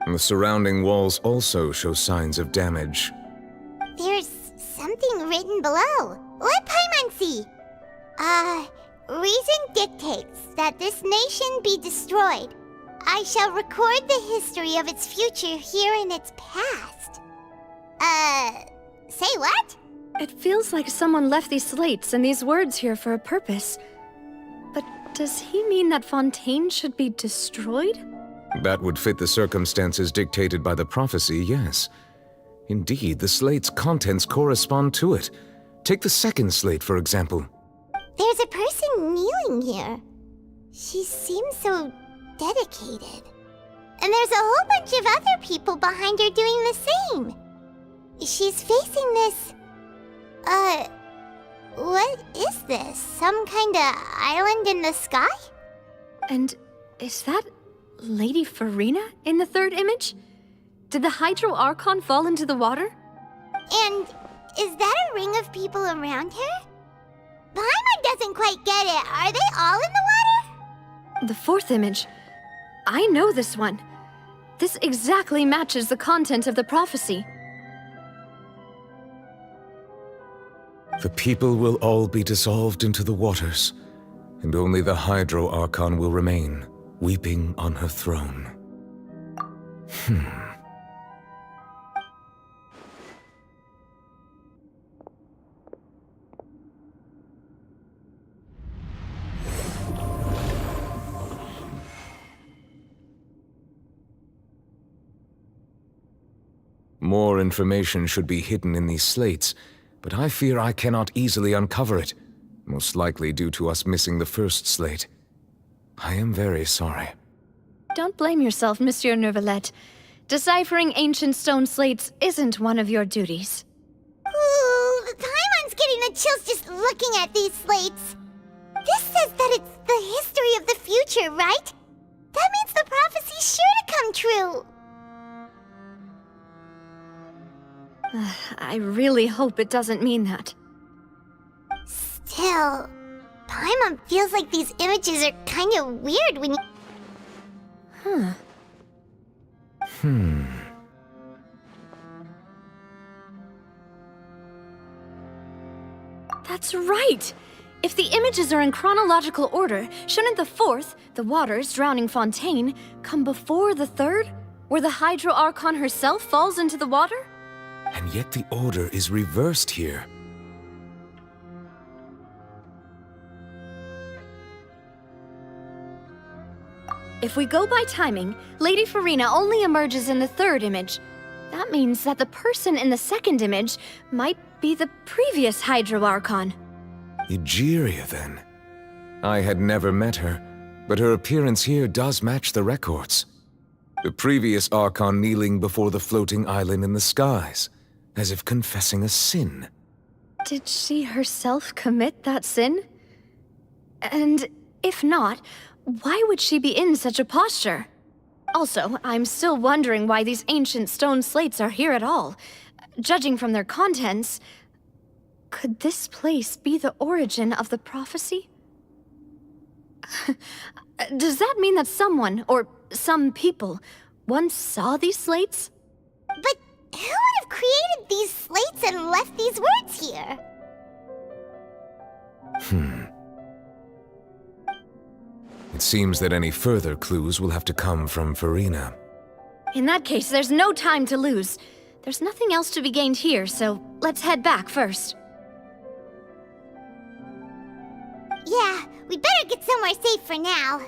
The surrounding walls also show signs of damage. There's something written below. Let Paimon see. Reason dictates that this nation be destroyed. I shall record the history of its future here in its past. Say what? It feels like someone left these slates and these words here for a purpose. But does he mean that Fontaine should be destroyed? That would fit the circumstances dictated by the prophecy, yes. Indeed, the slate's contents correspond to it. Take the second slate, for example. There's a person kneeling here. She seems so dedicated. And there's a whole bunch of other people behind her doing the same. She's facing this... what is this? Some kind of island in the sky? And is that Lady Farina in the third image? Did the Hydro Archon fall into the water? And is that a ring of people around her? Paimon doesn't quite get it. Are they all in the water? The fourth image. I know this one. This exactly matches the content of the prophecy. The people will all be dissolved into the waters, and only the Hydro Archon will remain, weeping on her throne. More information should be hidden in these slates, but I fear I cannot easily uncover it, most likely due to us missing the first slate. I am very sorry. Don't blame yourself, Monsieur Neuvillette. Deciphering ancient stone slates isn't one of your duties. Ooh, Paimon's getting the chills just looking at these slates. This says that it's the history of the future, right? That means the prophecy's sure to come true. I really hope it doesn't mean that. Still, Paimon feels like these images are kind of weird when you... That's right! If the images are in chronological order, shouldn't the fourth, the waters drowning Fontaine, come before the third, where the Hydro Archon herself falls into the water? And yet the order is reversed here. If we go by timing, Lady Farina only emerges in the third image. That means that the person in the second image might be the previous Hydro Archon. Egeria, then. I had never met her, but her appearance here does match the records. The previous Archon kneeling before the floating island in the skies, as if confessing a sin. Did she herself commit that sin? And if not, why would she be in such a posture? Also, I'm still wondering why these ancient stone slates are here at all. Judging from their contents, could this place be the origin of the prophecy? Does that mean that someone, or some people, once saw these slates? But who would have created these slates and left these words here? It seems that any further clues will have to come from Farina. In that case, there's no time to lose. There's nothing else to be gained here, so let's head back first. Yeah, we better get somewhere safe for now.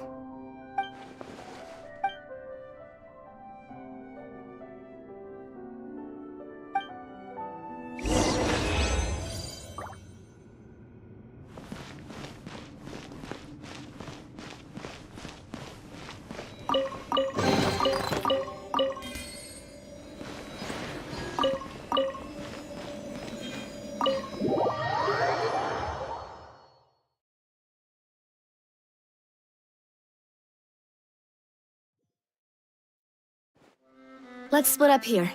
Let's split up here.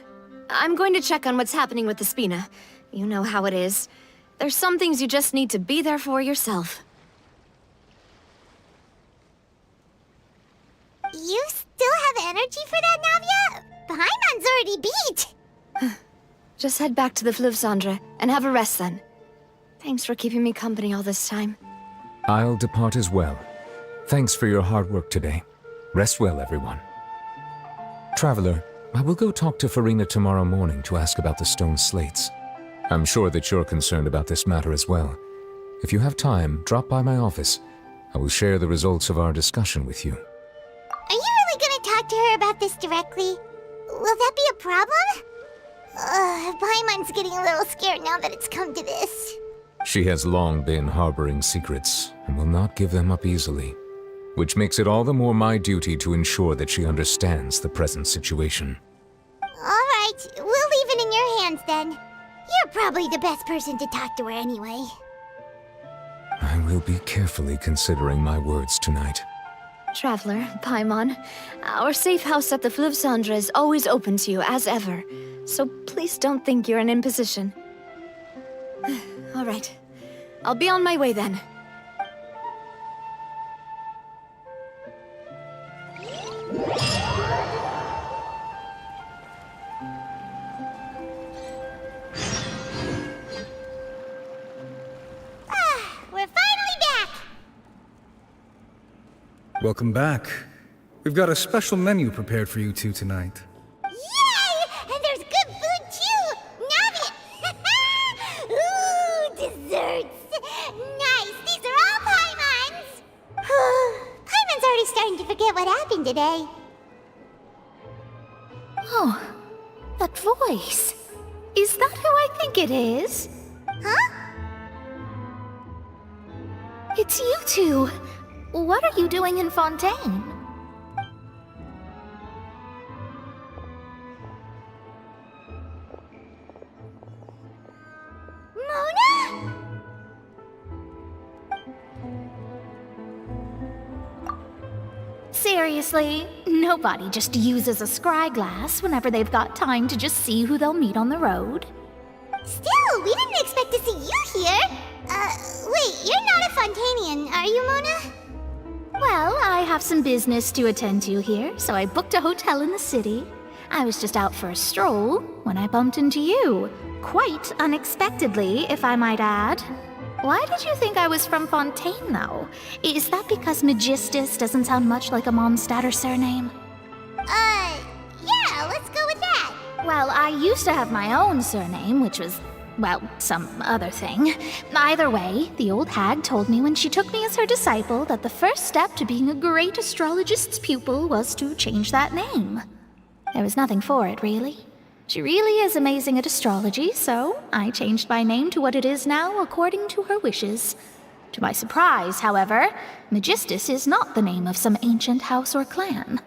I'm going to check on what's happening with the Spina. You know how it is. There's some things you just need to be there for yourself. You still have energy for that, Navia? Paimon's already beat! Just head back to the Fleuve Cendre and have a rest then. Thanks for keeping me company all this time. I'll depart as well. Thanks for your hard work today. Rest well, everyone. Traveler, I will go talk to Farina tomorrow morning to ask about the stone slates. I'm sure that you're concerned about this matter as well. If you have time, drop by my office. I will share the results of our discussion with you. Are you really gonna talk to her about this directly? Will that be a problem? Paimon's getting a little scared now that it's come to this. She has long been harboring secrets and will not give them up easily, which makes it all the more my duty to ensure that she understands the present situation. Alright, we'll leave it in your hands then. You're probably the best person to talk to her anyway. I will be carefully considering my words tonight. Traveler, Paimon, our safe house at the Fleuve Cendre is always open to you as ever, so please don't think you're an imposition. All right, I'll be on my way then. We're finally back! Welcome back. We've got a special menu prepared for you two tonight. Yay! And there's good food too! Navia! Ooh, desserts! Nice! These are all Paimon's! Paimon's already starting to forget what happened today. Oh, that voice. Is that who I think it is? Huh? It's you two. What are you doing in Fontaine? Mona? Seriously, nobody just uses a scry glass whenever they've got time to just see who they'll meet on the road. Still, we didn't expect to see you here. Wait, you're not a Fontanian, are you, Mona? Well, I have some business to attend to here, so I booked a hotel in the city. I was just out for a stroll when I bumped into you. Quite unexpectedly, if I might add. Why did you think I was from Fontaine, though? Is that because Magistus doesn't sound much like a Mondstadter surname? Yeah, let's go with that. Well, I used to have my own surname, which was, well, some other thing. Either way, the old hag told me when she took me as her disciple that the first step to being a great astrologist's pupil was to change that name. There was nothing for it, really. She really is amazing at astrology, so I changed my name to what it is now according to her wishes. To my surprise, however, Magistus is not the name of some ancient house or clan.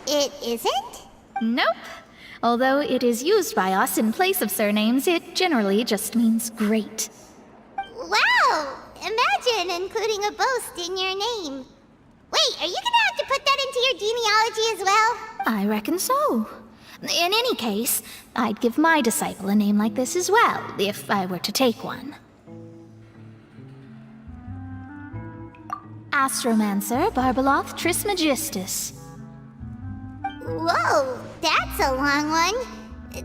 It isn't? Nope. Although it is used by us in place of surnames, it generally just means great. Wow! Imagine including a boast in your name. Wait, are you gonna have to put that into your genealogy as well? I reckon so. In any case, I'd give my disciple a name like this as well, if I were to take one. Astromancer Barbeloth Trismegistus. Whoa, that's a long one.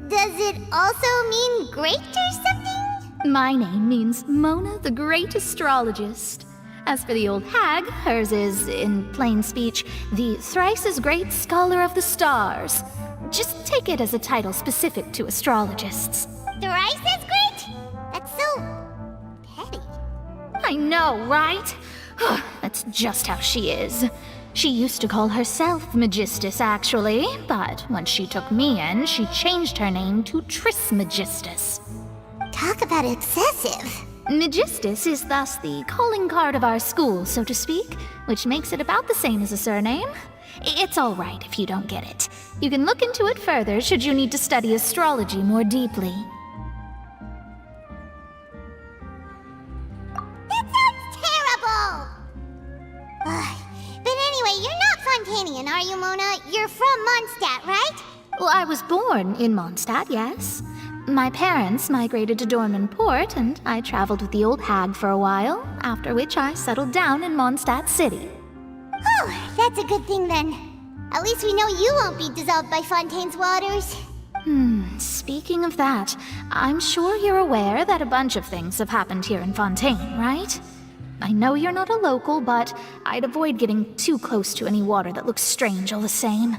Does it also mean great or something? My name means Mona the Great Astrologist. As for the old hag, hers is, in plain speech, the thrice-as-great Scholar of the Stars. Just take it as a title specific to astrologists. Thrice as great? That's so petty. I know, right? That's just how she is. She used to call herself Magistus, actually, but when she took me in, she changed her name to Trismegistus. Talk about excessive. Magistus is thus the calling card of our school, so to speak, which makes it about the same as a surname. It's all right if you don't get it. You can look into it further should you need to study astrology more deeply. That sounds terrible! But anyway, you're not Fontanian, are you, Mona? You're from Mondstadt, right? Well, I was born in Mondstadt, yes. My parents migrated to Dorman Port, and I traveled with the old hag for a while, after which I settled down in Mondstadt City. Oh, that's a good thing then. At least we know you won't be dissolved by Fontaine's waters. Speaking of that, I'm sure you're aware that a bunch of things have happened here in Fontaine, right? I know you're not a local, but I'd avoid getting too close to any water that looks strange all the same.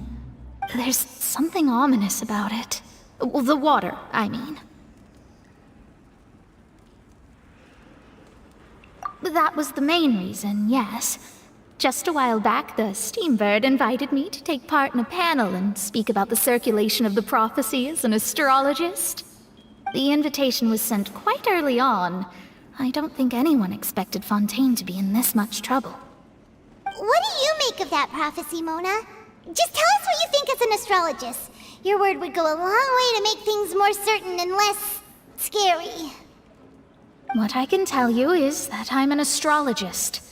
There's something ominous about it. Well, the water, I mean. That was the main reason, yes. Just a while back, the Steambird invited me to take part in a panel and speak about the circulation of the prophecy as an astrologist. The invitation was sent quite early on. I don't think anyone expected Fontaine to be in this much trouble. What do you make of that prophecy, Mona? Just tell us what you think as an astrologist. Your word would go a long way to make things more certain and less scary. What I can tell you is that I'm an astrologist,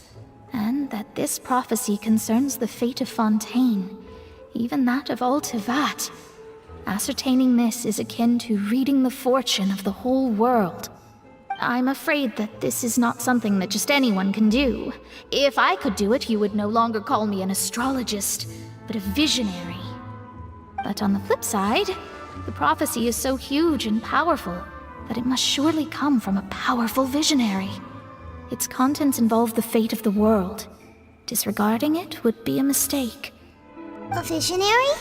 and that this prophecy concerns the fate of Fontaine, even that of Altivat. Ascertaining this is akin to reading the fortune of the whole world. I'm afraid that this is not something that just anyone can do. If I could do it, you would no longer call me an astrologist, but a visionary. But on the flip side, the prophecy is so huge and powerful that it must surely come from a powerful visionary. Its contents involve the fate of the world. Disregarding it would be a mistake. A visionary?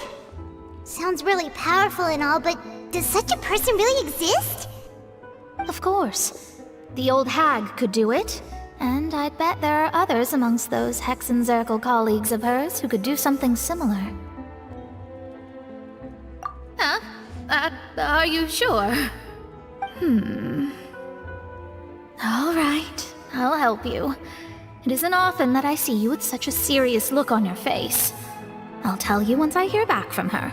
Sounds really powerful and all, but does such a person really exist? Of course. The old hag could do it, and I'd bet there are others amongst those Hexenzirkel colleagues of hers who could do something similar. Huh? Are you sure? All right, I'll help you. It isn't often that I see you with such a serious look on your face. I'll tell you once I hear back from her.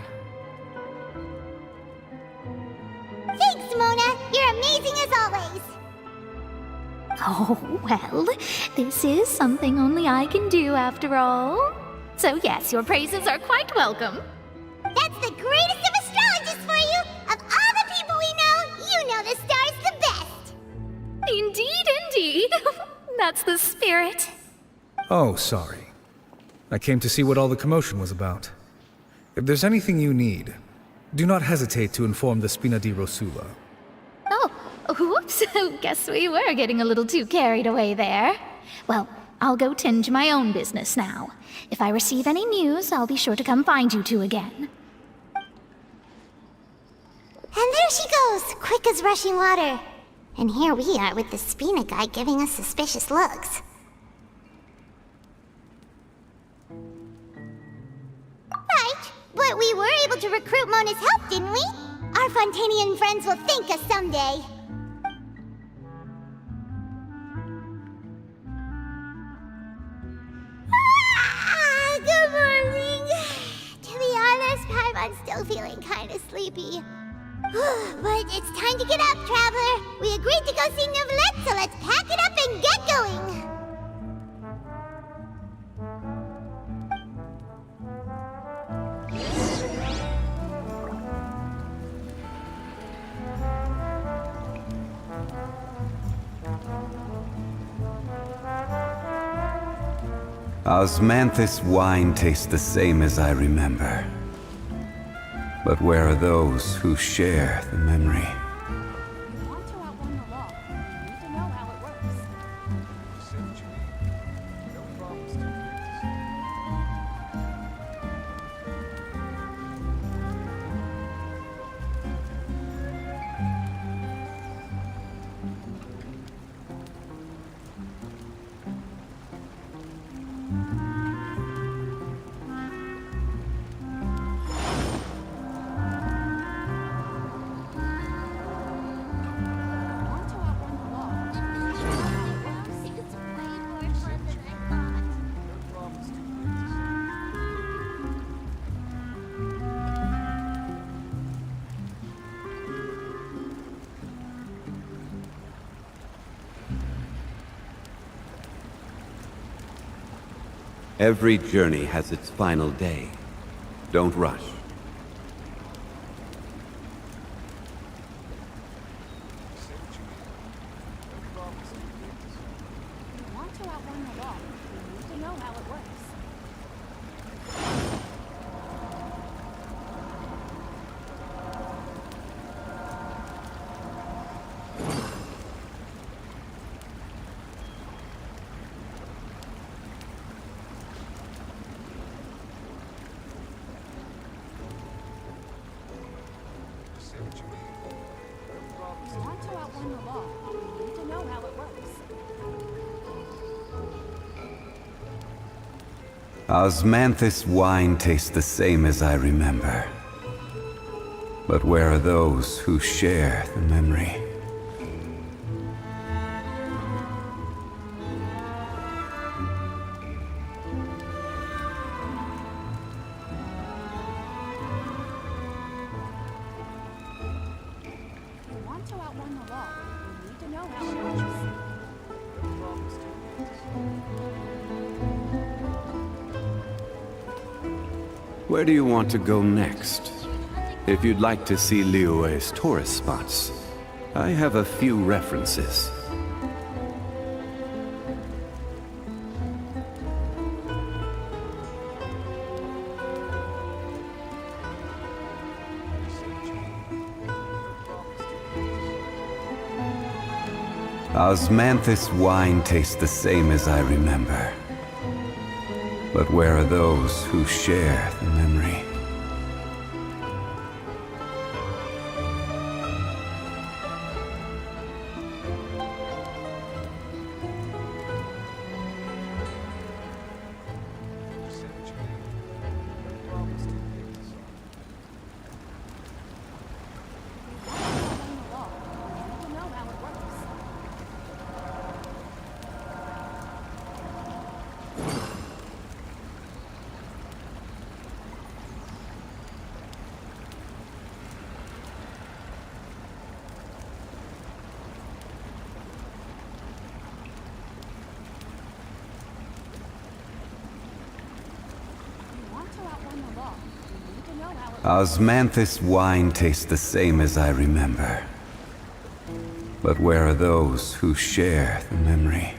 Thanks, Mona! You're amazing as always! Oh, well, this is something only I can do after all. So yes, your praises are quite welcome. That's the greatest of astrologists for you! Of all the people we know, you know the star's the best! Indeed, indeed. That's the spirit. Oh, sorry. I came to see what all the commotion was about. If there's anything you need, do not hesitate to inform the Spina di Rosula. Oh, Whoops, guess we were getting a little too carried away there. Well, I'll go tend to my own business now. If I receive any news, I'll be sure to come find you two again. And there she goes, quick as rushing water. And here we are with the Spina guy giving us suspicious looks. Right, but we were able to recruit Mona's help, didn't we? Our Fontanian friends will thank us someday. Good morning. To be honest, I'm still feeling kind of sleepy. But it's time to get up, Traveler. We agreed to go see Neuvillette, so let's pack it up and get going. Osmanthus wine tastes the same as I remember. But where are those who share the memory? Every journey has its final day. Don't rush. Osmanthus wine tastes the same as I remember. But where are those who share the memory? Where do you want to go next? If you'd like to see Liyue's tourist spots, I have a few references. Osmanthus wine tastes the same as I remember. But where are those who share the memory? Osmanthus wine tastes the same as I remember. But where are those who share the memory?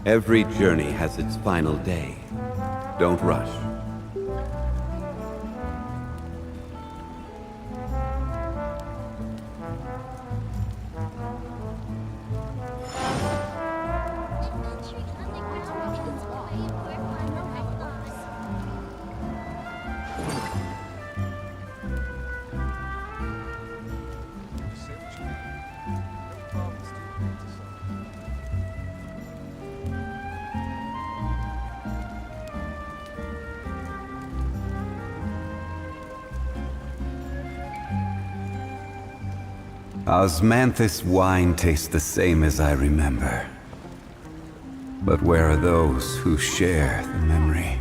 Every journey has its final day. Don't rush. Osmanthus wine tastes the same as I remember. But where are those who share the memory?